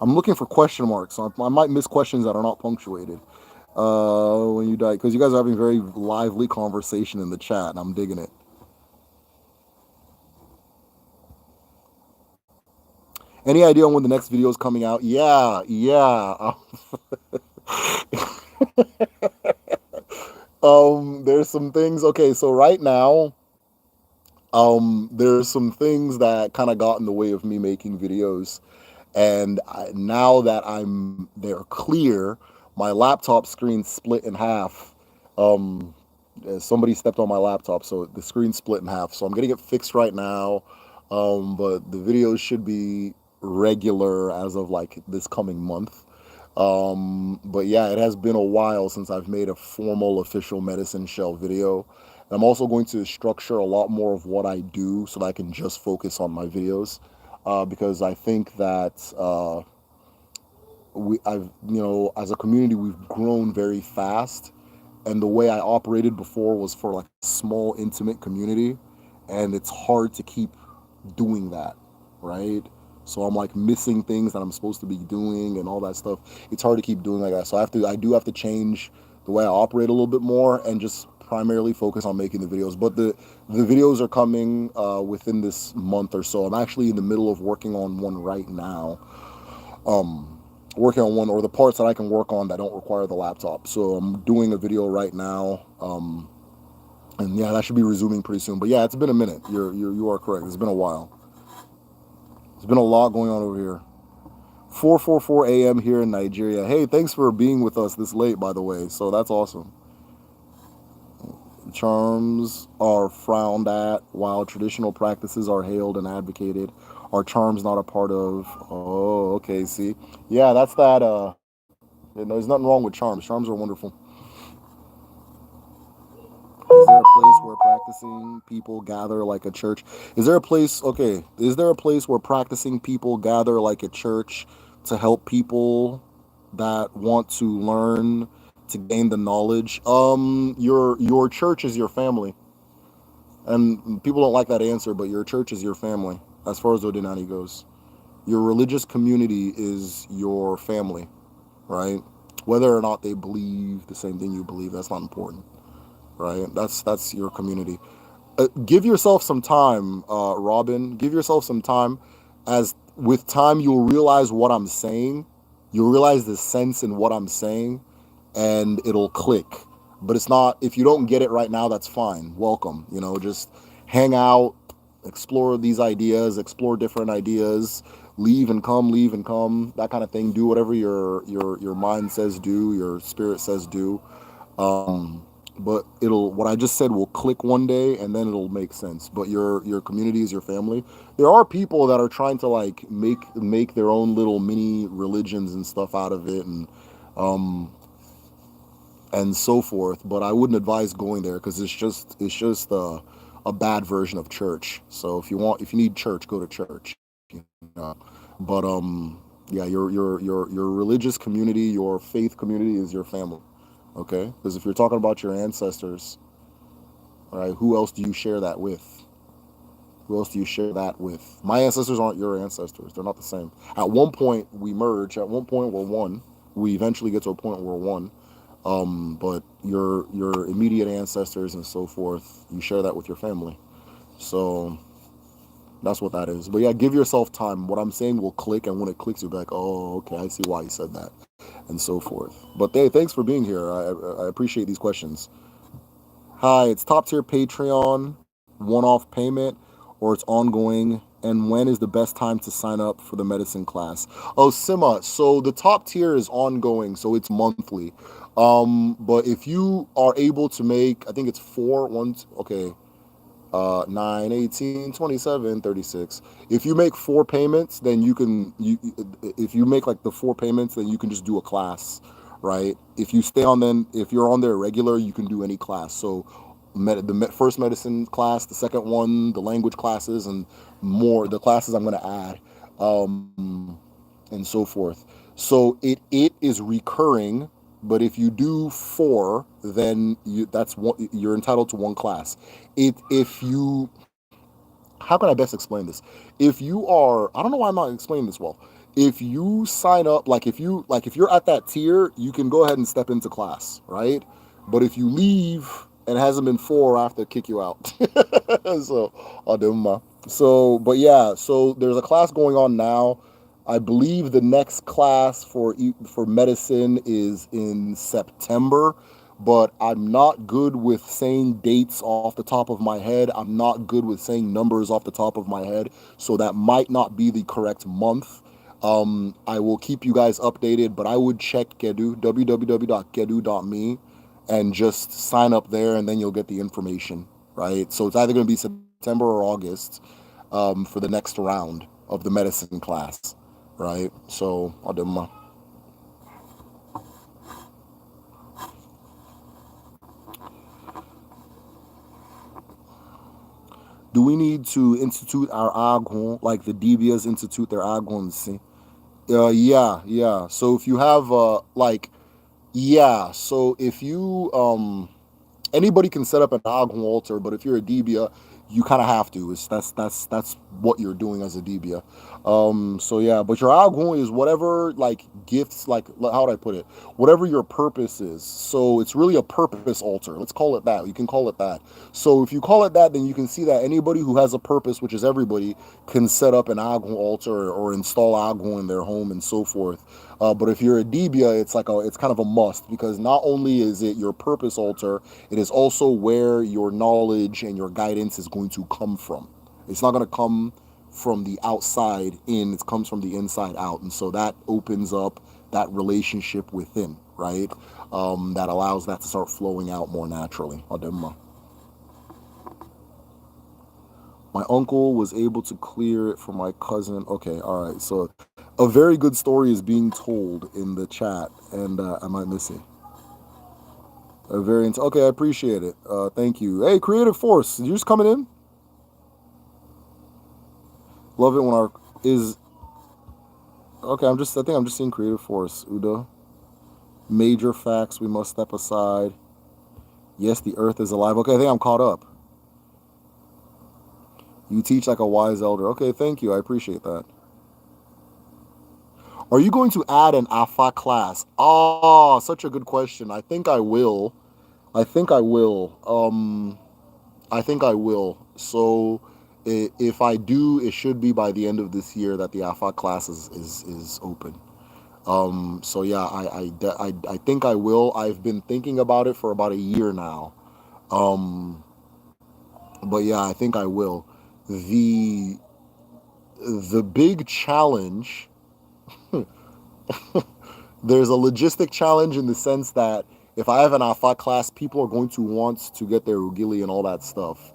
I'm looking for question marks. So I might miss questions that are not punctuated. When you die, because you guys are having very lively conversation in the chat, and I'm digging it. Any idea on when the next video is coming out? Yeah, yeah. There's some things. Okay, so right now, there's some things that kind of got in the way of me making videos, and now that they're clear, my laptop screen split in half. Um, Somebody stepped on my laptop, so the screen split in half. So I'm getting it fixed right now, but the videos should be regular as of like this coming month. But yeah, it has been a while since I've made a formal official medicine shell video. And I'm also going to structure a lot more of what I do so that I can just focus on my videos, because I think that as a community, we've grown very fast, and the way I operated before was for like a small, intimate community, and it's hard to keep doing that, right? So I'm like missing things that I'm supposed to be doing and all that stuff. It's hard to keep doing like that. So I do have to change the way I operate a little bit more and just primarily focus on making the videos. But the videos are coming within this month or so. I'm actually in the middle of working on one right now. Working on one, or the parts that I can work on that don't require the laptop. So I'm doing a video right now. And yeah, that should be resuming pretty soon. But yeah, it's been a minute. You are correct. It's been a while. There's been a lot going on over here. 4:44 a.m. here in Nigeria. Hey, thanks for being with us this late, by the way. So that's awesome. Charms are frowned at, while traditional practices are hailed and advocated. Are charms not a part of? Oh, okay. See, yeah, that's that. There's nothing wrong with charms. Charms are wonderful. Is there a place where practicing people gather like a church? Is there a place? Okay, is there a place where practicing people gather like a church to help people that want to learn to gain the knowledge? Your church is your family, and people don't like that answer, but your church is your family as far as Odinani goes. Your religious community is your family, right? Whether or not they believe the same thing you believe, that's not important, right? That's your community. Give yourself some time, Robin. Give yourself some time. As with time, you'll realize what I'm saying. You'll realize the sense in what I'm saying, and it'll click. But it's not. If you don't get it right now, that's fine. Welcome. Just hang out, explore these ideas, explore different ideas. Leave and come. That kind of thing. Do whatever your mind says do, your spirit says do. But what I just said will click one day, and then it'll make sense. But your community is your family. There are people that are trying to like make their own little mini religions and stuff out of it, and and so forth. But I wouldn't advise going there because it's just a bad version of church. So if you need church, go to church. But yeah, your religious community, your faith community is your family. Okay, because if you're talking about your ancestors, right, who else do you share that with? Who else do you share that with? My ancestors aren't your ancestors. They're not the same. At one point we merge. At one point we're one. We eventually get to a point where we're one. But your immediate ancestors and so forth, you share that with your family. So that's what that is. But yeah, give yourself time. What I'm saying will click, and when it clicks, you'll be like, oh, okay, I see why you said that, and so forth. But hey, thanks for being here. I appreciate these questions. Hi, it's top tier Patreon, one off payment, or it's ongoing. And when is the best time to sign up for the medicine class? Oh, Sima. So the top tier is ongoing, so it's monthly. But if you are able to make, I think it's four, one, okay, 9, 18, 27, 36. If you make four payments, then if you make like the four payments, then you can just do a class, right? If you're on there regular, you can do any class. So first medicine class, the second one, the language classes, and more, the classes I'm going to add, um, and so forth. So it is recurring, but if you do four, then you're entitled to one class. If you How can I best explain this? If you are, I don't know why I'm not explaining this well. If you sign up, if you're at that tier, you can go ahead and step into class, right? But if you leave and it hasn't been four, I have to kick you out. So I'll do my. So, but yeah, so there's a class going on now. I believe the next class for medicine is in September, but I'm not good with saying dates off the top of my head. I'm not good with saying numbers off the top of my head, so that might not be the correct month. I will keep you guys updated, but I would check Gedu, www.gedu.me, and just sign up there, and then you'll get the information, right? So it's either going to be September or August, for the next round of the medicine class, right? So I'll do my. Do we need to institute our agon like the DBS institute their agons? Yeah. So if you have yeah. So if you anybody can set up an agon altar, but if you're a Debia, you kind of have to. That's what you're doing as a Debia. So yeah, but your agon is whatever like gifts, like how would I put it? Whatever your purpose is. So it's really a purpose altar. Let's call it that. You can call it that. So if you call it that, then you can see that anybody who has a purpose, which is everybody, can set up an agon altar or install agon in their home and so forth. But if you're a Debia, it's kind of a must because not only is it your purpose altar, it is also where your knowledge and your guidance is going to come from. It's not going to come from the outside in, it comes from the inside out. And so that opens up that relationship within, right? That allows that to start flowing out more naturally. My uncle was able to clear it for my cousin. Okay, all right. So a very good story is being told in the chat, and I might miss it. Okay, I appreciate it. Thank you. Hey, Creative Force, you just coming in? Love it when our is okay. I think I'm just seeing Creative Force. Uda, major facts we must step aside. Yes, the Earth is alive. Okay, I think I'm caught up. You teach like a wise elder. Okay, thank you. I appreciate that. Are you going to add an Alpha class? Oh, such a good question. I think I will. I think I will. I think I will. So if I do, it should be by the end of this year that the Alpha class is open. So yeah, I think I will. I've been thinking about it for about a year now. Um, but yeah, I think I will. The the big challenge, there's a logistic challenge in the sense that if I have an Alpha class, people are going to want to get their Ugili and all that stuff.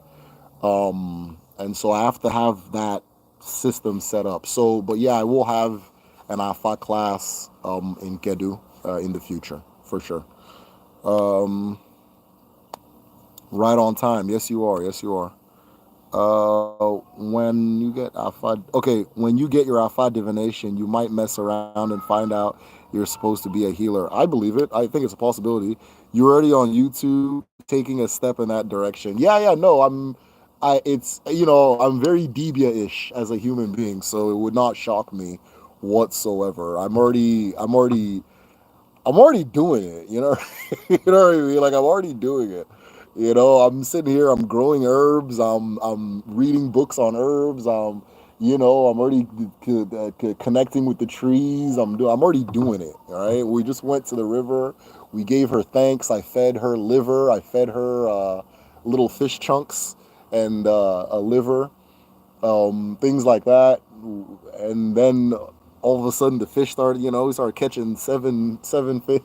And so I have to have that system set up. So, but yeah, I will have an Alpha class in Kedu in the future for sure. Um, right on time. Yes, you are. Yes, you are. When you get alpha, okay, when you get your alpha divination, you might mess around and find out you're supposed to be a healer. I believe it. I think it's a possibility. You're already on YouTube taking a step in that direction. Yeah, yeah, no, it's, I'm very Debia-ish as a human being, so it would not shock me whatsoever. I'm already doing it, you know? You know what I mean? Like I'm already doing it. I'm sitting here, I'm growing herbs, I'm reading books on herbs, I'm already connecting with the trees. I'm already doing it, all right? We just went to the river. We gave her thanks. I fed her liver. I fed her little fish chunks and a liver, things like that. And then all of a sudden the fish started, we started catching seven fish,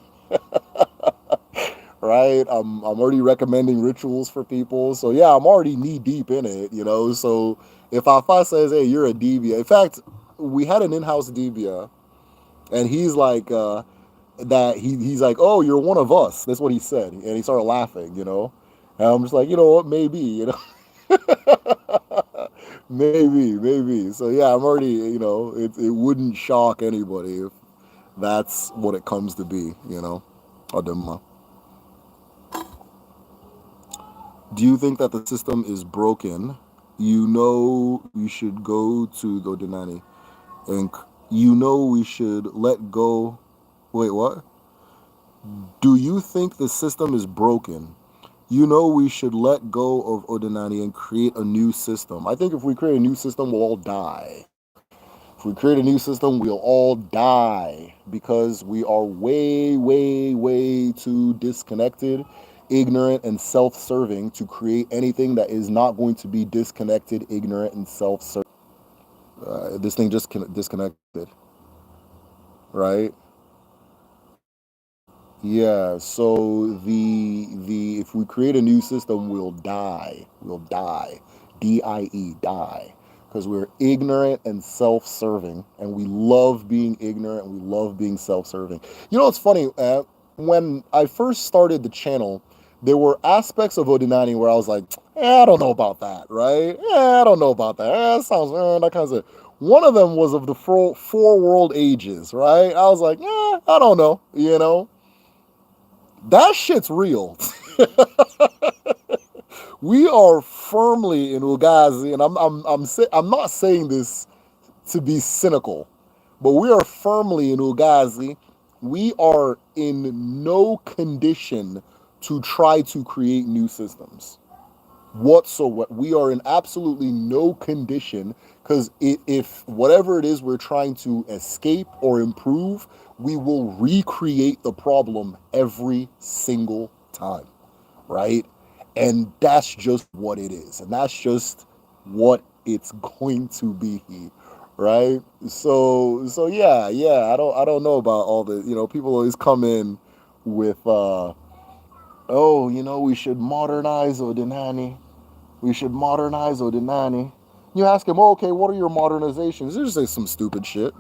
right? I'm already recommending rituals for people. So yeah, I'm already knee deep in it. So if Alpha says, hey, you're a Debia, in fact, we had an in-house Debia, and he's like, he's like, oh, you're one of us. That's what he said. And he started laughing. And I'm just like, you know what, maybe. Maybe. So yeah, I'm already. It wouldn't shock anybody if that's what it comes to be. Adema. Do you think that the system is broken? You should go to the Denani, and we should let go. Wait, what? Do you think the system is broken? We should let go of Odinani and create a new system. I think if we create a new system, we'll all die. If we create a new system, we'll all die because we are way, way, way too disconnected, ignorant, and self serving to create anything that is not going to be disconnected, ignorant, and self serving. This thing just disconnected, right? Yeah, so the if we create a new system, we'll die. We'll die. DIE, die. Because we're ignorant and self-serving, and we love being ignorant and we love being self-serving. It's funny, when I first started the channel, there were aspects of Odinani where I was like, I don't know about that, right? I don't know about that. Sounds that kind of stuff. One of them was of the four world ages, right? I was like, I don't know. That shit's real. We are firmly in Ugazi, and I'm not saying this to be cynical, but we are firmly in Ugazi. We are in no condition to try to create new systems whatsoever. We are in absolutely no condition because if whatever it is we're trying to escape or improve, we will recreate the problem every single time, right? And that's just what it is, and that's just what it's going to be, right? So yeah. I don't know about all the people always come in with oh we should modernize Odinani. We should modernize Odinani. You ask him, oh, okay, what are your modernizations? They just say some stupid shit.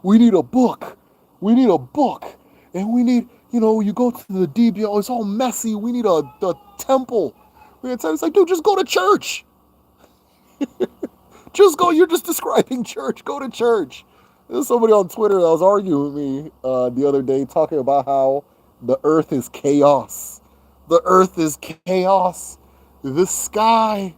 We need a book. We need a book. And we need, you go to the DBO, it's all messy. We need a temple. It's like, dude, just go to church. Just go. You're just describing church. Go to church. There's somebody on Twitter that was arguing with me the other day talking about how the earth is chaos. The earth is chaos. The sky.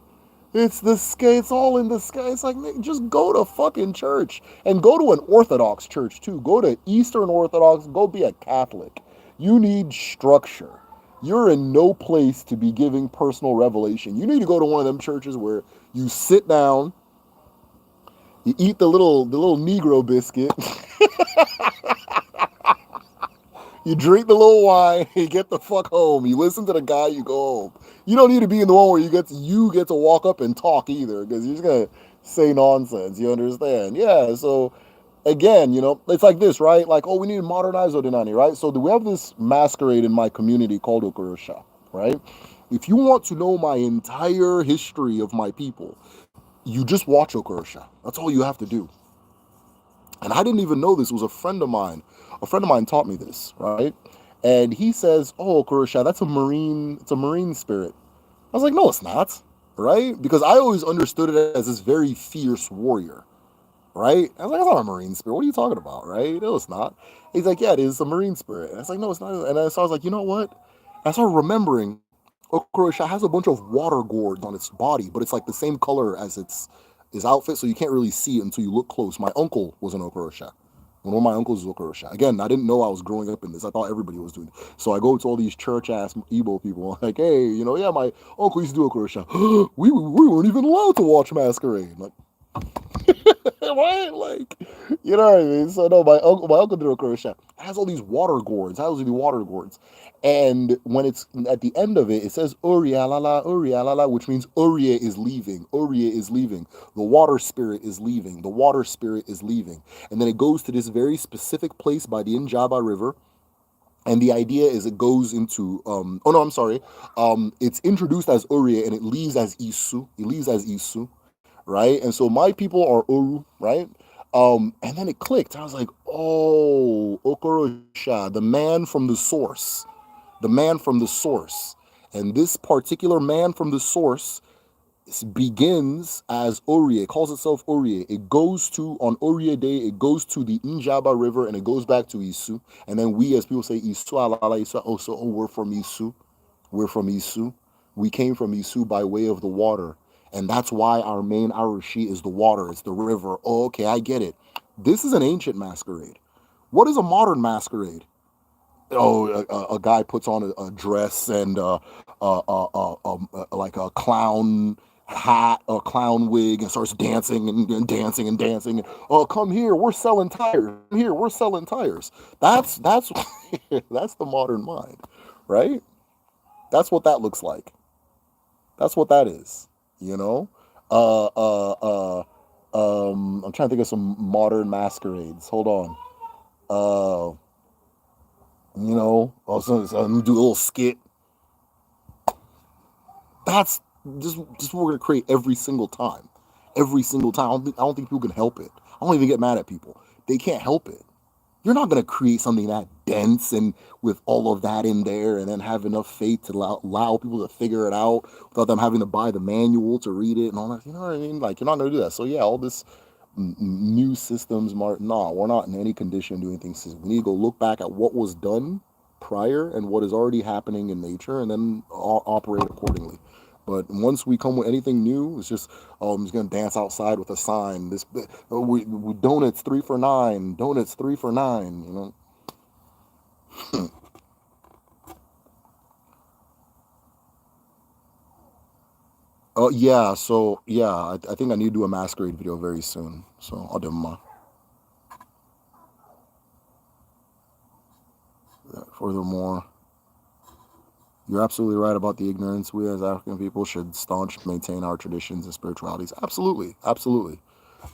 It's the sky. It's all in the sky. It's like, just go to fucking church and go to an Orthodox church too. Go to Eastern Orthodox. Go be a Catholic. You need structure. You're in no place to be giving personal revelation. You need to go to one of them churches where you sit down, you eat the little Negro biscuit, you drink the little wine, you get the fuck home. You listen to the guy, you go home. You don't need to be in the one where you get to walk up and talk either, because you're just gonna say nonsense. You understand? Yeah. So again, it's like this, right? Like, oh, we need to modernize Odinani, right? So we have this masquerade in my community called Okurusha, right? If you want to know my entire history of my people, you just watch Okurusha. That's all you have to do. And I didn't even know this. It was a friend of mine. A friend of mine taught me this, right? And he says, "Oh, Kurosha, that's a marine. It's a marine spirit." I was like, "No, it's not." Right? Because I always understood it as this very fierce warrior. Right? I was like, "That's not a marine spirit. What are you talking about?" Right? No, it's not. He's like, "Yeah, it is a marine spirit." And I was like, "No, it's not." So I was like, "You know what?" I started remembering Okurosha has a bunch of water gourds on its body, but it's like the same color as its outfit, so you can't really see it until you look close. My uncle was an Okurosha. One of my uncles was Okurosha. Again, I didn't know I was growing up in this. I thought everybody was doing it. So I go to all these church ass Igbo people, like, "Hey, yeah, my uncle used to do Okurosha." We weren't even allowed to watch Masquerade. Like, right? Like, you know what I mean? So no, my uncle did a crochet. It has all these water gourds. It has these water gourds. And when it's at the end of it, it says Urialala, which means Uria is leaving. Uria is leaving. The water spirit is leaving. The water spirit is leaving. And then it goes to this very specific place by the Injaba River. And the idea is it goes into oh no, I'm sorry. It's introduced as Uria and it leaves as Isu. It leaves as Isu, right? And so my people are Uru, right? And then it clicked. I was like, oh, Okorosha, the man from the source, the man from the source. And this particular man from the source begins as Orie. It calls itself Orie. It goes to, on Orie Day, it goes to the Injaba River and it goes back to Isu. And then we, as people say, Isu, Alala, Isu, also, oh, we're from Isu. We're from Isu. We came from Isu by way of the water. And that's why our main Arashi is the water, it's the river. Oh, okay, I get it. This is an ancient masquerade. What is a modern masquerade? Oh, a guy puts on a dress and like a clown hat, a clown wig, and starts dancing and dancing and dancing. And, oh, come here, we're selling tires. Come here, we're selling tires. That's that's the modern mind, right? That's what that looks like. That's what that is. You know. Uh, uh, uh, I'm trying to think of some modern masquerades. Hold on. Uh, also do a little skit. That's just what we're gonna create every single time. Every single time. I don't think people can help it. I don't even get mad at people. They can't help it. You're not gonna create something that dense and with all of that in there and then have enough faith to allow people to figure it out without them having to buy the manual to read it and all that. You know what I mean? Like, you're not gonna do that. So yeah, all this new systems, no, we're not in any condition doing things. We need to go look back at what was done prior and what is already happening in nature, and then operate accordingly. But once we come with anything new, it's just, oh, I'm just gonna dance outside with a sign. This we donuts 3 for 9, donuts 3 for 9. Oh yeah, so yeah, I think I need to do a masquerade video very soon. So I'll do my. Furthermore, you're absolutely right about the ignorance. We as African people should staunch maintain our traditions and spiritualities. Absolutely, absolutely,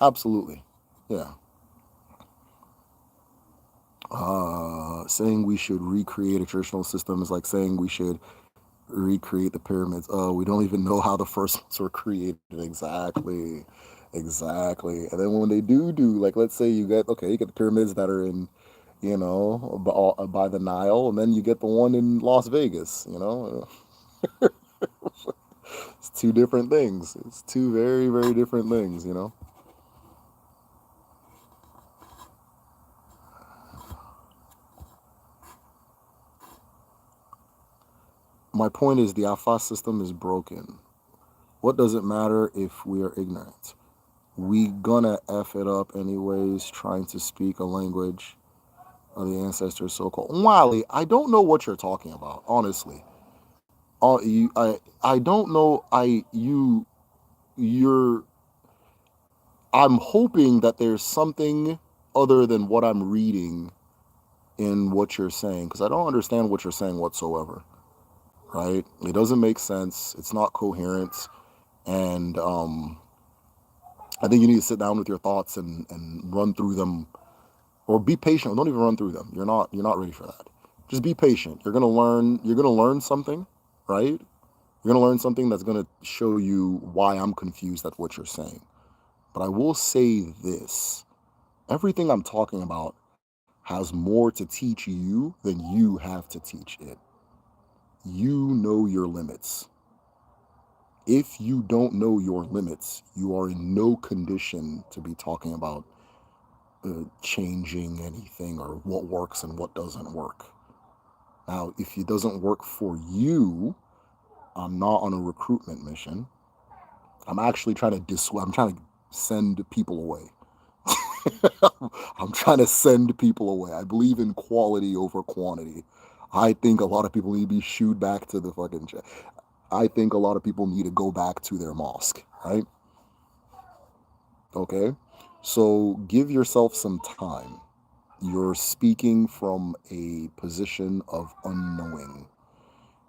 absolutely. Yeah. Saying we should recreate a traditional system is like saying we should recreate the pyramids. Oh, we don't even know how the first ones were created. Exactly. Exactly. And then when they do, like, let's say you get the pyramids that are in, by the Nile, and then you get the one in Las Vegas. It's two different things. It's two very, very different things. My point is the Alpha system is broken. What does it matter if we are ignorant? We gonna F it up anyways, trying to speak a language of the ancestors so-called. Wally, I don't know what you're talking about, honestly. I don't know. You're. I'm hoping that there's something other than what I'm reading in what you're saying, because I don't understand what you're saying whatsoever. Right? It doesn't make sense. It's not coherent, and I think you need to sit down with your thoughts and run through them, or be patient. Don't even run through them. You're not ready for that. Just be patient. You're gonna learn. You're gonna learn something, right? You're gonna learn something that's gonna show you why I'm confused at what you're saying. But I will say this: everything I'm talking about has more to teach you than you have to teach it. You know your limits. If you don't know your limits, you are in no condition to be talking about changing anything or what works and what doesn't work. Now, if it doesn't work for you, I'm not on a recruitment mission. I'm actually trying to dissuade. I'm trying to send people away. I'm trying to send people away. I believe in quality over quantity. I think a lot of people need to be shooed back to the fucking. I think a lot of people need to go back to their mosque, right? Okay? So give yourself some time. You're speaking from a position of unknowing.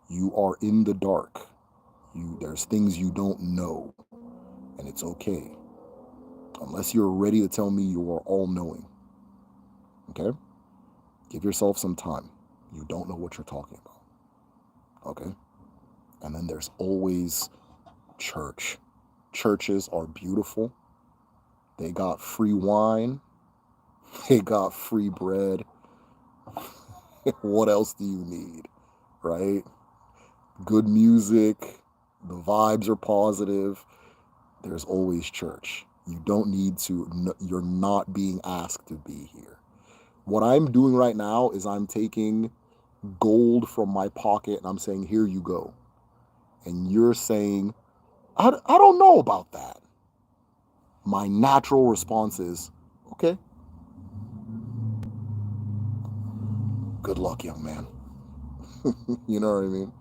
You are in the dark. There's things you don't know, and it's okay. Unless you're ready to tell me you are all knowing. Okay? Give yourself some time. You don't know what you're talking about. Okay? And then there's always church. Churches are beautiful. They got free wine. They got free bread. What else do you need? Right? Good music. The vibes are positive. There's always church. You don't need to, you're not being asked to be here. What I'm doing right now is I'm taking gold from my pocket and I'm saying, here you go. And you're saying, I don't know about that. My natural response is, okay. Good luck, young man. You know what I mean?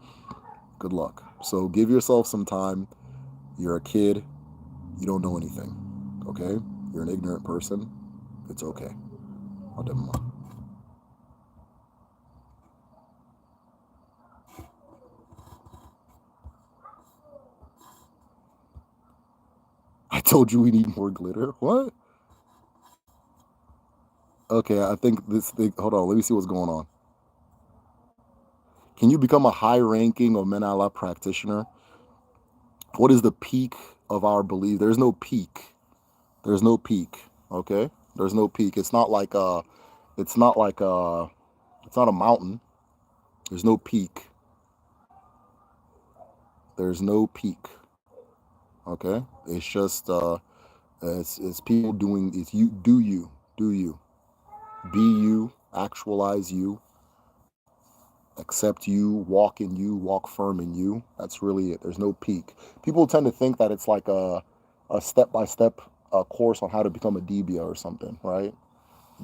Good luck. So give yourself some time. You're a kid. You don't know anything. Okay? You're an ignorant person. It's okay. I told you we need more glitter. What? Okay, I think this thing. Hold on, let me see what's going on. Can you become a high ranking Omenala practitioner? What is the peak of our belief? There's no peak. There's no peak. Okay? There's no peak. It's not like it's not like it's not a mountain. There's no peak. There's no peak. Okay? It's just it's people doing it's you do you. Do you. Be you, actualize you, accept you, walk firm in you. That's really it. There's no peak. People tend to think that it's like a step-by-step course on how to become a Debia or something, right?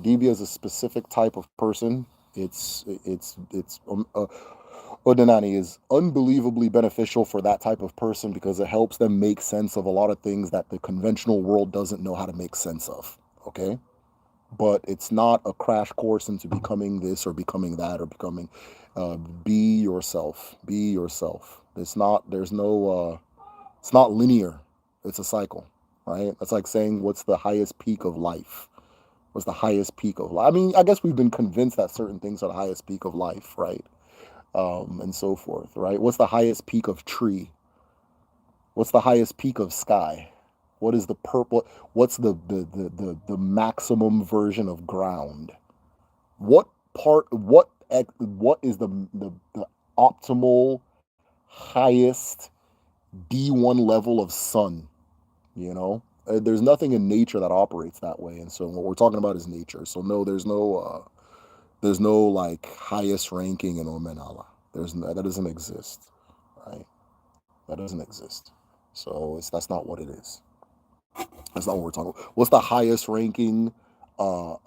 Debia is a specific type of person. It's Odinani is unbelievably beneficial for that type of person because it helps them make sense of a lot of things that the conventional world doesn't know how to make sense of. Okay? But it's not a crash course into becoming this or becoming that or becoming be yourself. Be yourself. It's not linear. It's a cycle, right? That's like saying what's the highest peak of life. What's the highest peak of life? I mean, I guess we've been convinced that certain things are the highest peak of life, right? And so forth, right? What's the highest peak of tree? What's the highest peak of sky? What is the purple? What's the maximum version of ground? What part? What is the optimal highest D1 level of sun? You know, there's nothing in nature that operates that way, and so what we're talking about is nature. So no, there's no like highest ranking in Omenala. That doesn't exist, right? That doesn't exist. So that's not what it is. That's not what we're talking about. What's the highest ranking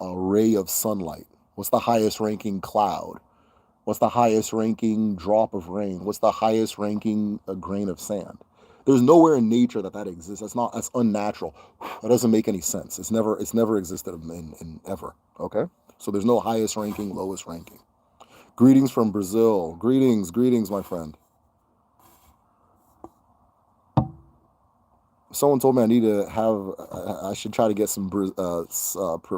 ray of sunlight? What's the highest ranking cloud? What's the highest ranking drop of rain? What's the highest ranking grain of sand? There's nowhere in nature that exists. That's unnatural. That doesn't make any sense. It's never existed in ever. Okay? So there's no highest ranking, lowest ranking. Greetings from Brazil. Greetings, my friend. Someone told me I should try to get some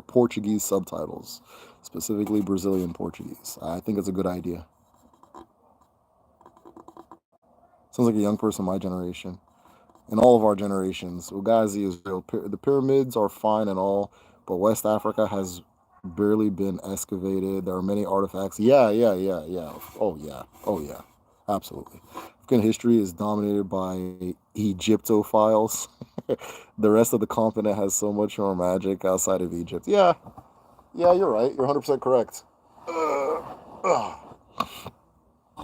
Portuguese subtitles, specifically Brazilian Portuguese. I think it's a good idea. Sounds like a young person my generation. In all of our generations, Ugazi is real. The pyramids are fine and all, but West Africa has Barely been excavated. There are many artifacts. Yeah, yeah, yeah, yeah. Oh, yeah. Oh, yeah. Absolutely. African history is dominated by Egyptophiles. The rest of the continent has so much more magic outside of Egypt. Yeah, yeah, you're right. You're 100% correct. Uh,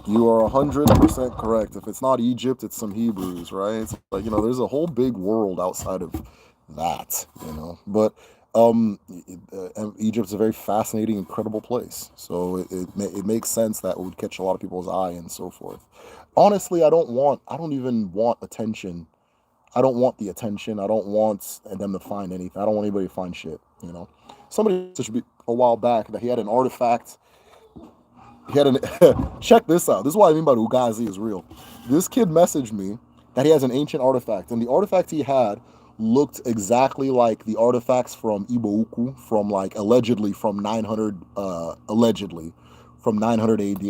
You are 100% correct. If it's not Egypt, it's some Hebrews, right? It's like, there's a whole big world outside of that. But Egypt's a very fascinating, incredible place. So it makes sense that it would catch a lot of people's eye and so forth. Honestly, I don't even want attention. I don't want the attention. I don't want them to find anything. I don't want anybody to find shit. Somebody should be a while back that he had an artifact. He had an check this out. This is what I mean by the Ugazi is real. This kid messaged me that he has an ancient artifact, and the artifact he had looked exactly like the artifacts from Ibo from like allegedly from 900 AD.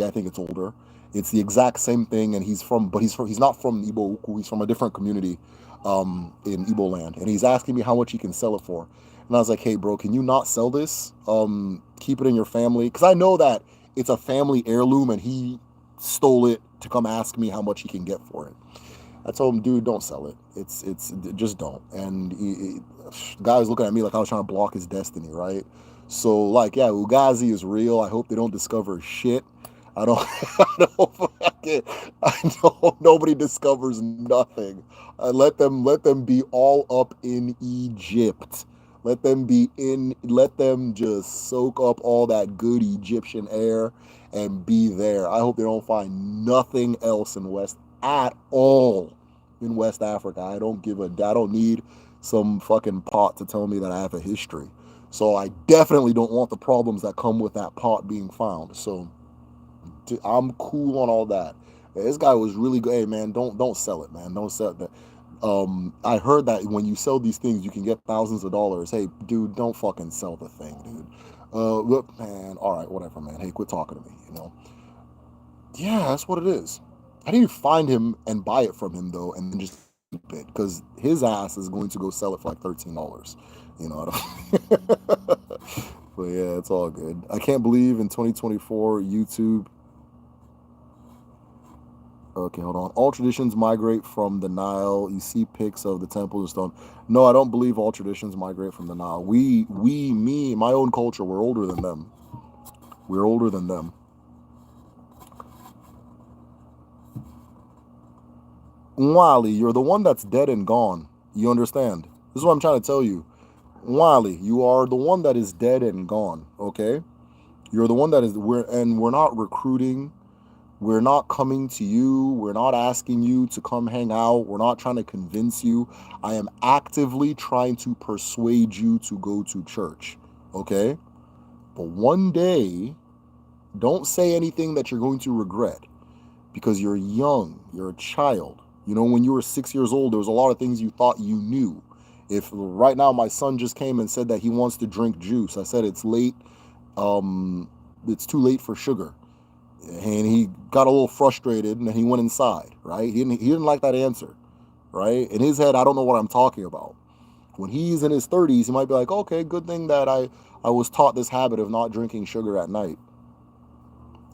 I think it's older. It's the exact same thing, and he's not from Ibo. He's from a different community in Igbo land, and he's asking me how much he can sell it for. And I was like, hey, bro, can you not sell this? Keep it in your family, because I know that it's a family heirloom, and he stole it to come ask me how much he can get for it. I told him, dude, don't sell it. It's just don't. And guy was looking at me like I was trying to block his destiny, right? So like, yeah, Ugazi is real. I hope they don't discover shit. I don't, I know nobody discovers nothing. Let them be all up in Egypt. Let them just soak up all that good Egyptian air and be there. I hope they don't find nothing else in West at all in West Africa. I don't need some fucking pot to tell me that I have a history. So I definitely don't want the problems that come with that pot being found. So I'm cool on all that. This guy was really good. Hey man, don't sell it, man. Don't sell it. I heard that when you sell these things, you can get thousands of dollars. Hey, dude, don't fucking sell the thing, dude. Look, man. All right, whatever, man. Hey, quit talking to me. Yeah, that's what it is. I need to find him and buy it from him though, and then just keep it because his ass is going to go sell it for like $13. But yeah, it's all good. I can't believe in 2024 YouTube. Okay, hold on. All traditions migrate from the Nile. You see pics of the temples and stone. No, I don't believe all traditions migrate from the Nile. My own culture, we're older than them. We're older than them. Wally, you're the one that's dead and gone. You understand? This is what I'm trying to tell you. Wally, you are the one that is dead and gone. Okay? You're the one that is we're not recruiting. We're not coming to you. We're not asking you to come hang out. We're not trying to convince you. I am actively trying to persuade you to go to church. Okay? But one day, don't say anything that you're going to regret because you're young. You're a child. When you were 6 years old, there was a lot of things you thought you knew. If right now my son just came and said that he wants to drink juice, I said it's late. It's too late for sugar. And he got a little frustrated and then he went inside, right? He didn't like that answer, right? In his head, I don't know what I'm talking about. When he's in his 30s, he might be like, okay, good thing that I was taught this habit of not drinking sugar at night,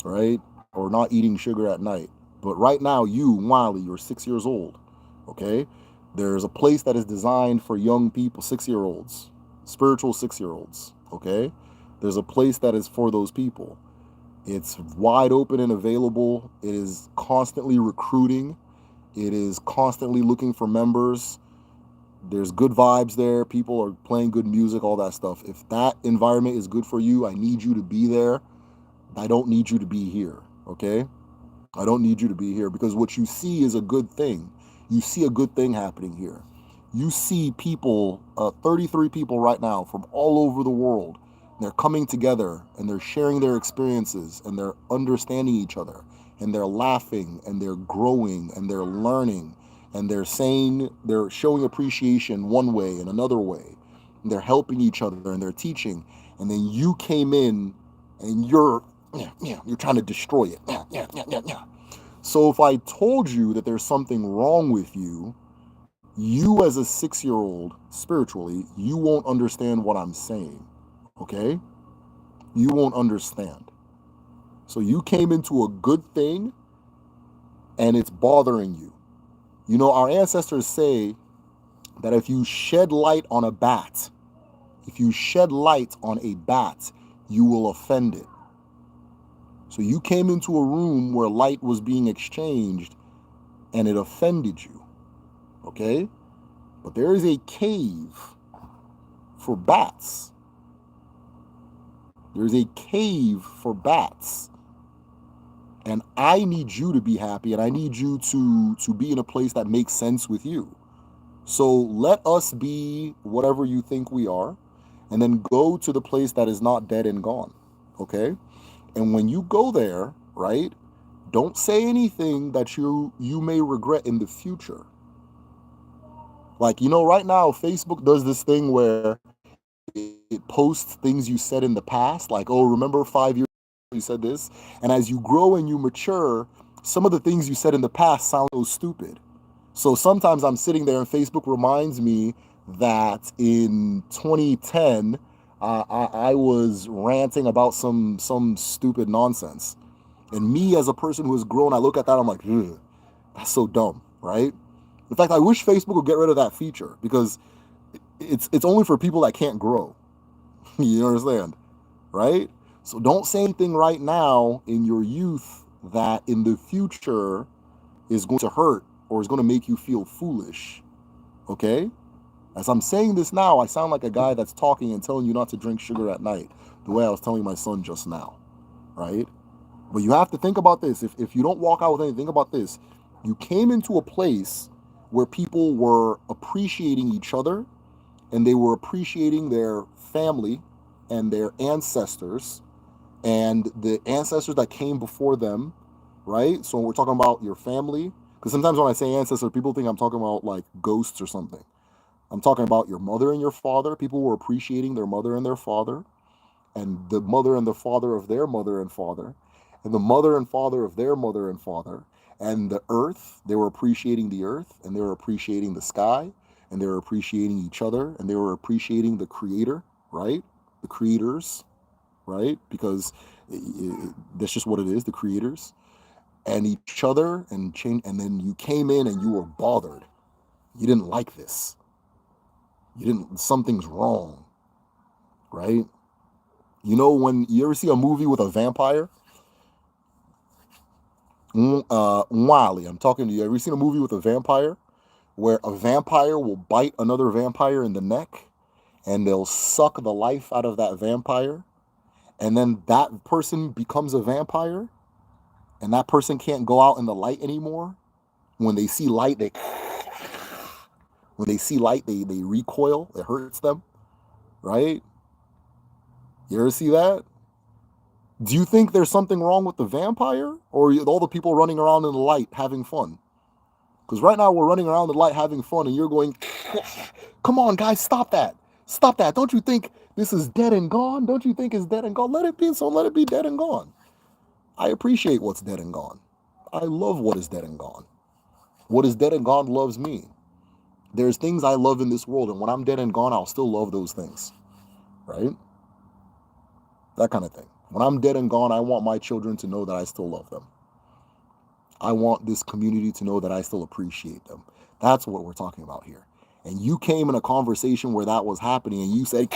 right? Or not eating sugar at night. But right now, Wiley, you're 6 years old, okay? There's a place that is designed for young people, 6-year-olds, spiritual 6-year-olds, okay? There's a place that is for those people. It's wide open and available. It is constantly recruiting. It is constantly looking for members. There's good vibes there. People are playing good music, all that stuff. If that environment is good for you, I need you to be there. I don't need you to be here, okay? I don't need you to be here because what you see is a good thing. You see a good thing happening here. You see people, 33 people right now from all over the world. They're coming together and they're sharing their experiences and they're understanding each other and they're laughing and they're growing and they're learning and they're showing appreciation one way and another way. And they're helping each other and they're teaching. And then you came in and you're trying to destroy it. So if I told you that there's something wrong with you, you as a 6-year-old, spiritually, you won't understand what I'm saying. Okay? You won't understand. So you came into a good thing and it's bothering you. You know, our ancestors say that if you shed light on a bat, if you shed light on a bat, you will offend it. So you came into a room where light was being exchanged and it offended you. Okay? But there is a cave for bats. There's a cave for bats. And I need you to be happy, and I need you to be in a place that makes sense with you. So let us be whatever you think we are, and then go to the place that is not dead and gone. Okay? And when you go there, right, don't say anything that you may regret in the future. Like, you know, right now Facebook does this thing where it posts things you said in the past, like, oh, remember 5 years ago you said this? And as you grow and you mature, some of the things you said in the past sound so stupid. So sometimes I'm sitting there and Facebook reminds me that in 2010, I was ranting about some stupid nonsense. And me as a person who has grown, I look at that, I'm like, ugh, that's so dumb, right? In fact, I wish Facebook would get rid of that feature because it's only for people that can't grow. You understand, right? So don't say anything right now in your youth that in the future is going to hurt or is going to make you feel foolish. Okay? As I'm saying this now, I sound like a guy that's talking and telling you not to drink sugar at night, the way I was telling my son just now, right? But you have to think about this. If you don't walk out with anything, think about this. You came into a place where people were appreciating each other and they were appreciating their family and their ancestors and the ancestors that came before them, right? So we're talking about your family, because sometimes when I say ancestor, people think I'm talking about like ghosts or something. I'm talking about your mother and your father. People were appreciating their mother and their father, and the mother and the father of their mother and father, and the mother and father of their mother and father, and the earth. They were appreciating the earth, and they were appreciating the sky, and they were appreciating each other, and they were appreciating the creator, right? The creators, right? Because that's just what it is, the creators, and each other, and change. And then you came in and you were bothered. You didn't like this. You didn't. Something's wrong, right? You know, when you ever see a movie with a vampire, Wally, I'm talking to you. Ever seen a movie with a vampire where a vampire will bite another vampire in the neck and they'll suck the life out of that vampire, and then that person becomes a vampire, and that person can't go out in the light anymore? When they see light, they recoil. It hurts them, right? You ever see that? Do you think there's something wrong with the vampire, or all the people running around in the light having fun? Because right now we're running around the light having fun, and you're going, come on, guys, stop that. Stop that. Don't you think this is dead and gone? Don't you think it's dead and gone? Let it be, so let it be dead and gone. I appreciate what's dead and gone. I love what is dead and gone. What is dead and gone loves me. There's things I love in this world, and when I'm dead and gone, I'll still love those things, right? That kind of thing. When I'm dead and gone, I want my children to know that I still love them. I want this community to know that I still appreciate them. That's what we're talking about here. And you came in a conversation where that was happening, and you said,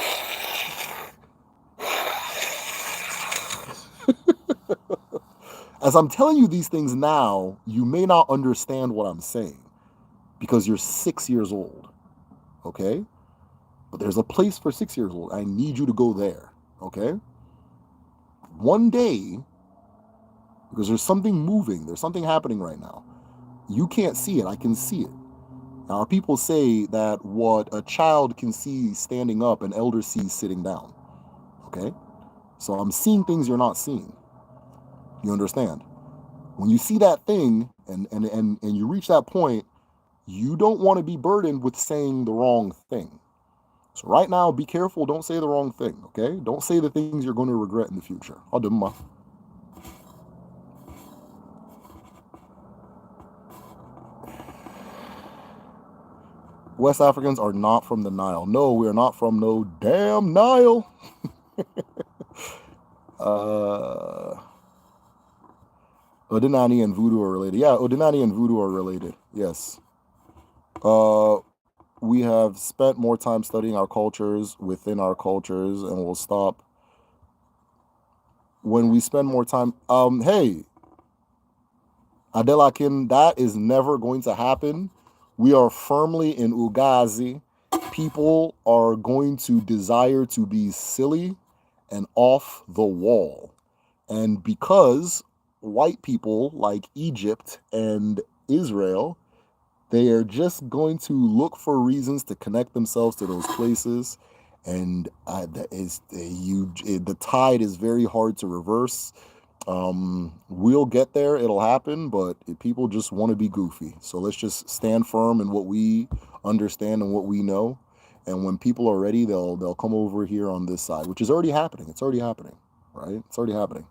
as I'm telling you these things now, you may not understand what I'm saying because you're 6 years old, okay? But there's a place for 6 years old. I need you to go there, okay? One day, because there's something moving, there's something happening right now. You can't see it, I can see it. Now, people say that what a child can see standing up, an elder sees sitting down, okay? So I'm seeing things you're not seeing. You understand? When you see that thing and you reach that point, you don't want to be burdened with saying the wrong thing. So right now, be careful. Don't say the wrong thing, okay? Don't say the things you're going to regret in the future. Adumma. West Africans are not from the Nile. No, we are not from no damn Nile. Uh, Odinani and Voodoo are related. Yeah, Odinani and Voodoo are related. Yes. Uh, we have spent more time studying our cultures within our cultures, and we'll stop when we spend more time. Hey, Adelakin, that is never going to happen. We are firmly in Ugazi. People are going to desire to be silly and off the wall. And because white people like Egypt and Israel, they are just going to look for reasons to connect themselves to those places. And the tide is very hard to reverse. We'll get there, it'll happen, but people just want to be goofy. So let's just stand firm in what we understand and what we know. And when people are ready, they'll come over here on this side, which is already happening. It's already happening, right? It's already happening.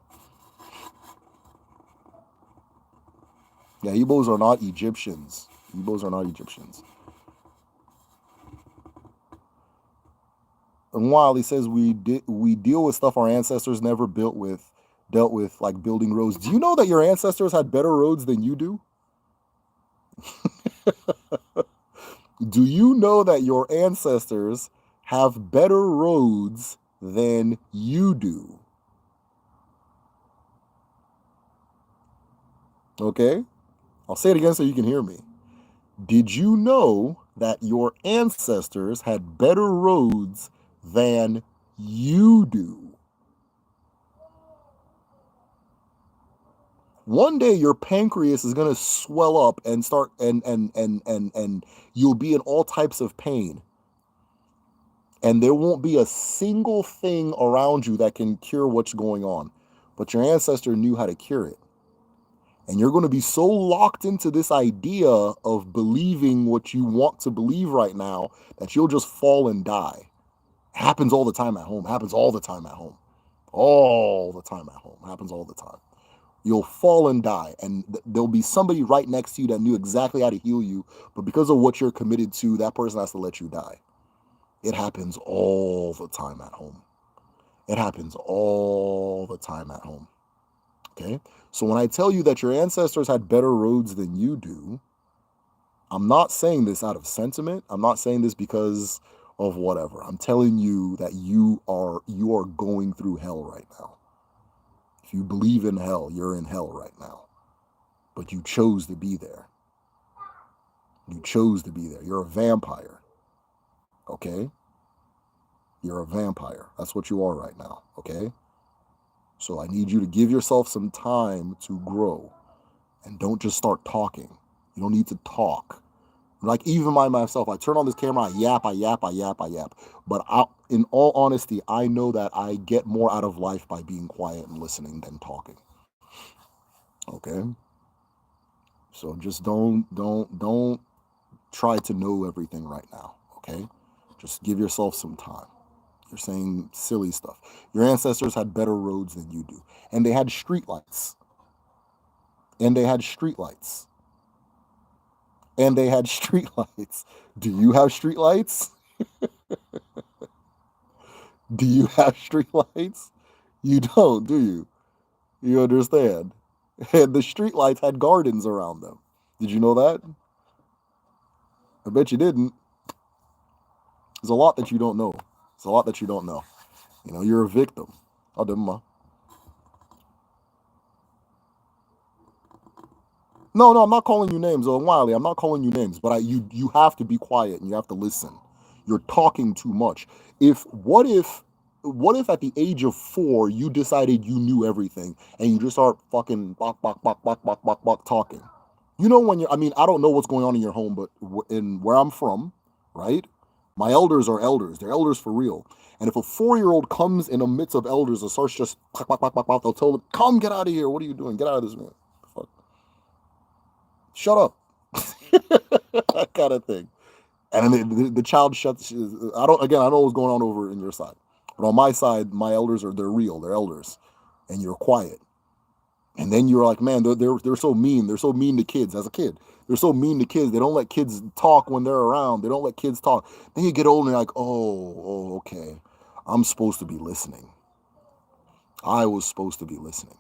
Yeah, Igbos are not Egyptians. Igbos are not Egyptians. And while he says we deal with stuff our ancestors never dealt with, like building roads. Do you know that your ancestors had better roads than you do? Do you know that your ancestors have better roads than you do? Okay? I'll say it again so you can hear me. Did you know that your ancestors had better roads than you do? One day your pancreas is going to swell up and start and you'll be in all types of pain. And there won't be a single thing around you that can cure what's going on. But your ancestor knew how to cure it. And you're going to be so locked into this idea of believing what you want to believe right now that you'll just fall and die. It happens all the time at home. It happens all the time at home. All the time at home. It happens all the time. You'll fall and die. And there'll be somebody right next to you that knew exactly how to heal you. But because of what you're committed to, that person has to let you die. It happens all the time at home. It happens all the time at home. Okay? So when I tell you that your ancestors had better roads than you do, I'm not saying this out of sentiment. I'm not saying this because of whatever. I'm telling you that you are going through hell right now. If you believe in hell, you're in hell right now. But you chose to be there. You chose to be there. You're a vampire. Okay? You're a vampire. That's what you are right now. Okay? So I need you to give yourself some time to grow. And don't just start talking. You don't need to talk. Like even myself, I turn on this camera, I yap. But in all honesty, I know that I get more out of life by being quiet and listening than talking. Okay? So just don't try to know everything right now. Okay? Just give yourself some time. You're saying silly stuff. Your ancestors had better roads than you do. And they had streetlights. And they had streetlights. And they had streetlights. Do you have streetlights? Do you have streetlights? You don't, do you? You understand? And the streetlights had gardens around them. Did you know that? I bet you didn't. There's a lot that you don't know. There's a lot that you don't know. You know, you're a victim. Oh, never. No, I'm not calling you names, Wiley. I'm not calling you names, but you have to be quiet and you have to listen. You're talking too much. What if at the age of 4 you decided you knew everything and you just start fucking bok talking? You know when I mean, I don't know what's going on in your home, but in where I'm from, right? My elders are elders. They're elders for real. And if a 4-year-old comes in the midst of elders and starts just they'll tell them, "Come, get out of here. What are you doing? Get out of this man. Fuck. Shut up." That kind of thing. And then the child shuts. I don't know what's going on over in your side, but on my side, my elders they're real. They're elders, and you're quiet. And then you're like, man, they're so mean. They're so mean to kids. As a kid, they're so mean to kids. They don't let kids talk when they're around. They don't let kids talk. Then you get older and you're like, oh, okay. I'm supposed to be listening. I was supposed to be listening.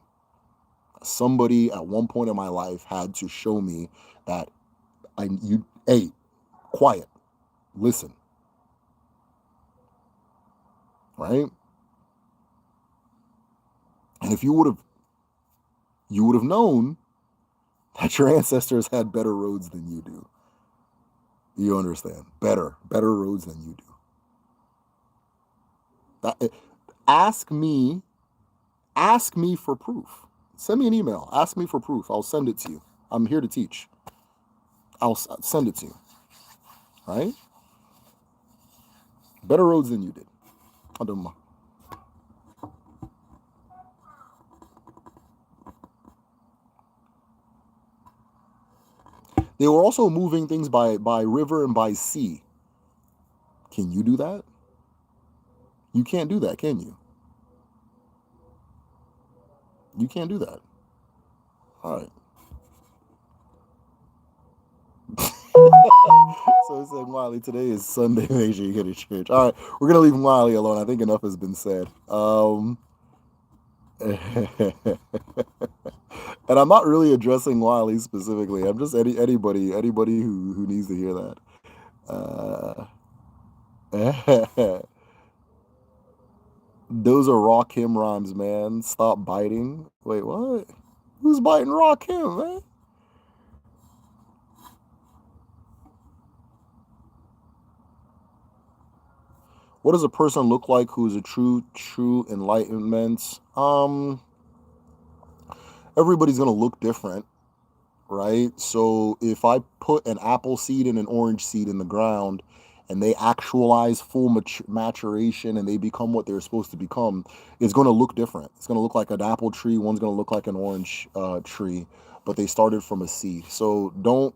Somebody at one point in my life had to show me that hey, quiet, listen, right? And if you would have known that your ancestors had better roads than you do. You understand? Better roads than you do. That, ask me for proof. Send me an email. Ask me for proof. I'll send it to you. I'm here to teach. I'll send it to you. Right? Better roads than you did. Adumma. They were also moving things by river and by sea. Can you do that? You can't do that, can you? You can't do that. All right. So it said, Wiley, today is Sunday. Make sure you get to church. All right, we're gonna leave Wiley alone. I think enough has been said. And I'm not really addressing Wiley specifically. I'm just anybody who needs to hear that. Those are Rakim rhymes, man. Stop biting. Wait, what? Who's biting Rakim, man? What does a person look like who is a true enlightenment? Everybody's gonna look different, right? So if I put an apple seed and an orange seed in the ground and they actualize full maturation and they become what they're supposed to become, it's going to look different. It's going to look like an apple tree. One's going to look like an orange tree, but they started from a seed. So don't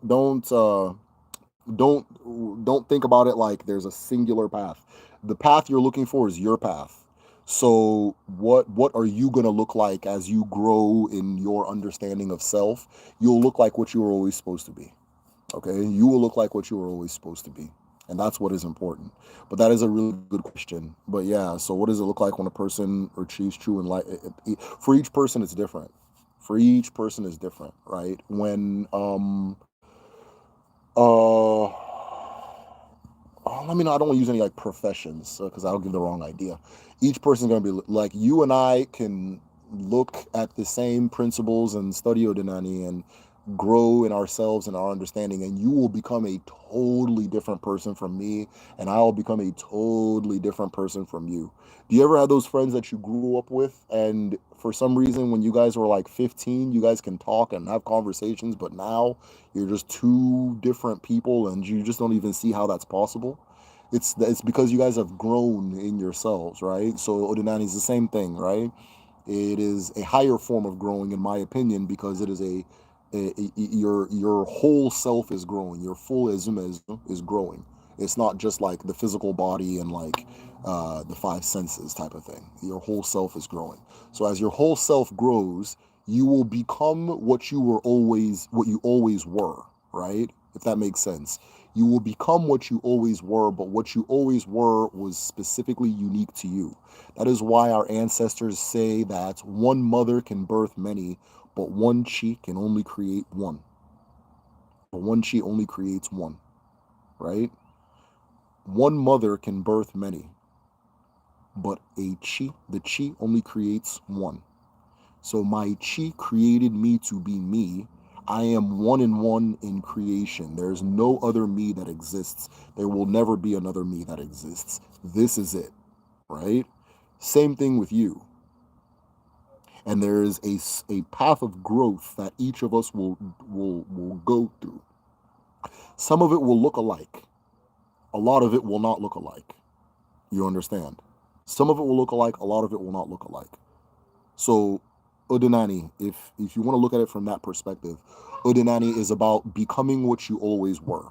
think about it like there's a singular path. The path you're looking for is your path. So what are you going to look like as you grow in your understanding of self? You'll look like what you were always supposed to be. Okay? You will look like what you were always supposed to be. And that's what is important. But that is a really good question. But yeah, so what does it look like when a person achieves true enlightenment? For each person it's different. For each person is different, right? When let me know. I don't want to use any like professions because I'll give the wrong idea. Each person's going to be like you and I can look at the same principles and study Odinani and grow in ourselves and our understanding, and you will become a totally different person from me, and I'll become a totally different person from you. Do you ever have those friends that you grew up with, and for some reason, when you guys were like 15, you guys can talk and have conversations, but now you're just two different people, and you just don't even see how that's possible? It's because you guys have grown in yourselves, right? So Odinani is the same thing, right? It is a higher form of growing, in my opinion, because it is your whole self is growing. Your full ezume is growing. It's not just like the physical body and like the five senses type of thing. Your whole self is growing. So as your whole self grows, you will become what you always were, right? If that makes sense. You will become what you always were, but what you always were was specifically unique to you. That is why our ancestors say that one mother can birth many, but one chi can only create one. But one chi only creates one, right? One mother can birth many, but the chi only creates one. So my chi created me to be me. I am one in one in creation. There's no other me that exists. There will never be another me that exists. This is it, right? Same thing with you. And there is a path of growth that each of us will go through. Some of it will look alike. A lot of it will not look alike. You understand? Some of it will look alike. A lot of it will not look alike. So Odinani, if you want to look at it from that perspective, Odinani is about becoming what you always were,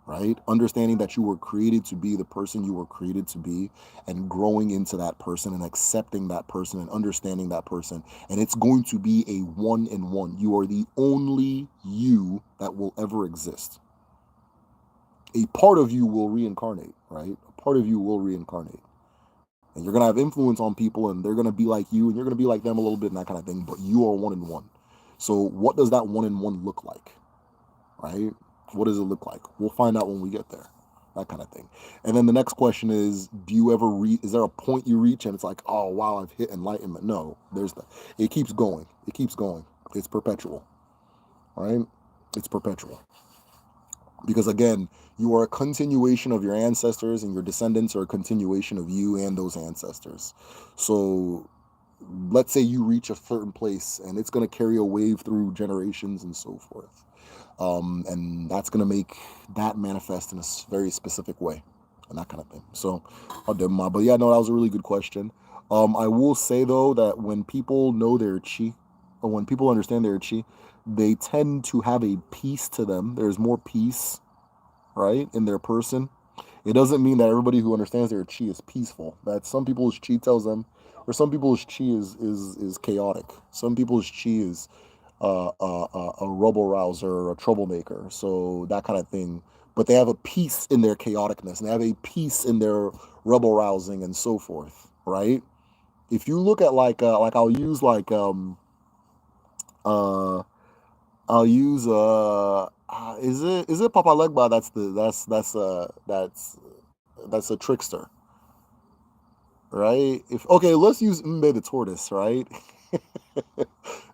right? Understanding that you were created to be the person you were created to be and growing into that person and accepting that person and understanding that person. And it's going to be a one in one. You are the only you that will ever exist. A part of you will reincarnate, right? A part of you will reincarnate. And you're going to have influence on people, and they're going to be like you, and you're going to be like them a little bit, and that kind of thing. But you are one in one. So what does that one in one look like? Right? What does it look like? We'll find out when we get there. That kind of thing. And then the next question is, do you ever reach, is there a point you reach and it's like, oh, wow, I've hit enlightenment? No, it keeps going. It keeps going. It's perpetual, right? It's perpetual. Because again, you are a continuation of your ancestors, and your descendants are a continuation of you and those ancestors. So let's say you reach a certain place, and it's going to carry a wave through generations and so forth. And that's going to make that manifest in a very specific way, and that kind of thing. So, but yeah, no, that was a really good question. I will say though that when people know their chi, or when people understand their chi, they tend to have a peace to them. There's more peace, right, in their person. It doesn't mean that everybody who understands their chi is peaceful. That some people's chi tells them, or some people's chi is chaotic. Some people's chi is a rebel rouser, a troublemaker, so that kind of thing. But they have a peace in their chaoticness, and they have a peace in their rebel rousing and so forth, right? If you look at like I'll use uh I'll use is it Papa Legba? That's a trickster, right? If okay, let's use Mbe the tortoise, right?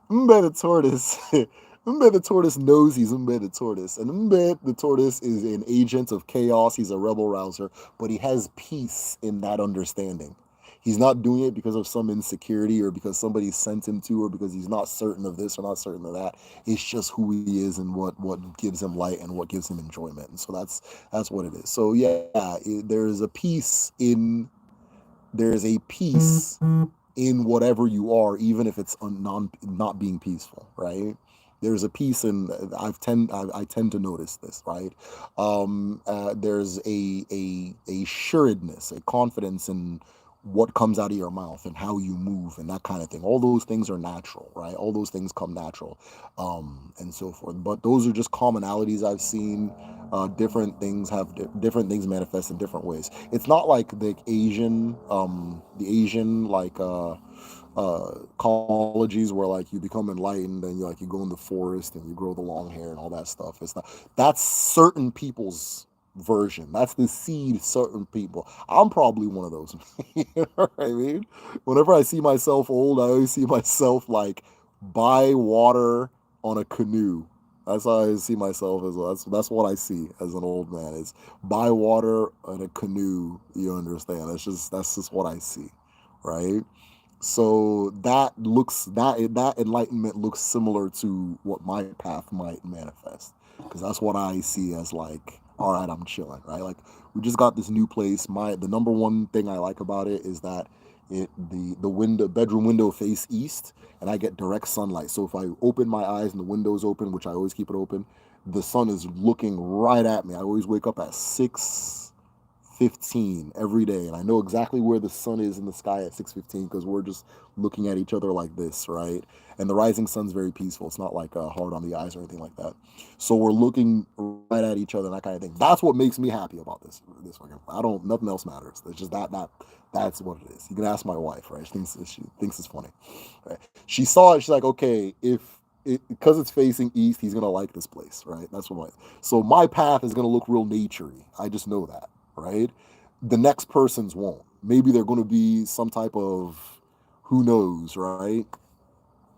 Mbe the tortoise. Mbe the tortoise knows he's Mbe the tortoise. And Mbe the tortoise is an agent of chaos. He's a rebel rouser, but he has peace in that understanding. He's not doing it because of some insecurity or because somebody sent him to or because he's not certain of this or not certain of that. It's just who he is and what gives him light and what gives him enjoyment. And so that's what it is. So yeah, there is a peace in whatever you are, even if it's not being peaceful, right? There's a peace in I tend to notice this, right? There's a sureness, a confidence in what comes out of your mouth and how you move and that kind of thing. All those things are natural, right? All those things come natural, and so forth. But those are just commonalities I've seen. Different things different things manifest in different ways. It's not like the Asian like colleges where like you become enlightened and you go in the forest and you grow the long hair and all that stuff. It's not That's certain people's version. That's the seed certain people. I'm probably one of those. You know what I mean? Whenever I see myself old, I always see myself like by water on a canoe. That's how I see myself as well. That's what I see as an old man is by water on a canoe. You understand? That's just what I see, right? So that enlightenment looks similar to what my path might manifest, because that's what I see as like, all right, I'm chilling, right? Like we just got this new place. The number one thing I like about it is that the window bedroom window face east, and I get direct sunlight. So if I open my eyes and the window's open, which I always keep it open, the sun is looking right at me. I always wake up at 6:15 every day, and I know exactly where the sun is in the sky at 6:15 because we're just looking at each other like this, right? And the rising sun's very peaceful. It's not like hard on the eyes or anything like that. So we're looking right at each other and that kind of thing. That's what makes me happy about this fucking. I don't. Nothing else matters. It's just that's what it is. You can ask my wife, right? She thinks it's funny. Right? She saw it. She's like, okay, if because it's facing east, he's gonna like this place, right? That's what. So my path is gonna look real naturey. I just know that, right? The next person's won't. Maybe they're going to be some type of, who knows, right?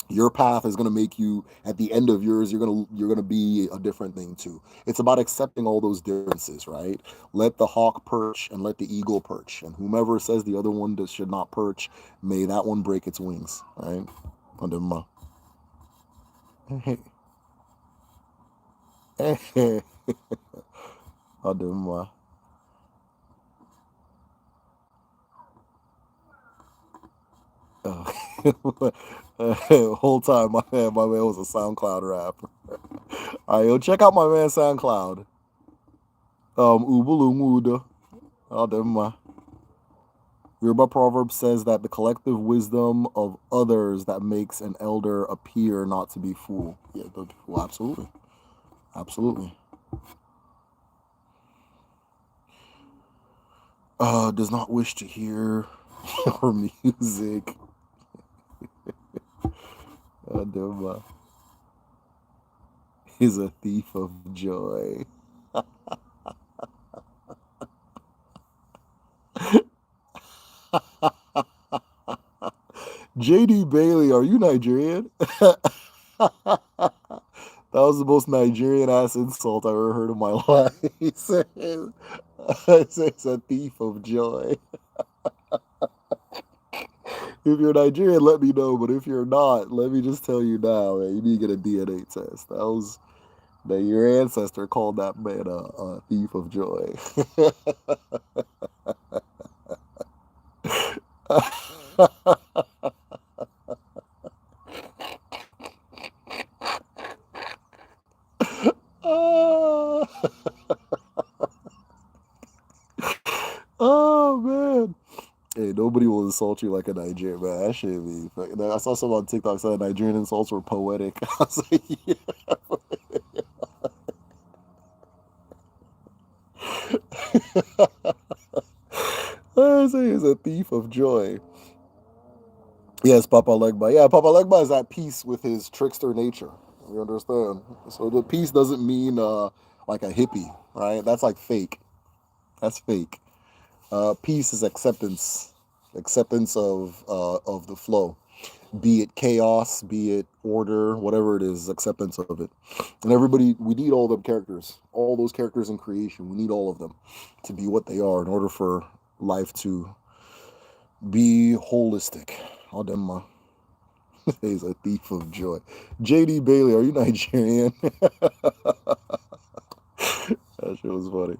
Your path is going to make you, at the end of yours, you're going to be a different thing too. It's about accepting all those differences, right? Let the hawk perch and let the eagle perch, and whomever says the other one should not perch, may that one break its wings, right? Pandema. Pandema. Whole time my man was a SoundCloud rapper. All right, yo, check out my man SoundCloud. Ubulumuda. Adema. Yoruba proverb says that the collective wisdom of others that makes an elder appear not to be fool. Yeah, well, absolutely, absolutely. Does not wish to hear. or music. Adema is a thief of joy. JD Bailey, are you Nigerian? That was the most Nigerian ass insult I ever heard in my life. He says it's a thief of joy. If you're Nigerian, let me know. But if you're not, let me just tell you now, man, you need to get a DNA test. That was that your ancestor called that man a thief of joy. Oh, oh man. Hey, nobody will insult you like a Nigerian man. That shit be. I saw someone on TikTok said Nigerian insults were poetic. I was like, yeah. I say he's a thief of joy. Yes, Papa Legba. Yeah, Papa Legba is at peace with his trickster nature. You understand? So the peace doesn't mean like a hippie, right? That's like fake. That's fake. Peace is acceptance, acceptance of the flow, be it chaos, be it order, whatever it is, acceptance of it. And everybody, we need all them characters, all those characters in creation. We need all of them to be what they are in order for life to be holistic. Ademma is a thief of joy. JD Bailey, are you Nigerian? That shit was funny.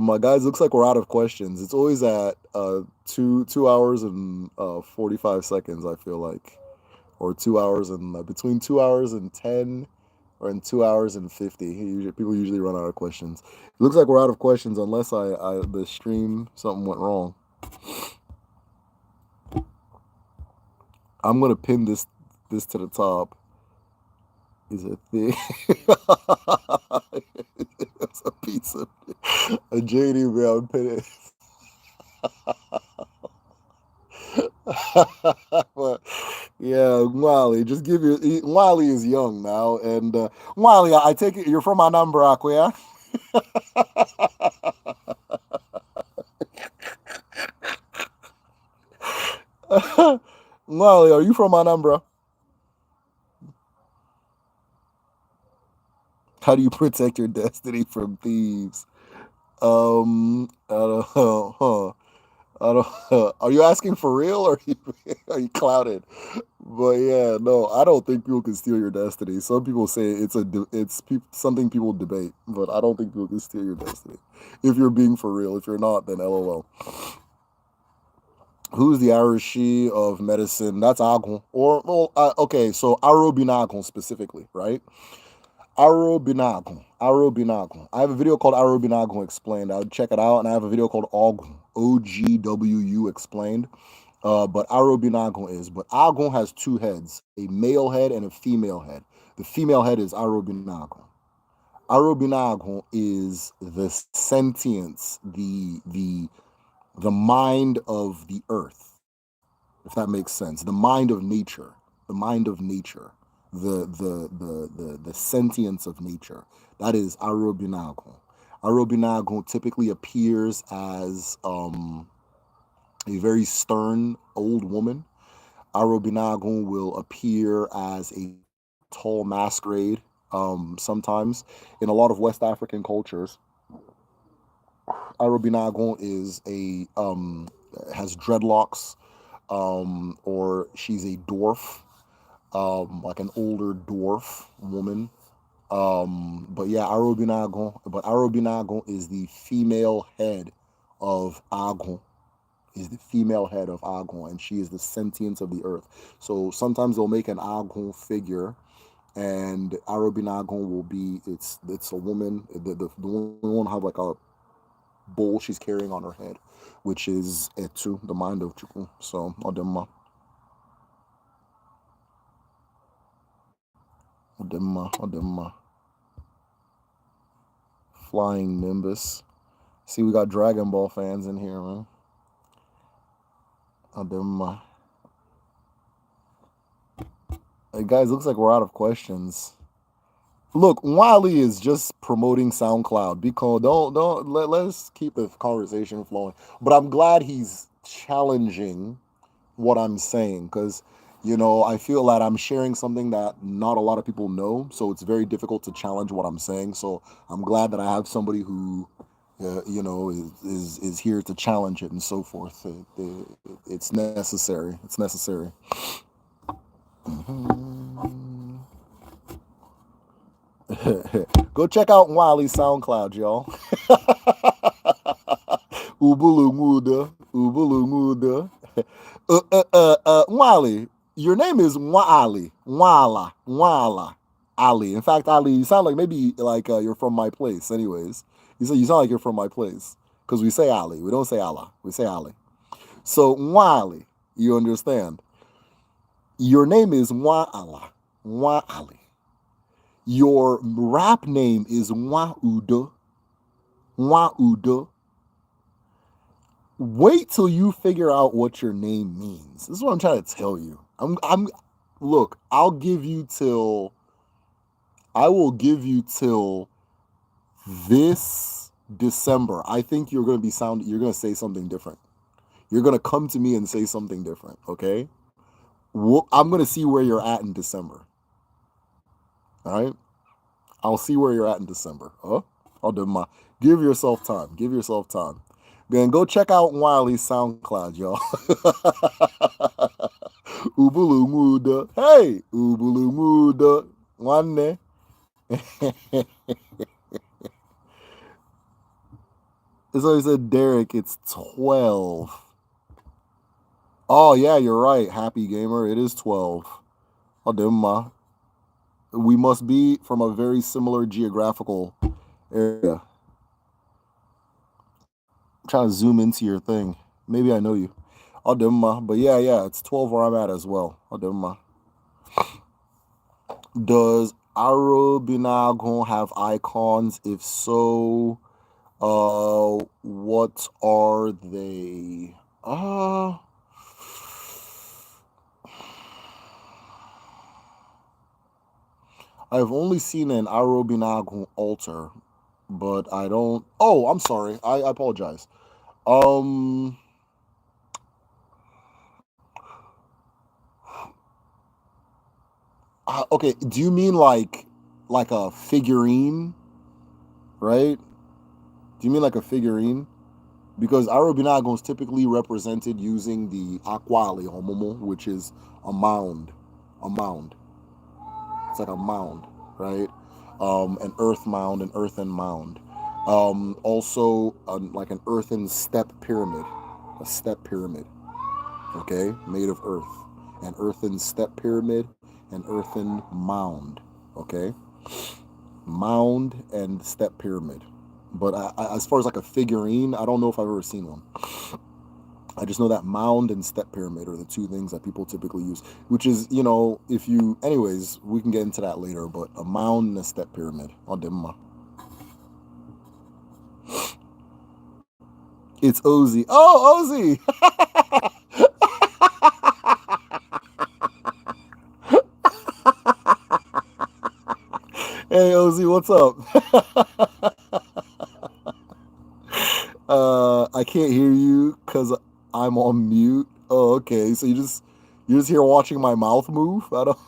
My guys, looks like we're out of questions. It's always at 2 hours and 45 seconds. I feel like, or 2 hours and between 2 hours and 10, or in 2 hours and 50. People usually run out of questions. It looks like we're out of questions unless I the stream something went wrong. I'm gonna pin this to the top. Is a thing. It's a piece of a JD Brown pin but yeah, Wally, just give you. Wally is young now, and Wally, I take it you're from Anambra, yeah? Wally, are you from Anambra? How do you protect your destiny from thieves? I don't know. Huh. I don't. Are you asking for real, or are you clouded? But yeah, no, I don't think people can steal your destiny. Some people say something people debate, but I don't think people can steal your destiny. If you're being for real, if you're not, then LOL. Who's the Arishi of medicine? That's Agon. Or well, okay, so Arobinagon specifically, right? Arobinagon. Arobinagon. I have a video called Arobinagon Explained. I would check it out, and I have a video called Ogun, OGWU Explained. But Arobinagon is. But Agon has two heads, a male head and a female head. The female head is Arobinagon. Arobinagon is the sentience, the mind of the earth, if that makes sense. The mind of nature. The mind of nature. The sentience of nature. That is Arobinagon. Arobinagon typically appears as a very stern old woman. Arobinagon will appear as a tall masquerade. Sometimes in a lot of West African cultures, Arobinagon is a has dreadlocks, or she's a dwarf, like an older dwarf woman. But yeah, Arobinagon is the female head of Agon, is the female head of Agon, and she is the sentience of the earth. So sometimes they'll make an Agon figure, and Arobinagon will be it's a woman. The woman won't have like a bowl she's carrying on her head, which is Etu, the mind of Chukwu. So Odemma, flying Nimbus. See, we got Dragon Ball fans in here, man. Hey guys, looks like we're out of questions. Look, Wiley is just promoting SoundCloud. Because let's keep the conversation flowing. But I'm glad he's challenging what I'm saying because I feel that I'm sharing something that not a lot of people know, so it's very difficult to challenge what I'm saying. So I'm glad that I have somebody who is here to challenge it and so forth. It's necessary. It's necessary. Go check out Wiley's SoundCloud, y'all. Ubulu Muda. Ubulu Muda. Wiley, your name is Wali. Wala. Wala. Ali. In fact, Ali, you sound like maybe like you're from my place. Anyways, you sound like you're from my place. Because we say Ali. We don't say Allah. We say Ali. So, Wali, you understand? Your name is Wa'ala. Wa'ali. Your rap name is Wa'uda. Wa'uda. Wait till you figure out what your name means. This is what I'm trying to tell you. Look, I will give you till this December. I think you're going to say something different. You're going to come to me and say something different, okay? I'm going to see where you're at in December. All right? I'll see where you're at in December. I'll do my. Give yourself time. Give yourself time. Then go check out Wiley's SoundCloud, y'all. Ubulu Muda. Hey, Ubulu Muda. One. So he said, Derek, it's 12. Oh, yeah, you're right. Happy Gamer. It is 12. I'll do my. We must be from a very similar geographical area. I'm trying to zoom into your thing. Maybe I know you. I'll do my. But yeah, it's 12 where I'm at as well. I'll do my. Does Arobinagon have icons? If so, what are they? I've only seen an Arobinagon altar, but I don't. Oh, I'm sorry. I apologize. Okay. Do you mean like a figurine, right? Do you mean like a figurine? Because Arobinagon is typically represented using the Akwali Homomo, which is a mound. A mound. It's like a mound, right? An earth mound, an earthen mound. Also, like an earthen step pyramid. A step pyramid, okay? Made of earth. An earthen step pyramid, an earthen mound, okay? Mound and step pyramid. But as far as like a figurine, I don't know if I've ever seen one. I just know that mound and step pyramid are the two things that people typically use, which is, anyways, we can get into that later, but a mound and a step pyramid. It's Ozzy. Oh, Ozzy! Hey, Ozzy, what's up? I can't hear you because I'm on mute. Oh, okay. So you're just here watching my mouth move? I don't.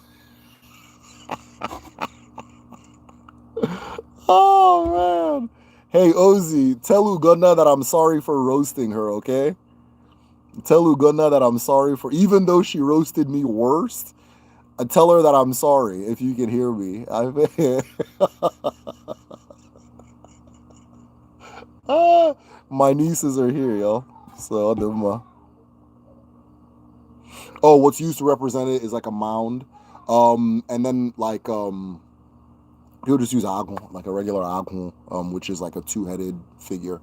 Oh man. Hey Ozzy, tell Uganda that I'm sorry for roasting her, okay? Tell Uganda that I'm sorry for even though she roasted me worst. I tell her that I'm sorry if you can hear me. My nieces are here, yo. So I'll do my. Oh, what's used to represent it is like a mound. And then people just use agun, like a regular agun, which is like a two-headed figure,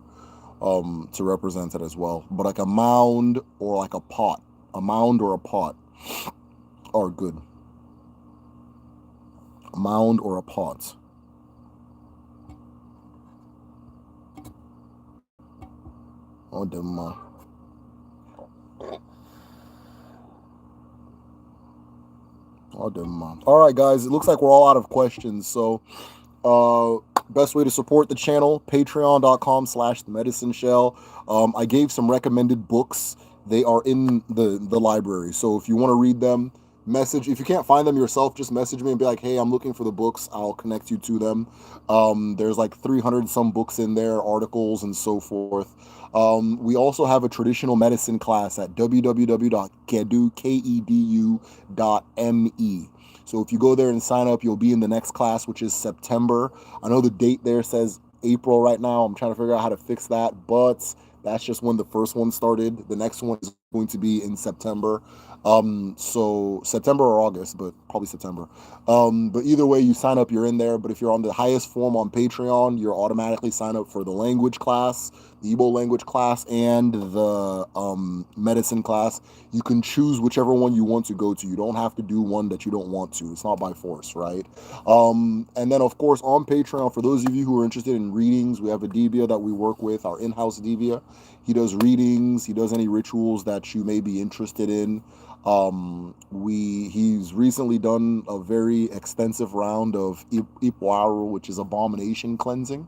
to represent it as well. But like a mound or like a pot, a mound or a pot are good. A mound or a pot. Oh, them. All right, guys. It looks like we're all out of questions. So, best way to support the channel: patreon.com/the medicine shell. I gave some recommended books. They are in the library. So if you want to read them, message. If you can't find them yourself, just message me and be like, "Hey, I'm looking for the books." I'll connect you to them. There's like 300 some books in there, articles and so forth. We also have a traditional medicine class at www.kedu.me. So if you go there and sign up, you'll be in the next class, which is September. I know the date there says April right now. I'm trying to figure out how to fix that, but that's just when the first one started. The next one is going to be in September. So September or August, but probably September. But either way, you sign up, you're in there. But if you're on the highest form on Patreon, you're automatically sign up for the language class, the Igbo language class, and the medicine class. You can choose whichever one you want to go to. You don't have to do one that you don't want to. It's not by force, right? And then, of course, on Patreon, for those of you who are interested in readings, we have a Divya that we work with, our in-house Divya. He does readings. He does any rituals that you may be interested in. He's recently done a very extensive round of Ipwaru, which is abomination cleansing.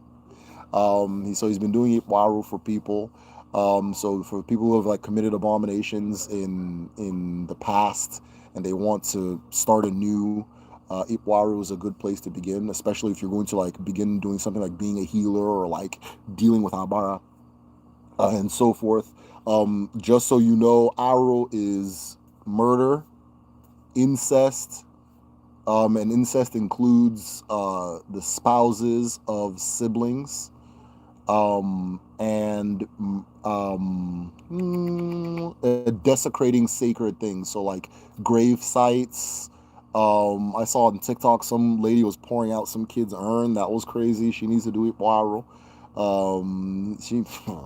So he's been doing Ipwaru for people. So for people who have like committed abominations in the past and they want to start anew, Ipwaru is a good place to begin, especially if you're going to like begin doing something like being a healer or like dealing with Abara and so forth. Just so you know, Aro is murder, incest, and incest includes the spouses of siblings, and desecrating sacred things. So like grave sites. I saw on TikTok some lady was pouring out some kid's urn. That was crazy. She needs to do it viral. Oh,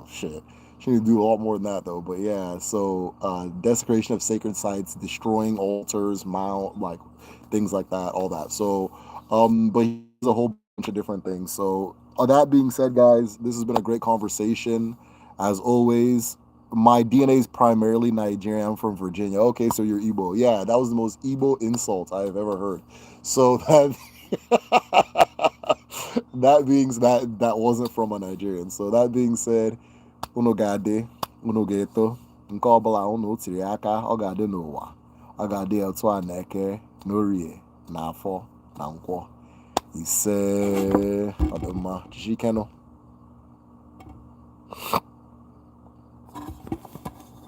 shit. She needs to do a lot more than that though. But yeah, so desecration of sacred sites, destroying altars, mount, like things like that, all that. So, but he has a whole bunch of different things. So that being said, guys, this has been a great conversation. As always, my DNA is primarily Nigerian. I'm from Virginia. Okay, so you're Igbo. Yeah, that was the most Igbo insult I have ever heard. So that that wasn't from a Nigerian. So that being said, unu ga-adị, unu ga-eto, nke ọbụla unu tiri aka ọ ga-adị n'ụwa. Ọ ga-adị otu a na eke, n'orie, na afọ, na nkwọ. Ise ọdịmma, Chikeno.